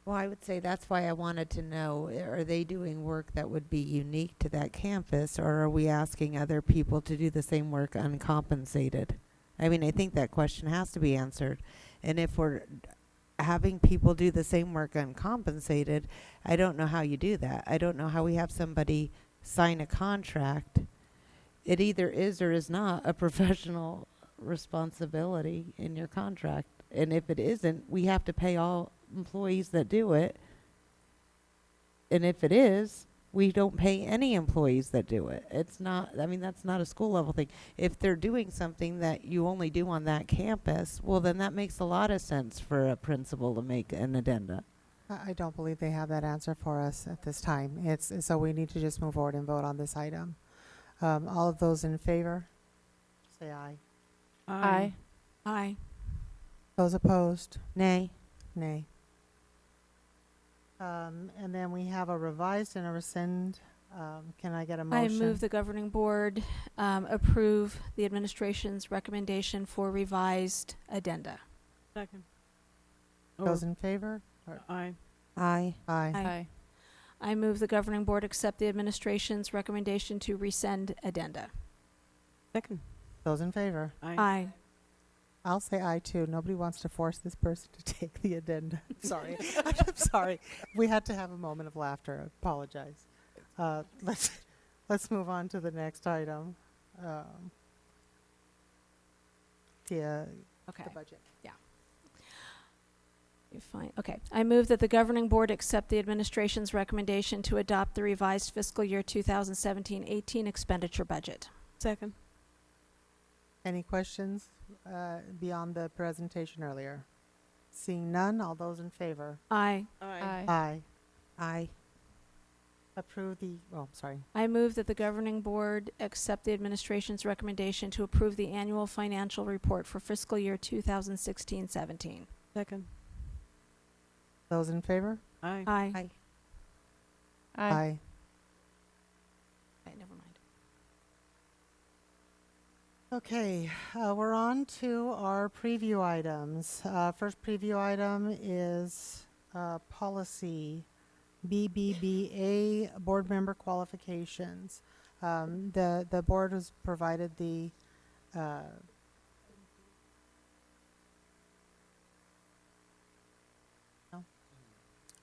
Speaker 4: Well, I would say that's why I wanted to know, are they doing work that would be unique to that campus, or are we asking other people to do the same work uncompensated? I mean, I think that question has to be answered. And if we're having people do the same work uncompensated, I don't know how you do that. I don't know how we have somebody sign a contract. It either is or is not a professional responsibility in your contract. And if it isn't, we have to pay all employees that do it. And if it is, we don't pay any employees that do it. It's not, I mean, that's not a school level thing. If they're doing something that you only do on that campus, well, then that makes a lot of sense for a principal to make an addenda.
Speaker 2: I don't believe they have that answer for us at this time. So we need to just move forward and vote on this item. All of those in favor, say aye.
Speaker 1: Aye.
Speaker 3: Aye.
Speaker 2: Those opposed,
Speaker 4: Nay.
Speaker 2: nay. And then we have a revised and a rescind. Can I get a
Speaker 3: I
Speaker 2: motion?
Speaker 3: move the governing board approve the administration's recommendation for revised addenda.
Speaker 6: Second.
Speaker 2: Those in favor?
Speaker 6: Aye.
Speaker 4: Aye.
Speaker 2: Aye.
Speaker 1: Aye.
Speaker 3: I move the governing board accept the administration's recommendation to rescind addenda.
Speaker 6: Second.
Speaker 2: Those in favor?
Speaker 3: Aye.
Speaker 2: I'll say aye too. Nobody wants to force this person to take the addenda. Sorry. I'm sorry. We had to have a moment of laughter. I apologize. Let's move on to the next item. The budget.
Speaker 3: You're fine. Okay. I move that the governing board accept the administration's recommendation to adopt the revised fiscal year 2017-18 expenditure budget.
Speaker 6: Second.
Speaker 2: Any questions beyond the presentation earlier? Seeing none, all those in favor?
Speaker 3: Aye.
Speaker 2: Aye.
Speaker 4: Aye.
Speaker 2: Approve the, sorry.
Speaker 3: I move that the governing board accept the administration's recommendation to approve the annual financial report for fiscal year 2016-17.
Speaker 6: Second.
Speaker 2: Those in favor?
Speaker 6: Aye.
Speaker 3: Aye.
Speaker 4: Aye.
Speaker 2: Aye.
Speaker 3: Never mind.
Speaker 2: Okay, we're on to our preview items. First preview item is policy BBBA, board member qualifications. The board has provided the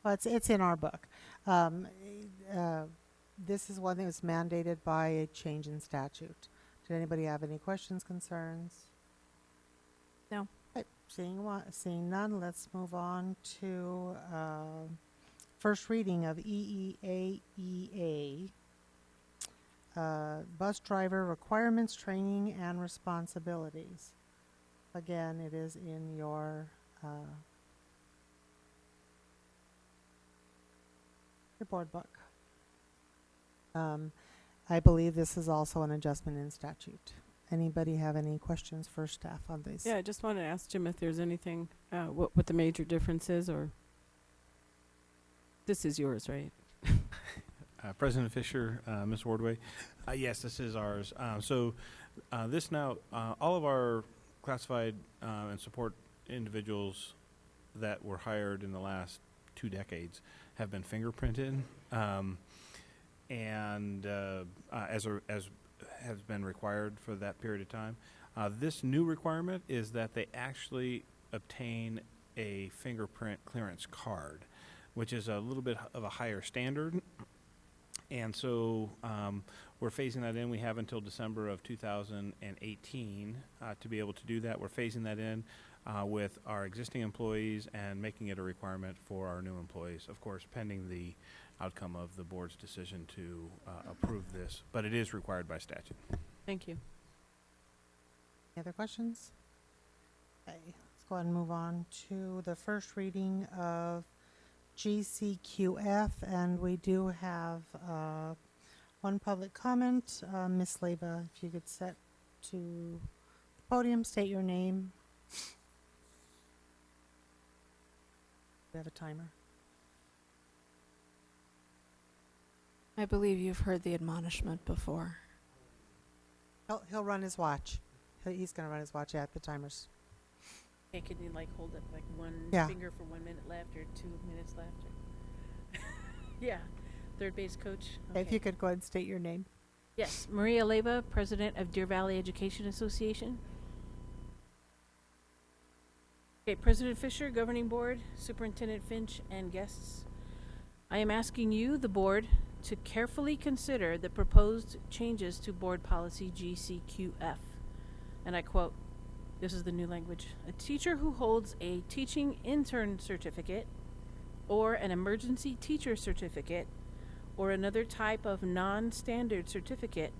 Speaker 2: well, it's in our book. This is one that was mandated by a change in statute. Did anybody have any questions, concerns?
Speaker 3: No.
Speaker 2: Right. Seeing none, let's move on to first reading of EEAEA, bus driver requirements, training, and responsibilities. Again, it is in your board book. I believe this is also an adjustment in statute. Anybody have any questions for staff on this?
Speaker 6: Yeah, I just wanted to ask Jim if there's anything, what the major difference is, or this is yours, right?
Speaker 9: President Fisher, Ms. Wardway. Yes, this is ours. This now, all of our classified and support individuals that were hired in the last 2 decades have been fingerprinted, and as has been required for that period of time. This new requirement is that they actually obtain a fingerprint clearance card, which is a little bit of a higher standard. And so we're phasing that in. We have until December of 2018 to be able to do that. We're phasing that in with our existing employees and making it a requirement for our new employees, of course, pending the outcome of the board's decision to approve this. But it is required by statute.
Speaker 6: Thank you.
Speaker 2: Any other questions? Okay, let's go ahead and move on to the first reading of GCQF, and we do have one public comment. Ms. Leva, if you could step to the podium, state your name. We have a timer.
Speaker 3: I believe you've heard the admonishment before.
Speaker 2: He'll run his watch. He's going to run his watch at the timers.
Speaker 17: Okay, can you like hold up like one
Speaker 2: Yeah.
Speaker 17: finger for 1 minute left or 2 minutes left? Or yeah, third base coach. Okay.
Speaker 2: If you could go ahead and state your name.
Speaker 17: Yes, Maria Leyva, president of Deer Valley Education Association. Okay, President Fisher, Governing Board, Superintendent Finch, and guests. I am asking you, the board, to carefully consider the proposed changes to Board Policy GCQF. And I quote, this is the new language: a teacher who holds a teaching intern certificate or an emergency teacher certificate or another type of non-standard certificate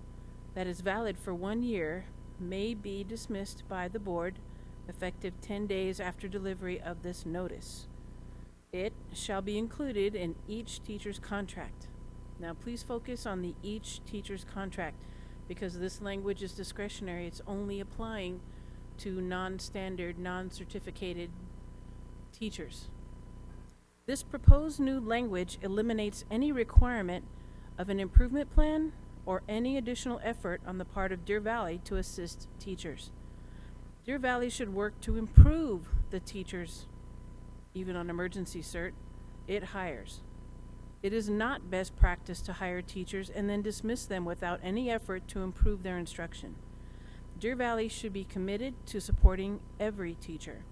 Speaker 17: that is valid for 1 year may be dismissed by the board effective 10 days after delivery of this notice. It shall be included in each teacher's contract. Now please focus on the each teacher's contract, because this language is discretionary. It's only applying to non-standard, non-certificated teachers. This proposed new language eliminates any requirement of an improvement plan or any additional effort on the part of Deer Valley to assist teachers. Deer Valley should work to improve the teachers, even on emergency cert, it hires. It is not best practice to hire teachers and then dismiss them without any effort to improve their instruction. Deer Valley should be committed to supporting every teacher.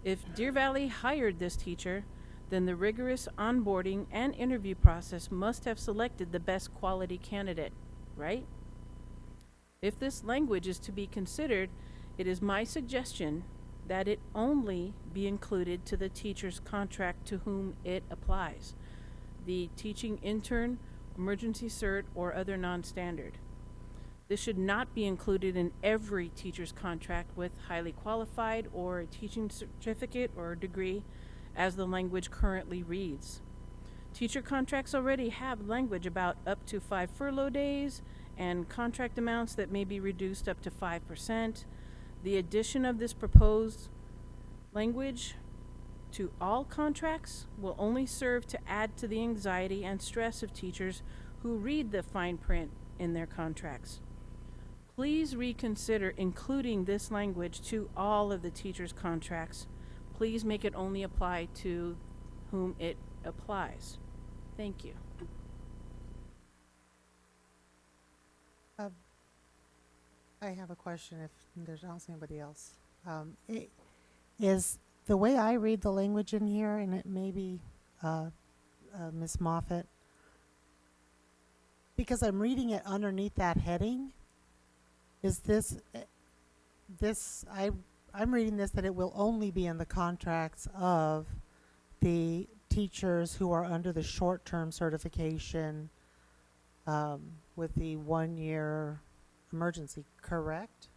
Speaker 17: If Deer Valley hired this teacher, then the rigorous onboarding and interview process must have selected the best quality candidate, right? If this language is to be considered, it is my suggestion that it only be included to the teacher's contract to whom it applies, the teaching intern, emergency cert, or other non-standard. This should not be included in every teacher's contract with highly qualified or a teaching certificate or degree, as the language currently reads. Teacher contracts already have language about up to 5 furlough days and contract amounts that may be reduced up to 5%. The addition of this proposed language to all contracts will only serve to add to the anxiety and stress of teachers who read the fine print in their contracts. Please reconsider including this language to all of the teachers' contracts. Please make it only apply to whom it applies. Thank you.
Speaker 2: I have a question if there's not anybody else. Is the way I read the language in here, and it may be Ms. Moffett, because I'm reading it underneath that heading, is I'm reading this that it will only be in the contracts of the teachers who are under the short-term certification with the 1 year emergency, correct?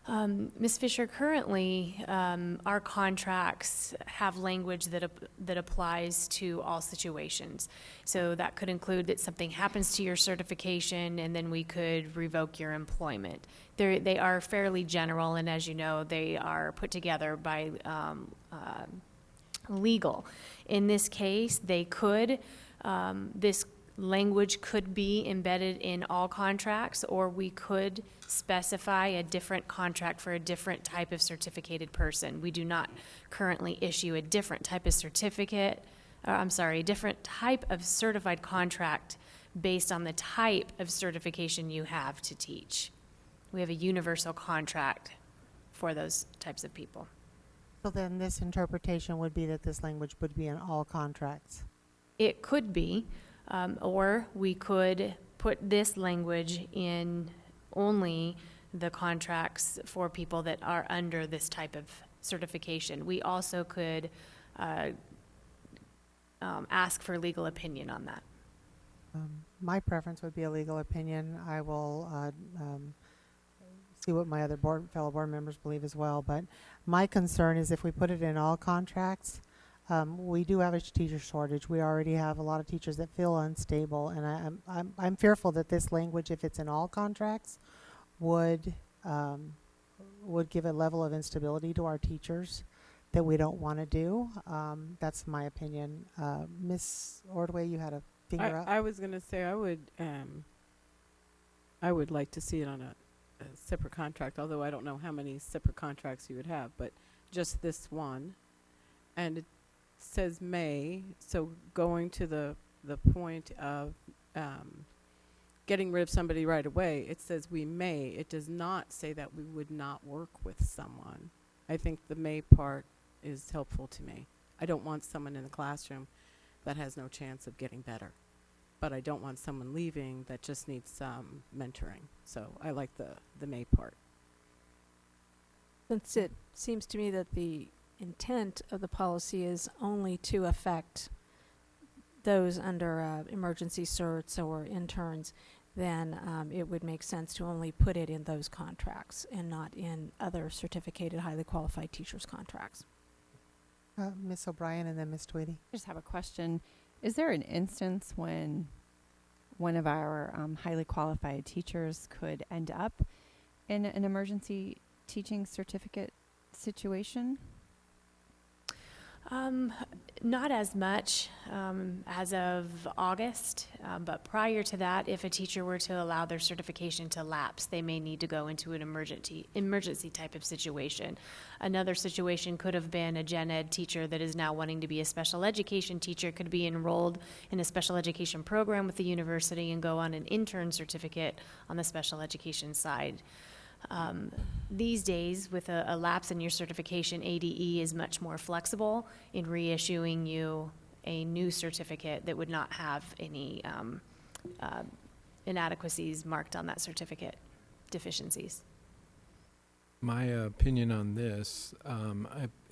Speaker 16: Ms. Fisher, currently our contracts have language that applies to all situations. So that could include that something happens to your certification and then we could revoke your employment. They are fairly general, and as you know, they are put together by legal. In this case, they could, this language could be embedded in all contracts, or we could specify a different contract for a different type of certificated person. We do not currently issue a different type of certificate, a different type of certified contract based on the type of certification you have to teach. We have a universal contract for those types of people.
Speaker 2: So then this interpretation would be that this language would be in all contracts.
Speaker 16: It could be. Or we could put this language in only the contracts for people that are under this type of certification. We also could ask for legal opinion on that.
Speaker 2: My preference would be a legal opinion. I will see what my other fellow board members believe as well. But my concern is if we put it in all contracts, we do have a teacher shortage. We already have a lot of teachers that feel unstable, and I'm fearful that this language, if it's in all contracts, would give a level of instability to our teachers that we don't want to do. That's my opinion. Ms. Ordway, you had a finger up.
Speaker 18: I was going to say I
Speaker 6: I would like to see it on a separate contract, although I don't know how many separate contracts you would have, but just this one. And it says may, so going to the point of getting rid of somebody right away, it says we may. It does not say that we would not work with someone. I think the may part is helpful to me. I don't want someone in the classroom that has no chance of getting better. But I don't want someone leaving that just needs some mentoring. So I like the may part.
Speaker 3: Since it seems to me that the intent of the policy is only to affect those under emergency certs or interns, then it would make sense to only put it in those contracts and not in other certificated highly qualified teachers' contracts.
Speaker 2: Ms. O'Brien and then Ms. Tweedy.
Speaker 1: I just have a question. Is there an instance when one of our highly qualified teachers could end up in an emergency teaching certificate situation?
Speaker 16: Not as much as of August, but prior to that, if a teacher were to allow their certification to lapse, they may need to go into an emergency type of situation. Another situation could have been a gen ed teacher that is now wanting to be a special education teacher, could be enrolled in a special education program with the university and go on an intern certificate on the special education side. These days, with a lapse in your certification, ADE is much more flexible in reissuing you a new certificate that would not have any inadequacies marked on that certificate, deficiencies.
Speaker 7: My opinion on this,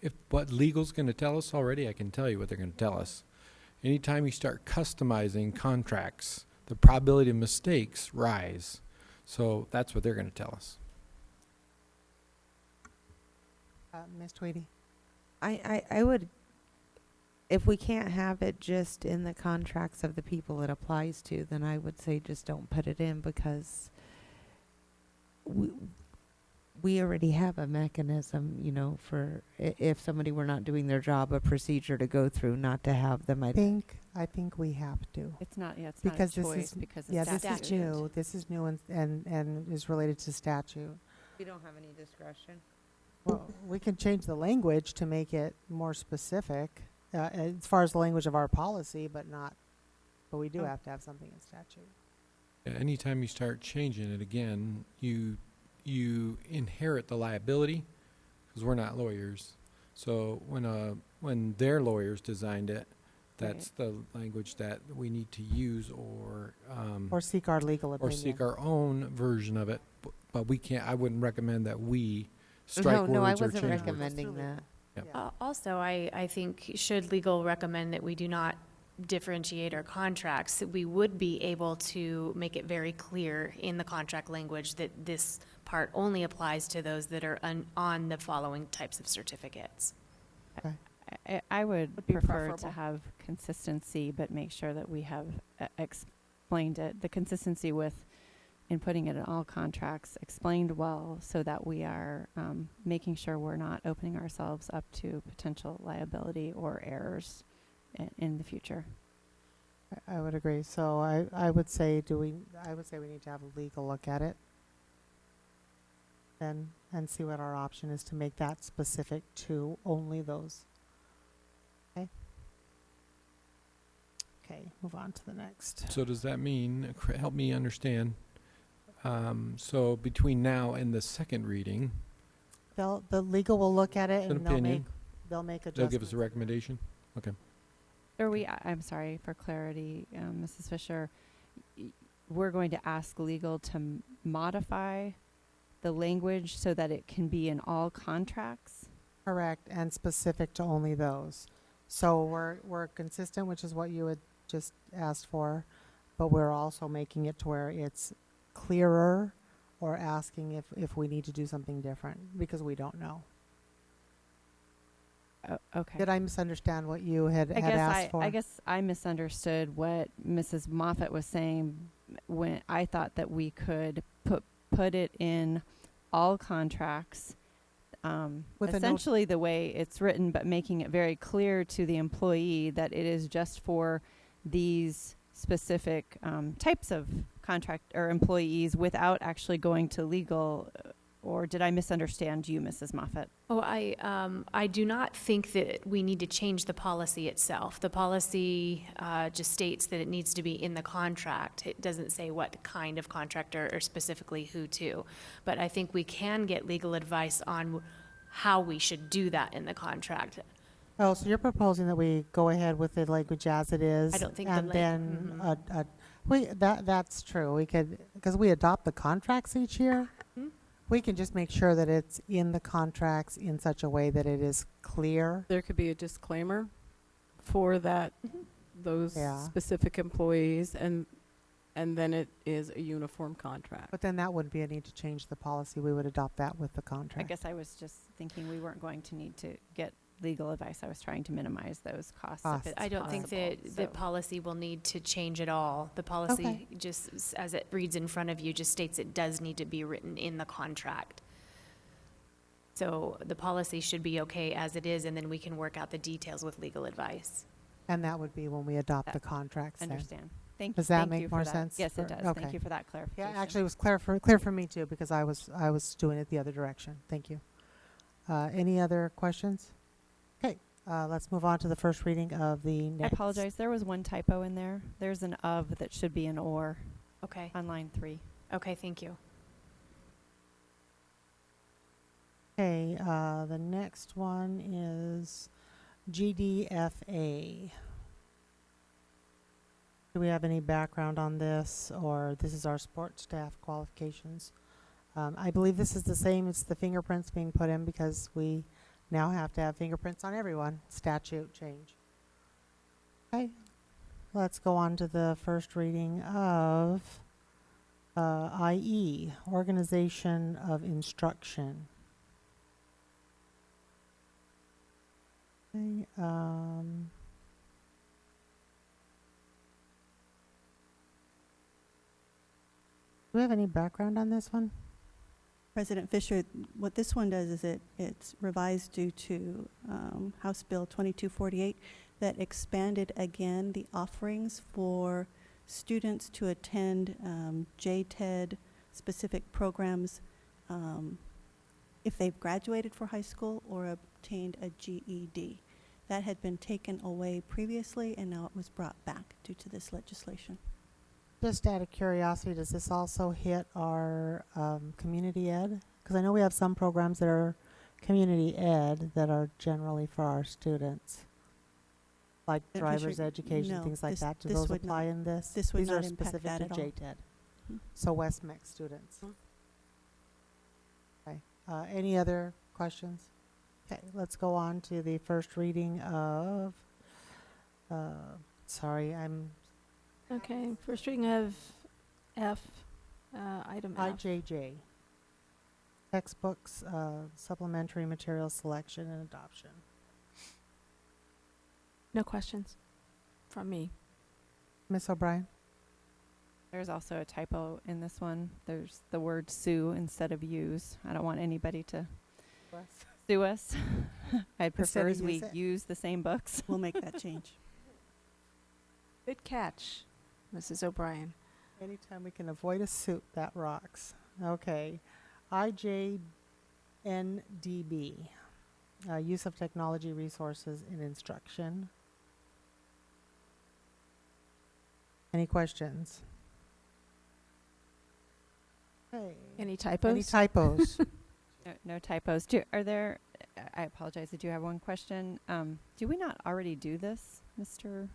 Speaker 7: if what legal's going to tell us already, I can tell you what they're going to tell us. Anytime you start customizing contracts, the probability of mistakes rise. So that's what they're going to tell us.
Speaker 2: Ms. Tweedy.
Speaker 4: I would, if we can't have it just in the contracts of the people it applies to, then I would say just don't put it in, because we already have a mechanism, you know, for if somebody were not doing their job, a procedure to go through, not to have them.
Speaker 2: I think we have to.
Speaker 1: It's not, yeah, it's
Speaker 2: because
Speaker 1: not a
Speaker 2: this
Speaker 1: choice because
Speaker 2: yeah,
Speaker 1: it's
Speaker 2: this is new. This is new and is related to statute.
Speaker 4: We don't have any discretion.
Speaker 2: Well, we can change the language to make it more specific as far as the language of our policy, but we do have to have something in statute.
Speaker 7: Yeah, anytime you start changing it again, you inherit the liability, because we're not lawyers. So when their lawyers designed it, that's the language that we need to use, or
Speaker 2: seek our legal opinion,
Speaker 7: or seek our own version of it. But we can't. I wouldn't recommend that we strike words
Speaker 4: no, I
Speaker 7: or
Speaker 4: wasn't
Speaker 7: change words.
Speaker 4: recommending that.
Speaker 7: Yep.
Speaker 2: Yeah.
Speaker 16: Also, I think should legal recommend that we do not differentiate our contracts, that we would be able to make it very clear in the contract language that this part only applies to those that are on the following types of certificates.
Speaker 2: Okay.
Speaker 1: I would
Speaker 3: be
Speaker 1: prefer to
Speaker 3: preferable.
Speaker 1: have consistency, but make sure that we have explained it. The consistency in putting it in all contracts explained well, so that we are making sure we're not opening ourselves up to potential liability or errors in the future.
Speaker 2: I would agree. So I would say we need to have a legal look at it and see what our option is to make that specific to only those. Okay, move on to the next.
Speaker 7: So does that mean, help me understand, so between now and the second reading,
Speaker 2: The legal will look at it
Speaker 7: an
Speaker 2: and
Speaker 7: opinion,
Speaker 2: they'll make adjustments.
Speaker 7: they'll give us a recommendation? Okay.
Speaker 1: I'm sorry, for clarity, Mrs. Fisher, we're going to ask legal to modify the language so that it can be in all contracts?
Speaker 2: Correct, and specific to only those. So we're consistent, which is what you had just asked for, but we're also making it to where it's clearer, or asking if we need to do something different, because we don't know.
Speaker 1: Okay.
Speaker 2: Did I misunderstand what you had asked for?
Speaker 1: I guess I misunderstood what Mrs. Moffett was saying when I thought that we could put it in all contracts,
Speaker 2: With
Speaker 1: essentially the way it's written, but making it very clear to the employee that it is just for these specific types of contract or employees without actually going to legal, or did I misunderstand you, Mrs. Moffett?
Speaker 16: Oh, I do not think that we need to change the policy itself. The policy just states that it needs to be in the contract. It doesn't say what kind of contract or specifically who to. But I think we can get legal advice on how we should do that in the contract.
Speaker 2: Oh, so you're proposing that we go ahead with the language as it is?
Speaker 16: I don't think
Speaker 2: and that's true. We could, because we adopt the contracts each year. We can just make sure that it's in the contracts in such a way that it is clear.
Speaker 6: There could be a disclaimer for that, those specific employees, and then it is a uniform contract.
Speaker 2: But then that wouldn't be a need to change the policy. We would adopt that with the contract.
Speaker 1: I guess I was just thinking we weren't going to need to get legal advice. I was trying to minimize those costs. If it's
Speaker 16: I don't think
Speaker 1: possible,
Speaker 16: that the policy will need to change at all. The policy, just as it reads in front of you, just states it does need to be written in the contract. So the policy should be okay as it is, and then we can work out the details with legal advice.
Speaker 2: And that would be when we adopt the contracts.
Speaker 1: Understand. Thank you.
Speaker 2: Does that
Speaker 1: Thank
Speaker 2: make
Speaker 1: you
Speaker 2: more
Speaker 1: for that.
Speaker 2: sense?
Speaker 1: Yes, it does.
Speaker 2: Okay.
Speaker 1: Thank you for that clarification.
Speaker 2: Yeah, actually, it was clear for me too, because I was doing it the other direction. Thank you. Any other questions? Okay, let's move on to the first reading of the
Speaker 1: I
Speaker 2: next.
Speaker 1: apologize. There was one typo in there. There's an of that should be an or
Speaker 16: Okay.
Speaker 1: on line 3.
Speaker 16: Okay, thank you.
Speaker 2: Okay, the next one is GDFA. Do we have any background on this, or this is our sports staff qualifications? I believe this is the same as the fingerprints being put in because we now have to have fingerprints on everyone. Statute change. Okay, let's go on to the first reading of IE, Organization of Instruction. Okay, do we have any background on this one?
Speaker 8: President Fisher, what this one does is it's revised due to House Bill 2248 that expanded again the offerings for students to attend JTED specific programs if they've graduated for high school or obtained a GED. That had been taken away previously, and now it was brought back due to this legislation.
Speaker 2: Just out of curiosity, does this also hit our community ed? Because I know we have some programs that are community ed that are generally for our students, like driver's education,
Speaker 8: no,
Speaker 2: things like that. Do
Speaker 8: this
Speaker 2: those
Speaker 8: would
Speaker 2: apply
Speaker 8: not-
Speaker 2: in this?
Speaker 8: this would
Speaker 2: These
Speaker 8: not
Speaker 2: are
Speaker 8: impact
Speaker 2: specific
Speaker 8: that
Speaker 2: to
Speaker 8: at all.
Speaker 2: JTED. So West Mex students. Okay. Any other questions? Okay, let's go on to the first reading of. Sorry, I'm.
Speaker 3: Okay, first reading of F, item F.
Speaker 2: IJJ. Textbooks, supplementary material selection and adoption.
Speaker 3: No questions from me.
Speaker 2: Ms. O'Brien?
Speaker 1: There's also a typo in this one. There's the word sue instead of use. I don't want anybody to sue us. I'd prefer as we use the same books.
Speaker 8: We'll make that change.
Speaker 3: Good catch, Mrs. O'Brien.
Speaker 2: Anytime we can avoid a suit, that rocks. Okay. IJNDB. Use of technology resources in instruction. Any questions? Okay.
Speaker 3: Any typos?
Speaker 2: Any typos?
Speaker 1: No typos. Are there? I apologize. I do have one question. Do we not already do this, Mr.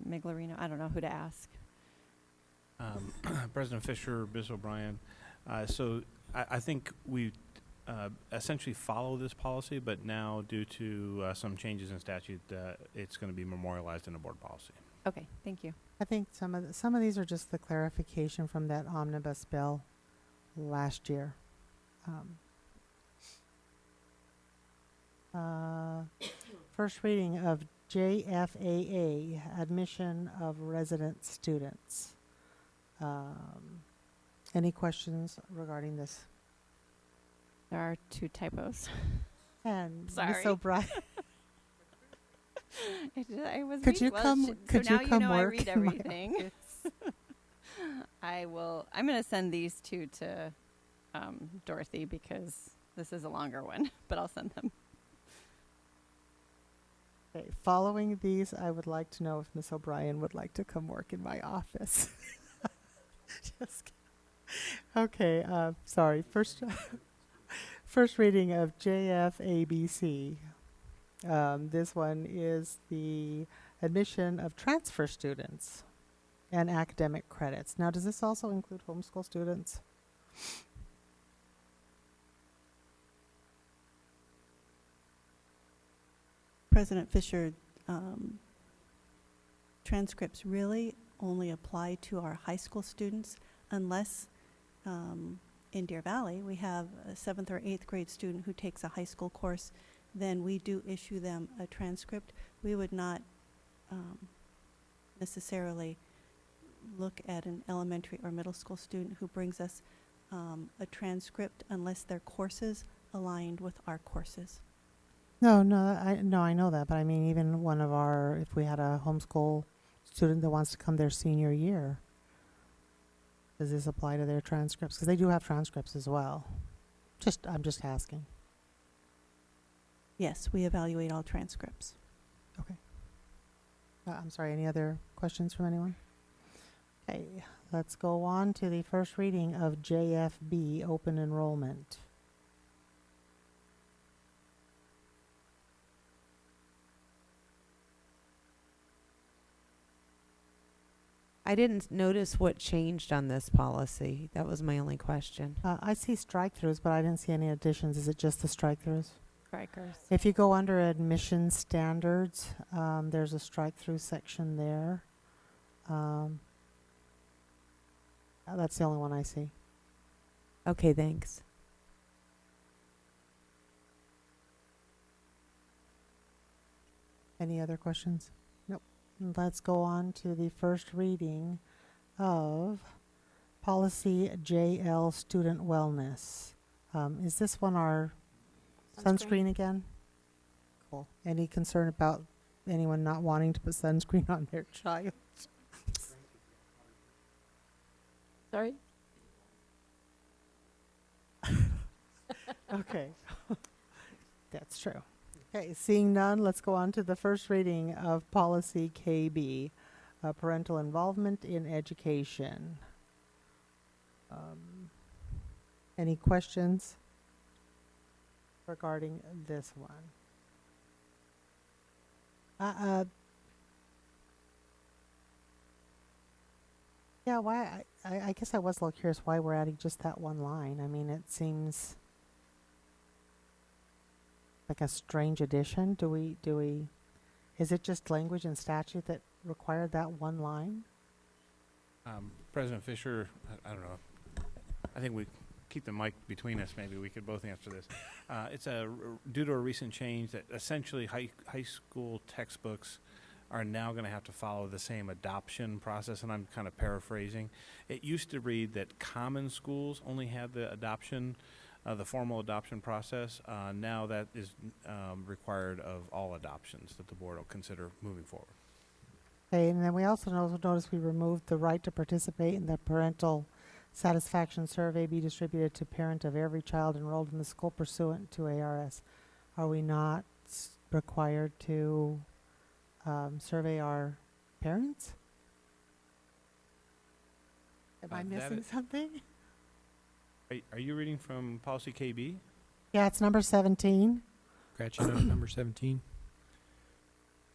Speaker 1: Miglerino? I don't know who to ask.
Speaker 9: President Fisher, Ms. O'Brien. So I think we essentially follow this policy, but now due to some changes in statute, it's going to be memorialized in a board policy.
Speaker 1: Okay, thank you.
Speaker 2: I think some of these are just the clarification from that omnibus bill last year. First reading of JFAA, admission of resident students. Any questions regarding this?
Speaker 1: There are 2 typos.
Speaker 2: And Ms.
Speaker 1: Sorry.
Speaker 2: O'Brien.
Speaker 1: I was
Speaker 2: Could
Speaker 1: reading-
Speaker 2: you
Speaker 1: well,
Speaker 2: come?
Speaker 1: so
Speaker 2: Could
Speaker 1: now
Speaker 2: you come
Speaker 1: know I
Speaker 2: work
Speaker 1: read
Speaker 2: in my
Speaker 1: everything. I'm going to send these two to Dorothy because this is a longer one, but I'll send them.
Speaker 2: Okay, following these, I would like to know if Miss O'Brien would like to come work in my office. Just kidding. Okay, sorry. First reading of JFABC. This one is the admission of transfer students and academic credits. Now, does this also include homeschool students?
Speaker 8: President Fisher, transcripts really only apply to our high school students unless in Deer Valley we have a 7th or 8th grade student who takes a high school course. Then we do issue them a transcript. We would not necessarily look at an elementary or middle school student who brings us a transcript unless their courses aligned with our courses.
Speaker 2: No, I know that, but I mean, even if we had a homeschool student that wants to come their senior year, does this apply to their transcripts? Because they do have transcripts as well. I'm just asking.
Speaker 8: Yes, we evaluate all transcripts.
Speaker 2: Okay. I'm sorry, any other questions from anyone? Okay, let's go on to the first reading of JFB, open enrollment.
Speaker 4: I didn't notice what changed on this policy. That was my only question.
Speaker 2: I see strike-throughs, but I didn't see any additions. Is it just the strike-throughs?
Speaker 1: Strikers.
Speaker 2: If you go under admission standards, there's a strike-through section there. That's the only one I see.
Speaker 4: Okay, thanks.
Speaker 2: Any other questions? Nope. Let's go on to the first reading of policy JL student wellness. Is this one our sunscreen again? Cool. Any concern about anyone not wanting to put sunscreen on their child?
Speaker 17: Sorry?
Speaker 2: Okay. That's true. Okay, seeing none, let's go on to the first reading of policy KB, parental involvement in education. Any questions regarding this one? Yeah, why? I guess I was a little curious why we're adding just that one line. I mean, it seems like a strange addition. Is it just language and statute that required that one line?
Speaker 9: President Fisher, I don't know. I think we keep the mic between us. Maybe we could both answer this. It's due to a recent change that essentially high school textbooks are now going to have to follow the same adoption process, and I'm kind of paraphrasing. It used to read that common schools only had the adoption, the formal adoption process. Now that is required of all adoptions that the board will consider moving forward.
Speaker 2: Okay, and then we also notice we removed the right to participate in the parental satisfaction survey be distributed to parent of every child enrolled in the school pursuant to ARS. Are we not required to survey our parents? Am I missing something?
Speaker 9: Are you reading from policy KB?
Speaker 2: Yeah, it's number 17.
Speaker 7: Scratching out number 17.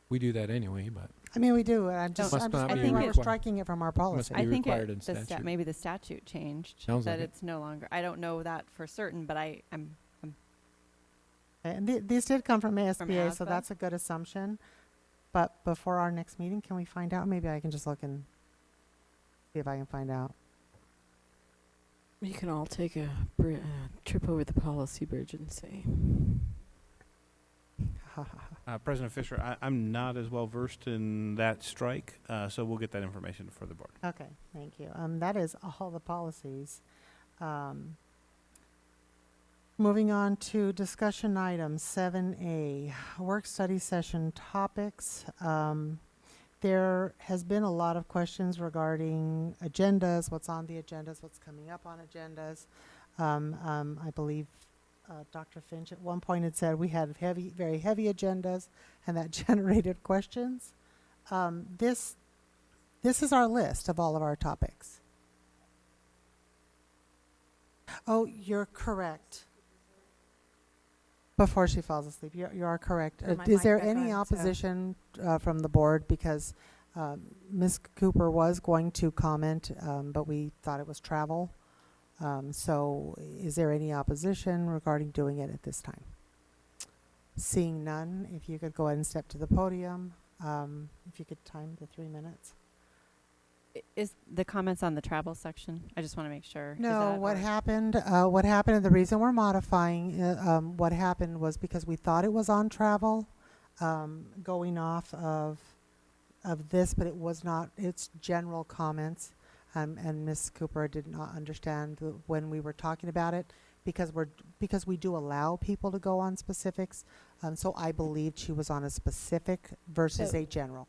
Speaker 7: We do that anyway, but
Speaker 2: I mean, we do. I'm just
Speaker 7: Must not be
Speaker 2: wondering why we're
Speaker 7: required.
Speaker 2: striking it from our policy.
Speaker 7: be
Speaker 1: I think
Speaker 7: required in statute.
Speaker 1: maybe the statute changed.
Speaker 7: Sounds
Speaker 1: that
Speaker 7: like it.
Speaker 1: it's no longer. I don't know that for certain, but I'm
Speaker 2: Okay, and these did come from ASBA, so
Speaker 1: ASBA?
Speaker 2: that's a good assumption. But before our next meeting, can we find out? Maybe I can just look and see if I can find out.
Speaker 18: We can all take a trip over the policy bridge and see.
Speaker 9: President Fisher, I'm not as well versed in that strike, so we'll get that information for the board.
Speaker 2: Okay, thank you. That is all the policies. Moving on to discussion item 7A, work study session topics. There has been a lot of questions regarding agendas, what's on the agendas, what's coming up on agendas. I believe Dr. Finch at one point had said we had very heavy agendas, and that generated questions. This is our list of all of our topics. Oh, you're correct. Before she falls asleep, you are correct. Is there any opposition from the board? Because Ms. Cooper was going to comment, but we thought it was travel. So is there any opposition regarding doing it at this time? Seeing none, if you could go ahead and step to the podium. If you could time the 3 minutes.
Speaker 1: Is the comments on the travel section? I just want to make sure.
Speaker 2: No, what happened, and the reason we're modifying what happened was because we thought it was on travel, going off of this, but it was not. It's general comments, and Ms. Cooper did not understand when we were talking about it because we do allow people to go on specifics. So I believed she was on a specific versus a general.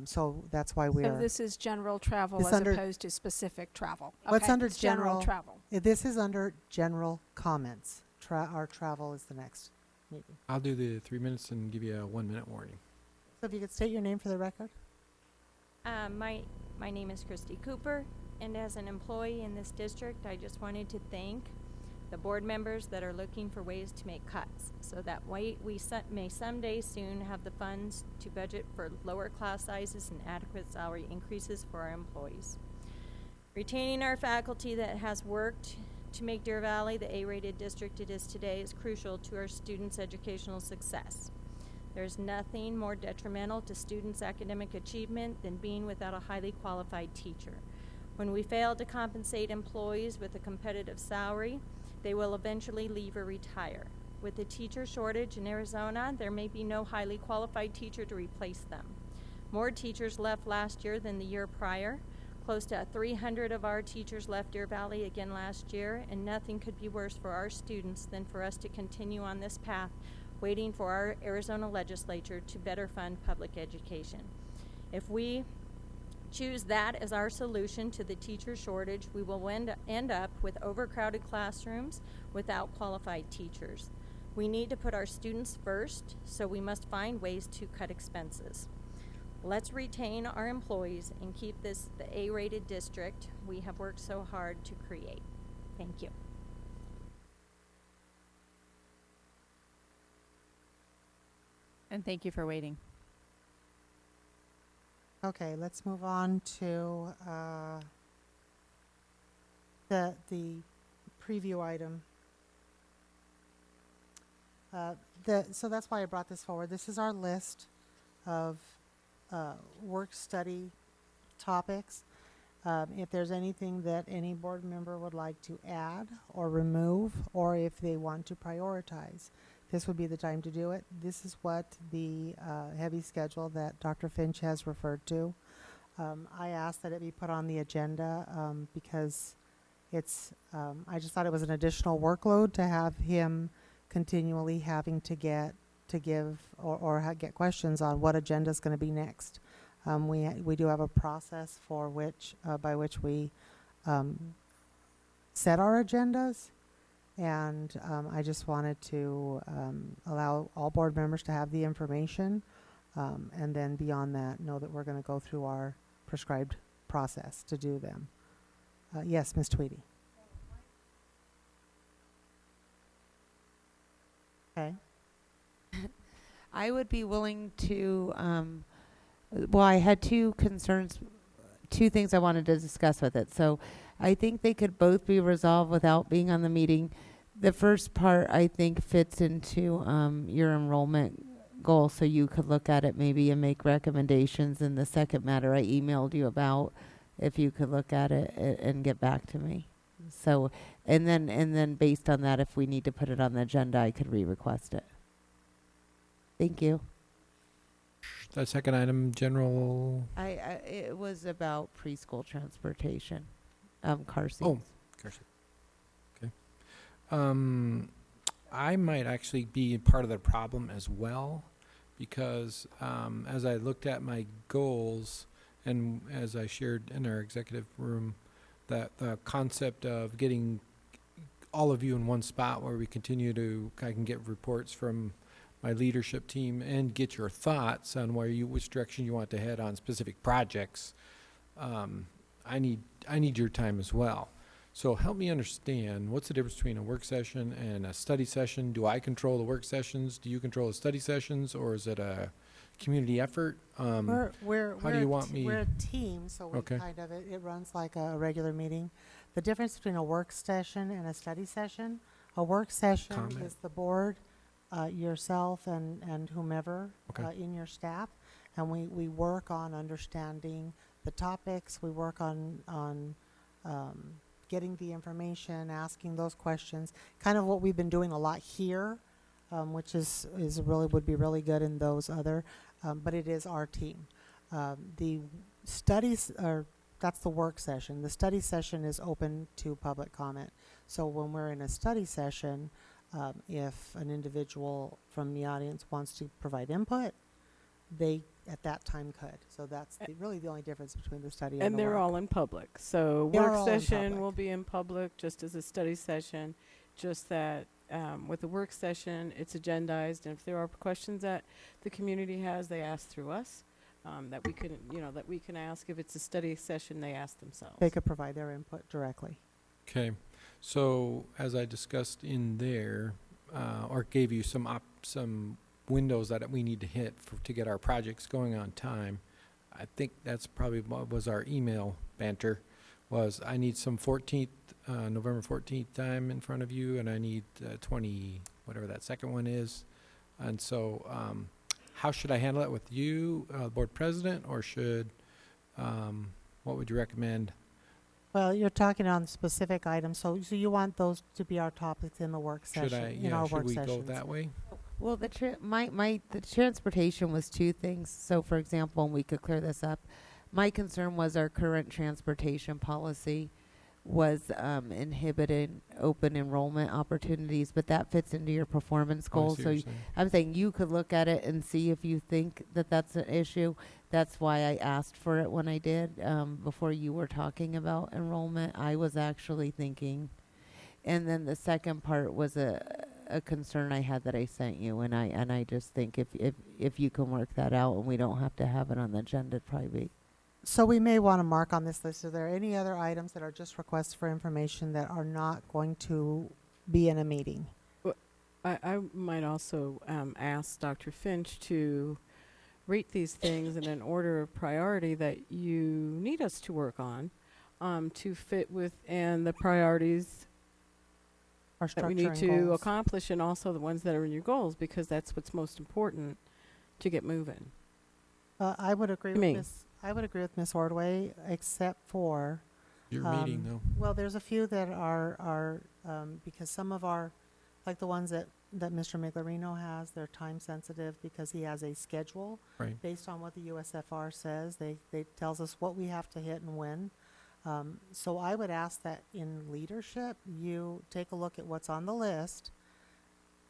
Speaker 2: So that's why we're.
Speaker 3: So this is general travel
Speaker 2: It's
Speaker 3: as
Speaker 2: under-
Speaker 3: opposed to specific travel.
Speaker 2: What's
Speaker 3: Okay,
Speaker 2: under
Speaker 3: it's general travel?
Speaker 2: This is under general comments. Our travel is the next meeting.
Speaker 7: I'll do the 3 minutes and give you a 1 minute warning.
Speaker 2: So if you could state your name for the record.
Speaker 19: My name is Christy Cooper, and as an employee in this district, I just wanted to thank the board members that are looking for ways to make cuts so that we may someday soon have the funds to budget for lower class sizes and adequate salary increases for our employees. Retaining our faculty that has worked to make Deer Valley the A-rated district it is today is crucial to our students' educational success. There's nothing more detrimental to students' academic achievement than being without a highly qualified teacher. When we fail to compensate employees with a competitive salary, they will eventually leave or retire. With the teacher shortage in Arizona, there may be no highly qualified teacher to replace them. More teachers left last year than the year prior. Close to 300 of our teachers left Deer Valley again last year, and nothing could be worse for our students than for us to continue on this path, waiting for our Arizona legislature to better fund public education. If we choose that as our solution to the teacher shortage, we will end up with overcrowded classrooms without qualified teachers. We need to put our students first, so we must find ways to cut expenses. Let's retain our employees and keep this the A-rated district we have worked so hard to create. Thank you.
Speaker 1: And thank you for waiting.
Speaker 2: Okay, let's move on to the preview item. So that's why I brought this forward. This is our list of work study topics. If there's anything that any board member would like to add or remove, or if they want to prioritize, this would be the time to do it. This is what the heavy schedule that Dr. Finch has referred to. I asked that it be put on the agenda because it's, I just thought it was an additional workload to have him continually having to get questions on what agenda is going to be next. We do have a process for which by which we set our agendas. And I just wanted to allow all board members to have the information, and then beyond that, know that we're going to go through our prescribed process to do them. Yes, Ms. Tweedy. Okay.
Speaker 4: I would be willing to, well, I had two things I wanted to discuss with it. So I think they could both be resolved without being on the meeting. The first part, I think, fits into your enrollment goal, so you could look at it maybe and make recommendations. And the second matter I emailed you about, if you could look at it and get back to me. So, and then based on that, if we need to put it on the agenda, I could re-request it. Thank you.
Speaker 7: That second item, general.
Speaker 4: It was about preschool transportation, car seats.
Speaker 7: Oh, car seat. Okay. I might actually be part of the problem as well, because as I looked at my goals and as I shared in our executive room, that the concept of getting all of you in one spot where we continue to, I can get reports from my leadership team and get your thoughts on which direction you want to head on specific projects. I need your time as well. So help me understand, what's the difference between a work session and a study session? Do I control the work sessions? Do you control the study sessions, or is it a community effort? How do you want me?
Speaker 2: We're a team, so we kind of, it runs like a regular meeting. The difference between a work session and a study session, a work session is the board, yourself and whomever in your staff, and we work on understanding the topics. We work on getting the information, asking those questions, kind of what we've been doing a lot here, which is really would be really good in those other, but it is our team. The studies are, that's the work session. The study session is open to public comment. So when we're in a study session, if an individual from the audience wants to provide input, they at that time could. So that's really the only difference between the study and the
Speaker 18: they're
Speaker 2: work.
Speaker 18: all in public. So work session will be in public just as a study session, just that with the work session, it's agendized. And if there are questions that the community has, they ask through us. That we can, that we can ask. If it's a study session, they ask themselves.
Speaker 2: They could provide their input directly.
Speaker 7: Okay. So as I discussed in there, or gave you some windows that we need to hit to get our projects going on time, I think that's probably what was our email banter, was I need some November 14th time in front of you, and I need 20, whatever that second one is. And so how should I handle it with you, board president, or should, what would you recommend?
Speaker 2: Well, you're talking on specific items, so you want those to be our topics in the work session.
Speaker 7: Should we go that way?
Speaker 4: Well, the transportation was two things. So, for example, and we could clear this up, my concern was our current transportation policy was inhibiting open enrollment opportunities, but that fits into your performance goals. So I'm saying you could look at it and see if you think that that's an issue. That's why I asked for it when I did. Before you were talking about enrollment, I was actually thinking. And then the second part was a concern I had that I sent you, and I just think if you can work that out and we don't have to have it on the agenda, it'd probably be.
Speaker 2: So we may want to mark on this list, are there any other items that are just requests for information that are not going to be in a meeting?
Speaker 18: Well, I might also ask Dr. Finch to rate these things in an order of priority that you need us to work on to fit within the priorities that we need to accomplish, and also the ones that are in your goals, because that's what's most important to get moving.
Speaker 2: I would agree with this. I would agree with Ms. Ordway, except for
Speaker 7: your meeting, though.
Speaker 2: Well, there's a few that are because some of our, like the ones that Mr. Miglerino has, they're time sensitive because he has a schedule based on what the USFR says. They tells us what we have to hit and when. So I would ask that in leadership, you take a look at what's on the list,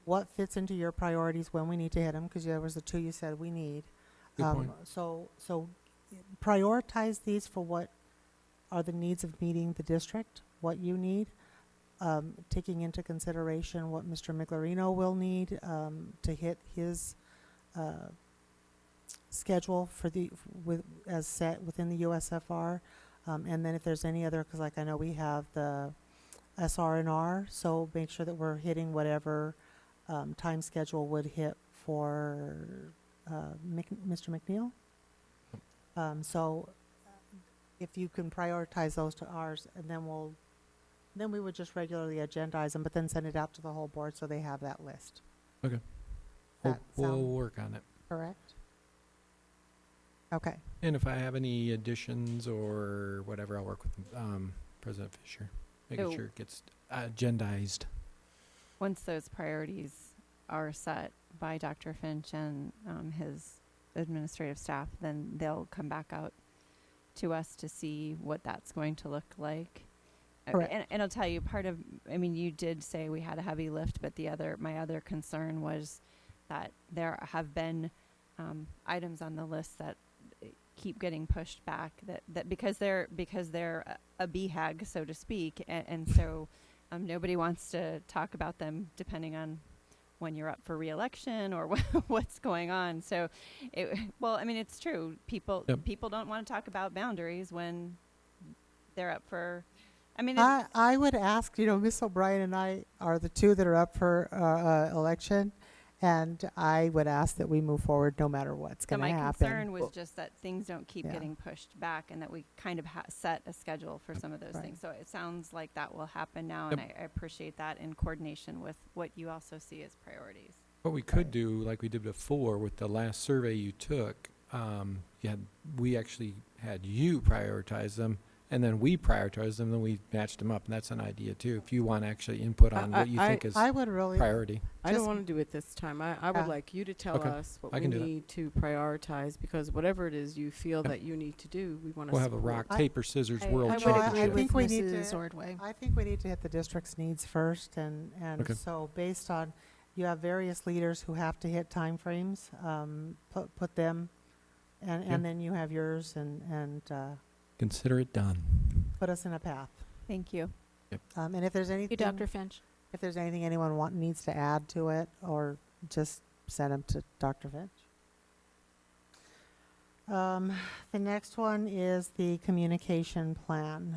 Speaker 2: what fits into your priorities when we need to hit them, because there was the two you said we need.
Speaker 7: Good point.
Speaker 2: So prioritize these for what are the needs of meeting the district, what you need, taking into consideration what Mr. Miglerino will need to hit his schedule for as set within the USFR. And then if there's any other, because like I know we have the SR&R, so make sure that we're hitting whatever time schedule would hit for Mr. McNeil. So if you can prioritize those to ours, and then we would just regularly agendize them, but then send it out to the whole board so they have that list.
Speaker 7: Okay. We'll work on it.
Speaker 2: Correct? Okay.
Speaker 7: And if I have any additions or whatever, I'll work with President Fisher, making sure it gets agendized.
Speaker 1: Once those priorities are set by Dr. Finch and his administrative staff, then they'll come back out to us to see what that's going to look like. And I'll tell you, you did say we had a heavy lift, but my other concern was that there have been items on the list that keep getting pushed back, that because they're a BHAG, so to speak, and so nobody wants to talk about them depending on when you're up for re-election or what's going on. So, it's true. People don't want to talk about boundaries when they're up for.
Speaker 2: I would ask, Miss O'Brien and I are the two that are up for election, and I would ask that we move forward no matter what's going to happen.
Speaker 1: My concern was just that things don't keep getting pushed back, and that we kind of set a schedule for some of those things. So it sounds like that will happen now, and I appreciate that in coordination with what you also see as priorities.
Speaker 7: What we could do, like we did before with the last survey you took, we actually had you prioritize them, and then we prioritize them, then we matched them up, and that's an idea too. If you want actually input on what you think is priority.
Speaker 18: I don't want to do it this time. I would like you to tell us what we need to prioritize, because whatever it is you feel that you need to do, we want to.
Speaker 7: We'll have a rock, paper, scissors world
Speaker 2: I
Speaker 7: championship.
Speaker 2: think we need I think we need to hit the district's needs first, and so based on, you have various leaders who have to hit time frames, put them, and then you have yours, and
Speaker 7: consider it done.
Speaker 2: Put us in a path.
Speaker 1: Thank you.
Speaker 7: Yep.
Speaker 2: And if there's anything,
Speaker 3: Dr. Finch.
Speaker 2: If there's anything anyone needs to add to it, or just send them to Dr. Finch. The next one is the communication plan.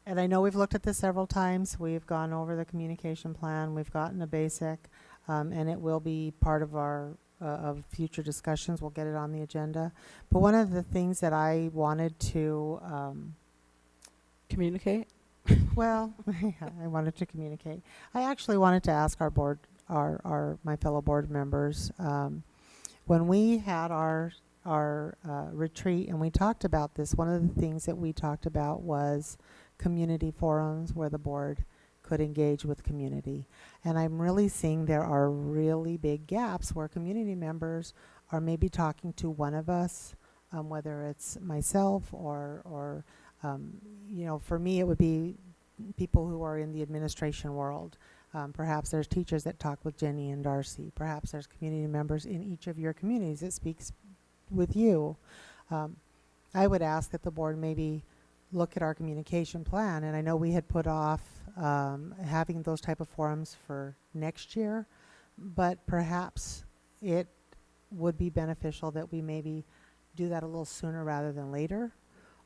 Speaker 2: And I know we've looked at this several times. We've gone over the communication plan. We've gotten a basic, and it will be part of our of future discussions. We'll get it on the agenda. But one of the things that I wanted to
Speaker 18: communicate.
Speaker 2: Well, I wanted to communicate. I actually wanted to ask our board, my fellow board members, when we had our retreat and we talked about this, one of the things that we talked about was community forums where the board could engage with community. And I'm really seeing there are really big gaps where community members are maybe talking to one of us, whether it's myself or for me it would be people who are in the administration world. Perhaps there's teachers that talk with Jenny and Darcy. Perhaps there's community members in each of your communities that speaks with you. I would ask that the board maybe look at our communication plan, and I know we had put off having those type of forums for next year, but perhaps it would be beneficial that we maybe do that a little sooner rather than later,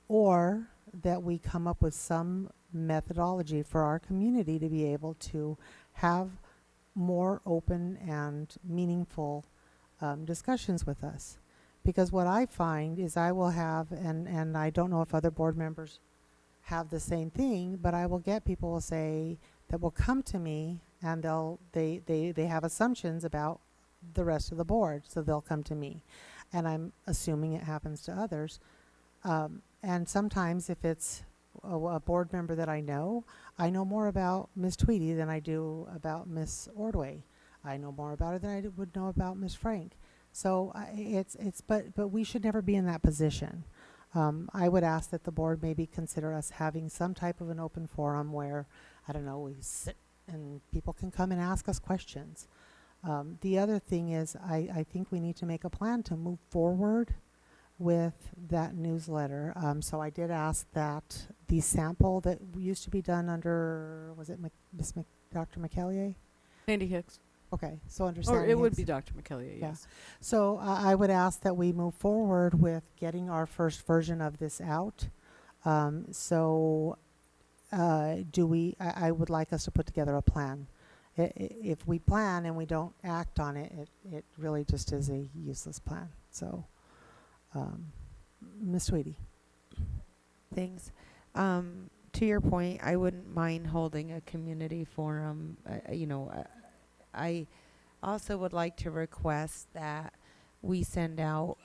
Speaker 2: or that we come up with some methodology for our community to be able to have more open and meaningful discussions with us. Because what I find is I will have, and I don't know if other board members have the same thing, but I will get people will say that will come to me and they have assumptions about the rest of the board, so they'll come to me. And I'm assuming it happens to others. And sometimes if it's a board member that I know more about Ms. Tweedy than I do about Ms. Ordway. I know more about her than I would know about Ms. Frank. So but we should never be in that position. I would ask that the board maybe consider us having some type of an open forum where, I don't know, we sit and people can come and ask us questions. The other thing is I think we need to make a plan to move forward with that newsletter. So I did ask that the sample that used to be done under, was it Dr. McKellier?
Speaker 18: Sandy Hicks.
Speaker 2: Okay, so under
Speaker 18: Or
Speaker 2: Sandy
Speaker 18: it would
Speaker 2: Hicks.
Speaker 18: be Dr. McKellier,
Speaker 2: Yeah.
Speaker 18: yes.
Speaker 2: So I would ask that we move forward with getting our first version of this out. I would like us to put together a plan. If we plan and we don't act on it, it really just is a useless plan. So, Ms. Tweedy.
Speaker 4: Thanks. To your point, I wouldn't mind holding a community forum. I also would like to request that we send out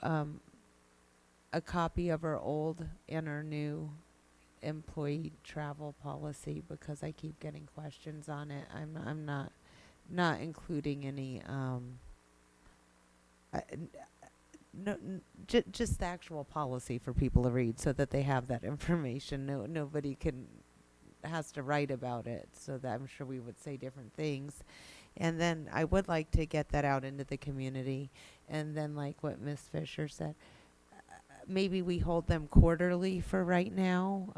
Speaker 4: a copy of our old and our new employee travel policy, because I keep getting questions on it. I'm not including any just the actual policy for people to read so that they have that information. Nobody has to write about it, so that I'm sure we would say different things. And then I would like to get that out into the community. And then like what Ms. Fisher said, maybe we hold them quarterly for right now.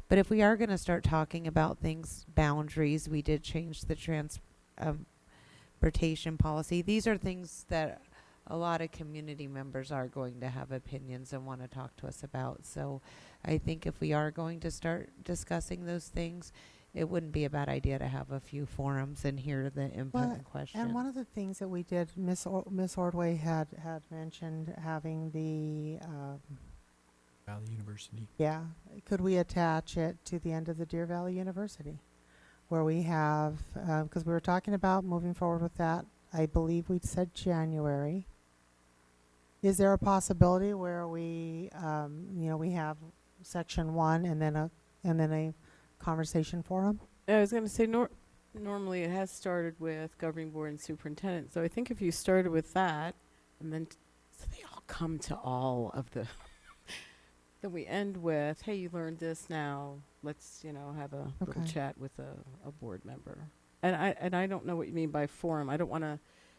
Speaker 4: But if we are going to start talking about things, boundaries, we did change the transportation policy. These are things that a lot of community members are going to have opinions and want to talk to us about. So I think if we are going to start discussing those things, it wouldn't be a bad idea to have a few forums and hear the input and questions.
Speaker 2: And one of the things that we did, Miss Ordway had mentioned having the
Speaker 7: Valley University.
Speaker 2: yeah. Could we attach it to the end of the Deer Valley University, where we have because we were talking about moving forward with that. I believe we said January. Is there a possibility where we we have section 1 and then a conversation forum?
Speaker 18: I was going to say, normally it has started with governing board and superintendent. So I think if you started with that, and then so they all come to all of the, then we end with, hey, you learned this now. Let's, have a little chat with a board member. And I don't know what you mean by forum. I don't want to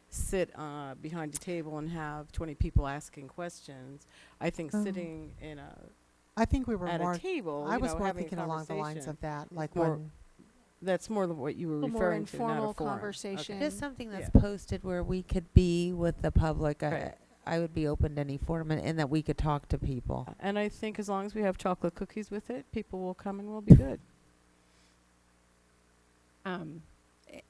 Speaker 18: sit behind a table and have 20 people asking questions. I think sitting in a
Speaker 2: I think we were
Speaker 18: at
Speaker 2: more
Speaker 18: a table.
Speaker 2: I was more
Speaker 18: having
Speaker 2: thinking along the lines of that, like
Speaker 18: more,
Speaker 2: when
Speaker 18: that's more than what you were referring to, not a
Speaker 3: informal
Speaker 18: forum.
Speaker 3: conversation.
Speaker 4: Just something that's posted where we could be with the public.
Speaker 18: Right.
Speaker 4: I would be open to any forum and that we could talk to people.
Speaker 18: And I think as long as we have chocolate cookies with it, people will come and we'll be good.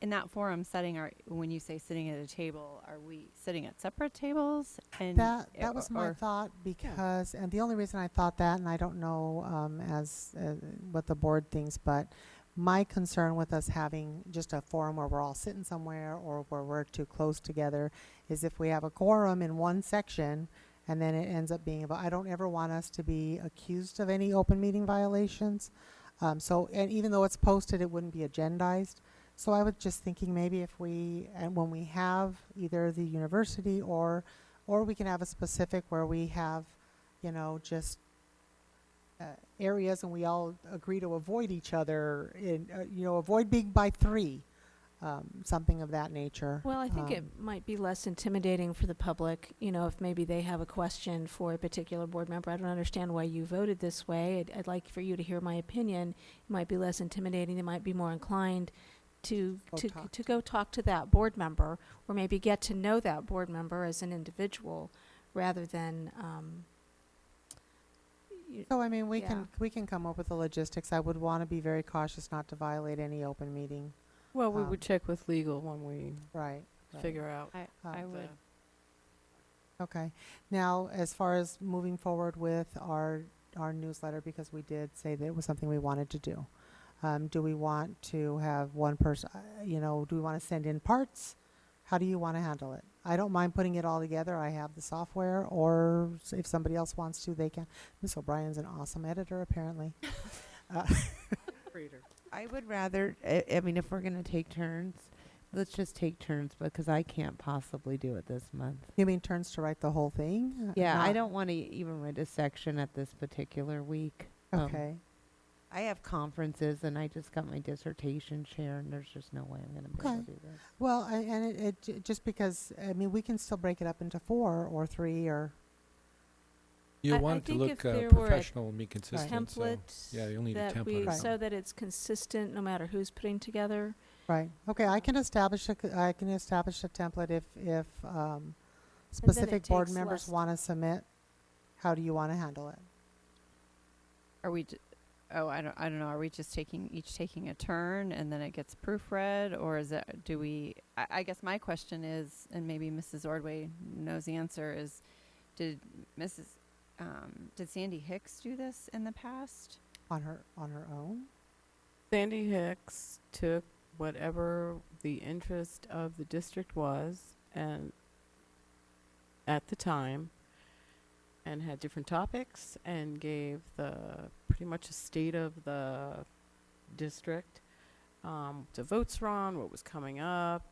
Speaker 1: In that forum setting, when you say sitting at a table, are we sitting at separate tables? And
Speaker 2: that was my thought, because and the only reason I thought that, and I don't know as what the board thinks, but my concern with us having just a forum where we're all sitting somewhere or where we're too close together is if we have a quorum in one section and then it ends up being about, I don't ever want us to be accused of any open meeting violations. So, and even though it's posted, it wouldn't be agendized. So I was just thinking maybe if we, and when we have either the university or we can have a specific where we have, just areas and we all agree to avoid each other, avoid being by 3, something of that nature.
Speaker 3: Well, I think it might be less intimidating for the public, if maybe they have a question for a particular board member. I don't understand why you voted this way. I'd like for you to hear my opinion. It might be less intimidating. They might be more inclined to go talk to that board member, or maybe get to know that board member as an individual rather than
Speaker 2: so I mean we can come up with the logistics. I would want to be very cautious not to violate any open meeting.
Speaker 18: Well, we would check with legal when we figure out.
Speaker 1: I would.
Speaker 2: Okay. Now, as far as moving forward with our newsletter, because we did say that it was something we wanted to do. Do we want to have one person, do we want to send in parts? How do you want to handle it? I don't mind putting it all together. I have the software, or if somebody else wants to, they can. Ms. O'Brien's an awesome editor, apparently.
Speaker 4: I would rather, I mean, if we're going to take turns, let's just take turns, because I can't possibly do it this month.
Speaker 2: You mean turns to write the whole thing?
Speaker 4: Yeah, I don't want to even write a section at this particular week.
Speaker 2: Okay.
Speaker 4: I have conferences, and I just got my dissertation chair, and there's just no way I'm going to be able to do this.
Speaker 2: Well, and it just because, I mean, we can still break it up into 4 or 3 or...
Speaker 7: You
Speaker 3: I
Speaker 7: want it to
Speaker 3: think
Speaker 7: look
Speaker 3: if there
Speaker 7: professional and be
Speaker 3: were a
Speaker 7: consistent.
Speaker 3: template
Speaker 7: Yeah, you'll need a
Speaker 3: that
Speaker 7: template.
Speaker 3: so that it's consistent no matter who's putting together.
Speaker 2: Right. Okay, I can establish a template if specific board members want to submit. How do you want to handle it?
Speaker 1: Are we... I don't know. Are we just each taking a turn and then it gets proofread, or is it? Do we? I guess my question is, and maybe Mrs. Ordway knows the answer, is, did Sandy Hicks do this in the past?
Speaker 2: On her own?
Speaker 18: Sandy Hicks took whatever the interest of the district was, and at the time, and had different topics, and gave pretty much a state of the district, the votes were on, what was coming up,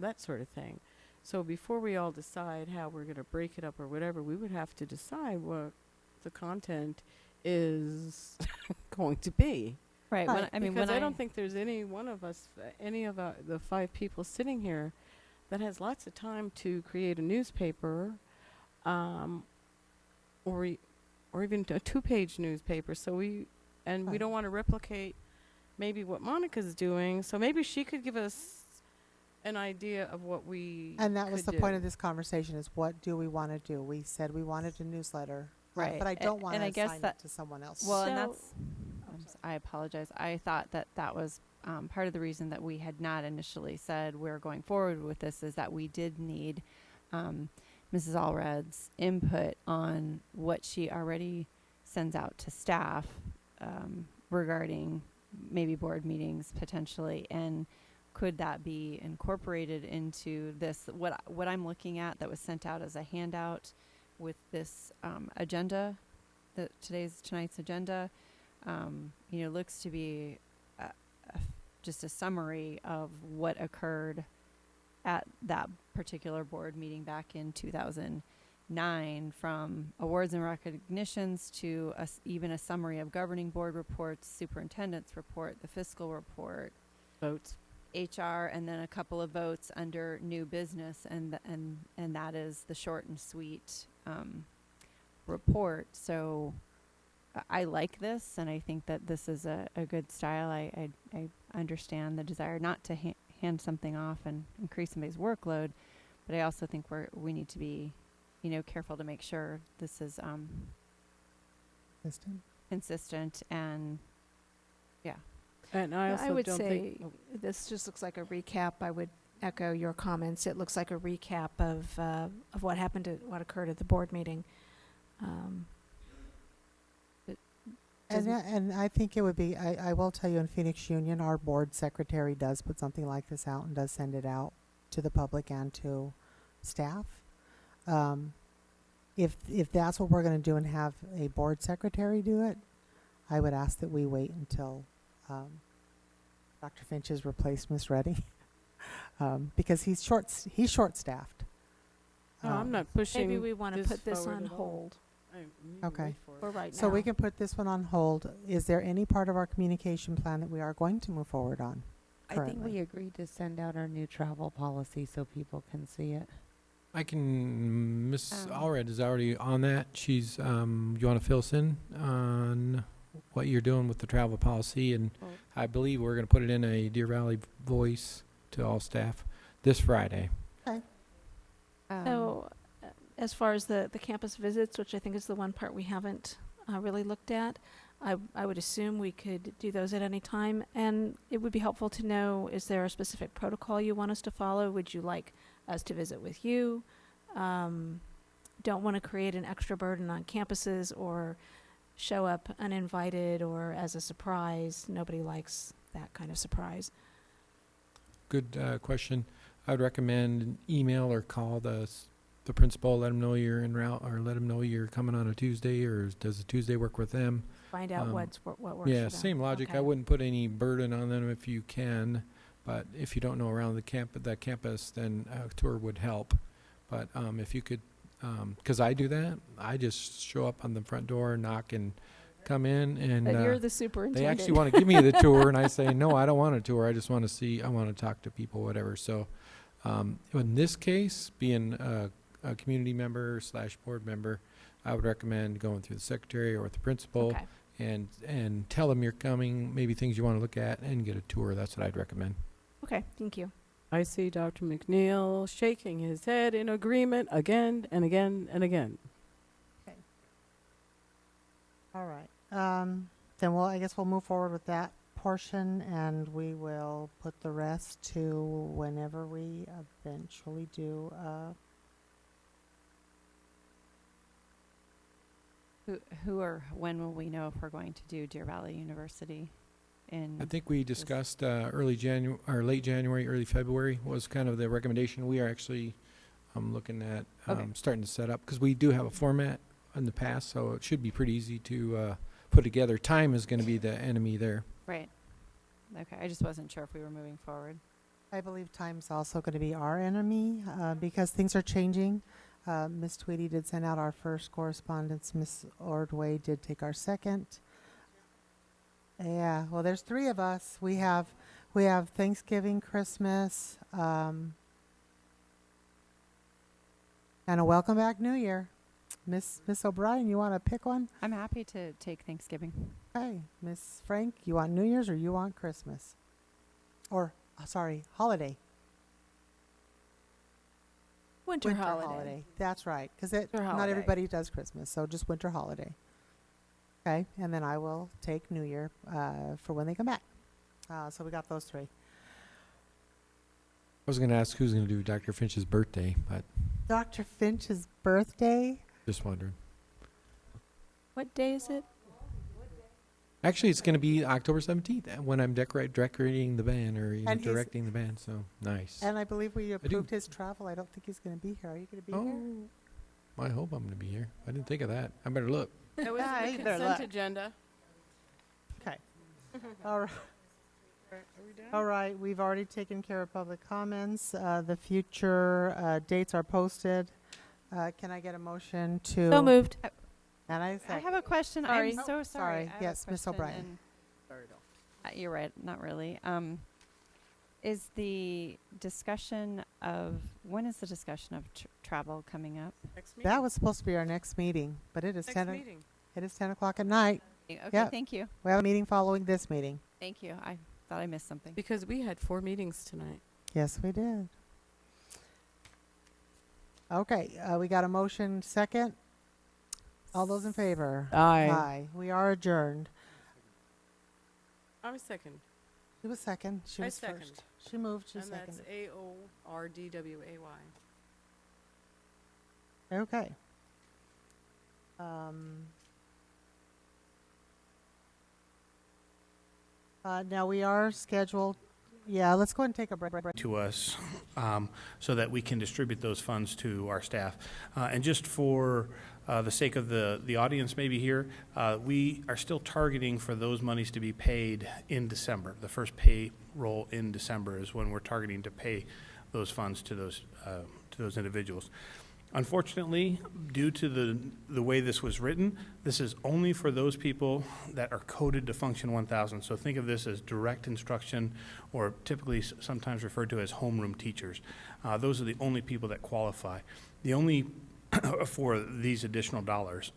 Speaker 18: that sort of thing. So before we all decide how we're going to break it up or whatever, we would have to decide what the content is going to be.
Speaker 1: Right.
Speaker 2: Right.
Speaker 18: Because I don't think there's any one of us, any of the 5 people sitting here, that has lots of time to create a newspaper, or even a 2-page newspaper. So we don't want to replicate maybe what Monica's doing. So maybe she could give us an idea of what we
Speaker 2: And that was the
Speaker 18: could
Speaker 2: point
Speaker 18: do.
Speaker 2: of this conversation, is what do we want to do? We said we wanted a newsletter.
Speaker 1: Right.
Speaker 2: But I don't want
Speaker 1: and
Speaker 2: to
Speaker 1: I guess
Speaker 2: assign
Speaker 1: that
Speaker 2: it to someone else.
Speaker 1: Well, and
Speaker 19: So-
Speaker 1: that's. I apologize. I thought that was part of the reason that we had not initially said we're going forward with this, is that we did need Mrs. Allred's input on what she already sends out to staff regarding maybe board meetings potentially, and could that be incorporated into this? What I'm looking at that was sent out as a handout with this agenda, tonight's agenda. Looks to be just a summary of what occurred at that particular board meeting back in 2009, from awards and recognitions to even a summary of governing board reports, superintendent's report, the fiscal report,
Speaker 18: Votes.
Speaker 1: HR, and then a couple of votes under new business, and that is the short and sweet report. So I like this, and I think that this is a good style. I understand the desire not to hand something off and increase somebody's workload, but I also think we need to be, careful to make sure this is consistent and, yeah.
Speaker 18: And I also
Speaker 3: would
Speaker 18: don't
Speaker 3: say
Speaker 18: think
Speaker 3: this just looks like a recap. I would echo your comments. It looks like a recap of what what occurred at the board meeting.
Speaker 2: And I think it would be, I will tell you, in Phoenix Union, our board secretary does put something like this out and does send it out to the public and to staff. If that's what we're going to do and have a board secretary do it, I would ask that we wait until Dr. Finch has replaced Miss Reddy, because he's short-staffed.
Speaker 18: No, I'm not pushing.
Speaker 3: Maybe we want to put this
Speaker 18: forward
Speaker 3: on
Speaker 18: at all.
Speaker 3: hold
Speaker 2: Okay.
Speaker 3: for right now.
Speaker 2: So we can put this one on hold. Is there any part of our communication plan that we are going to move forward on
Speaker 4: I think
Speaker 2: currently?
Speaker 4: we agreed to send out our new travel policy so people can see it.
Speaker 7: Miss Allred is already on that. She's, you want to fill us in on what you're doing with the travel policy? And I believe we're going to put it in a Deer Valley Voice to all staff this Friday.
Speaker 2: Okay.
Speaker 3: So, as far as the campus visits, which I think is the one part we haven't really looked at, I would assume we could do those at any time. And it would be helpful to know, is there a specific protocol you want us to follow? Would you like us to visit with you? Don't want to create an extra burden on campuses or show up uninvited or as a surprise. Nobody likes that kind of surprise.
Speaker 7: Good question. I would recommend an email or call the principal, let them know you're en route, or let them know you're coming on a Tuesday, or does a Tuesday work with them?
Speaker 3: Find out what works for
Speaker 7: Yeah,
Speaker 3: them.
Speaker 7: same logic.
Speaker 3: Okay.
Speaker 7: I wouldn't put any burden on them if you can, but if you don't know around that campus, then a tour would help. But if you could, because I do that, I just show up on the front door, knock, and come in, and
Speaker 3: But you're the
Speaker 7: they
Speaker 3: superintendent.
Speaker 7: actually want to give me the tour, and I say, no, I don't want a tour. I just want to see, I want to talk to people, whatever. So in this case, being a community member / board member, I would recommend going through the secretary or with the principal.
Speaker 3: Okay.
Speaker 7: And tell them you're coming, maybe things you want to look at, and get a tour. That's what I'd recommend.
Speaker 3: Okay, thank you.
Speaker 18: I see Dr. McNeil shaking his head in agreement again and again and again.
Speaker 2: Okay. All right. Then I guess we'll move forward with that portion, and we will put the rest to whenever we eventually do.
Speaker 1: Who or when will we know if we're going to do Deer Valley University?
Speaker 7: I think we discussed late January, early February was kind of the recommendation. We are actually looking at starting to set up, because we do have a format in the past, so it should be pretty easy to put together. Time is going to be the enemy there.
Speaker 1: Right. Okay, I just wasn't sure if we were moving forward.
Speaker 2: I believe time's also going to be our enemy because things are changing. Ms. Tweedy did send out our first correspondence. Ms. Ordway did take our second. Yeah, well, there's three of us. We have Thanksgiving, Christmas, and a welcome back New Year. Miss O'Brien, you want to pick one?
Speaker 1: I'm happy to take Thanksgiving.
Speaker 2: Okay, Miss Frank, you want New Year's or you want Christmas? Or sorry, holiday.
Speaker 3: Winter holiday.
Speaker 2: That's right, because
Speaker 3: Winter
Speaker 2: not
Speaker 3: holiday.
Speaker 2: everybody does Christmas, so just winter holiday. Okay, and then I will take New Year for when they come back. So we got those three.
Speaker 7: I was going to ask who's going to do Dr. Finch's birthday, but
Speaker 2: Dr. Finch's birthday.
Speaker 7: just wondering.
Speaker 3: What day is it?
Speaker 7: Actually, it's going to be October 17th when I'm decorating the band or
Speaker 2: And he's-
Speaker 7: directing the band. So nice.
Speaker 2: And I believe we
Speaker 7: do.
Speaker 2: approved his travel. I don't think he's going to be here. Are you going to be here?
Speaker 7: I hope I'm going to be here. I didn't think of that. I better look.
Speaker 6: That was
Speaker 2: Yeah,
Speaker 6: the
Speaker 2: you better
Speaker 6: consent
Speaker 2: look.
Speaker 6: agenda.
Speaker 2: Okay. All right. All right. We've already taken care of public comments. The future dates are posted. Can I get a motion to?
Speaker 3: So moved.
Speaker 2: And I
Speaker 1: I
Speaker 2: second.
Speaker 1: have a question.
Speaker 3: Sorry.
Speaker 1: I'm so sorry. I have a
Speaker 2: Yes, Miss
Speaker 1: question,
Speaker 2: O'Brien.
Speaker 1: and- you're right. Not really. Is the discussion of when is the discussion of travel coming up?
Speaker 6: Next meeting.
Speaker 2: That was supposed to be our next meeting, but it is
Speaker 6: Next
Speaker 2: 10.
Speaker 6: meeting.
Speaker 2: It is 10 o'clock at night.
Speaker 1: Okay,
Speaker 2: Yep.
Speaker 1: thank you.
Speaker 2: We have a meeting following this meeting.
Speaker 1: Thank you. I thought I missed something.
Speaker 6: Because we had 4 meetings tonight.
Speaker 2: Yes, we did. Okay, we got a motion second. All those in favor?
Speaker 18: Aye.
Speaker 2: Aye. We are adjourned.
Speaker 6: I was second.
Speaker 2: She was second. She
Speaker 6: I
Speaker 2: was
Speaker 6: second.
Speaker 2: first. She moved. She
Speaker 6: And that's
Speaker 2: seconded.
Speaker 6: AORDWAY.
Speaker 2: Okay. Now we are scheduled. Yeah, let's go ahead and take a break.
Speaker 9: To us, so that we can distribute those funds to our staff. And just for the sake of the audience maybe here, we are still targeting for those monies to be paid in December. The first payroll in December is when we're targeting to pay those funds to those individuals. Unfortunately, due to the way this was written, this is only for those people that are coded to Function 1000. So think of this as direct instruction, or typically sometimes referred to as homeroom teachers. Those are the only people that qualify. The only, for these additional dollars,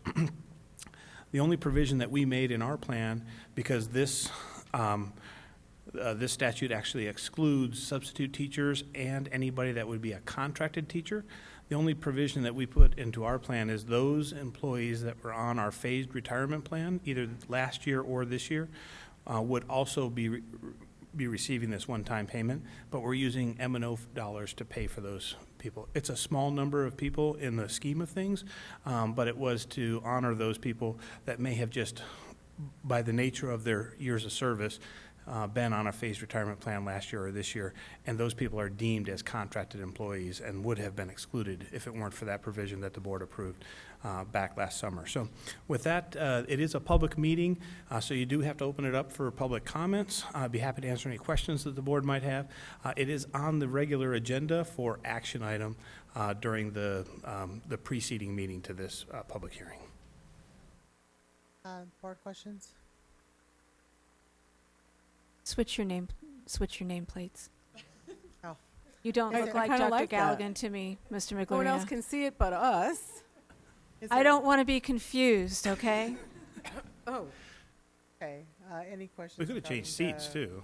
Speaker 9: the only provision that we made in our plan, because this statute actually excludes substitute teachers and anybody that would be a contracted teacher. The only provision that we put into our plan is those employees that were on our phased retirement plan, either last year or this year, would also be receiving this one-time payment, but we're using M&O dollars to pay for those people. It's a small number of people in the scheme of things, but it was to honor those people that may have just, by the nature of their years of service, been on a phased retirement plan last year or this year, and those people are deemed as contracted employees and would have been excluded if it weren't for that provision that the board approved back last summer. So with that, it is a public meeting, so you do have to open it up for public comments. I'd be happy to answer any questions that the board might have. It is on the regular agenda for action item during the preceding meeting to this public hearing.
Speaker 2: Board questions?
Speaker 3: Switch your name plates.
Speaker 2: Oh.
Speaker 3: You don't
Speaker 18: I
Speaker 3: look like
Speaker 18: kinda
Speaker 3: Dr.
Speaker 18: like that.
Speaker 3: Galligan to me, Mr.
Speaker 6: Oh,
Speaker 3: McGloria.
Speaker 18: No one else can see it but us.
Speaker 3: I don't want to be confused, okay?
Speaker 6: Oh.
Speaker 2: Okay. Any questions?
Speaker 9: We could have changed seats, too.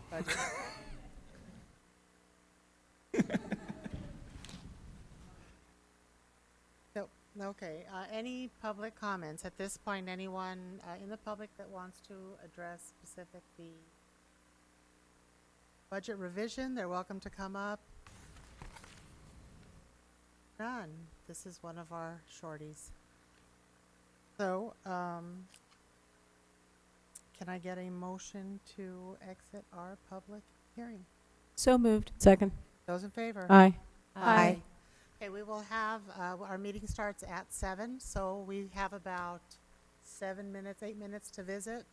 Speaker 2: So, okay. Any public comments? At this point, anyone in the public that wants to address specific the budget revision, they're welcome to come up. None. This is one of our shorties. So, can I get a motion to exit our public hearing?
Speaker 3: So moved.
Speaker 18: Second.
Speaker 2: Those in favor?
Speaker 18: Aye.
Speaker 3: Aye.
Speaker 2: Okay, we will have, our meeting starts at 7, so we have about 7 minutes, 8 minutes to visit,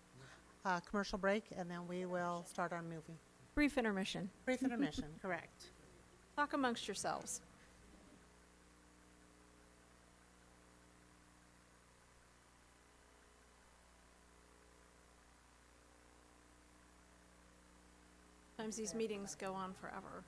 Speaker 2: commercial break, and then we will start our movie.
Speaker 3: Brief intermission.
Speaker 2: Brief intermission, correct.
Speaker 3: Talk amongst yourselves. Sometimes these meetings go on forever.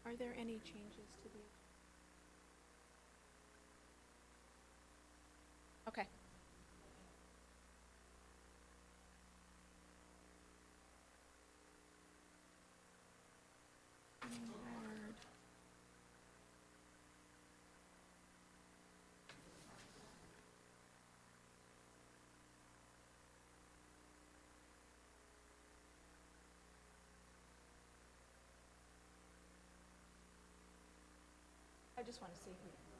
Speaker 3: Are there any changes to the? Okay. I just want to see who.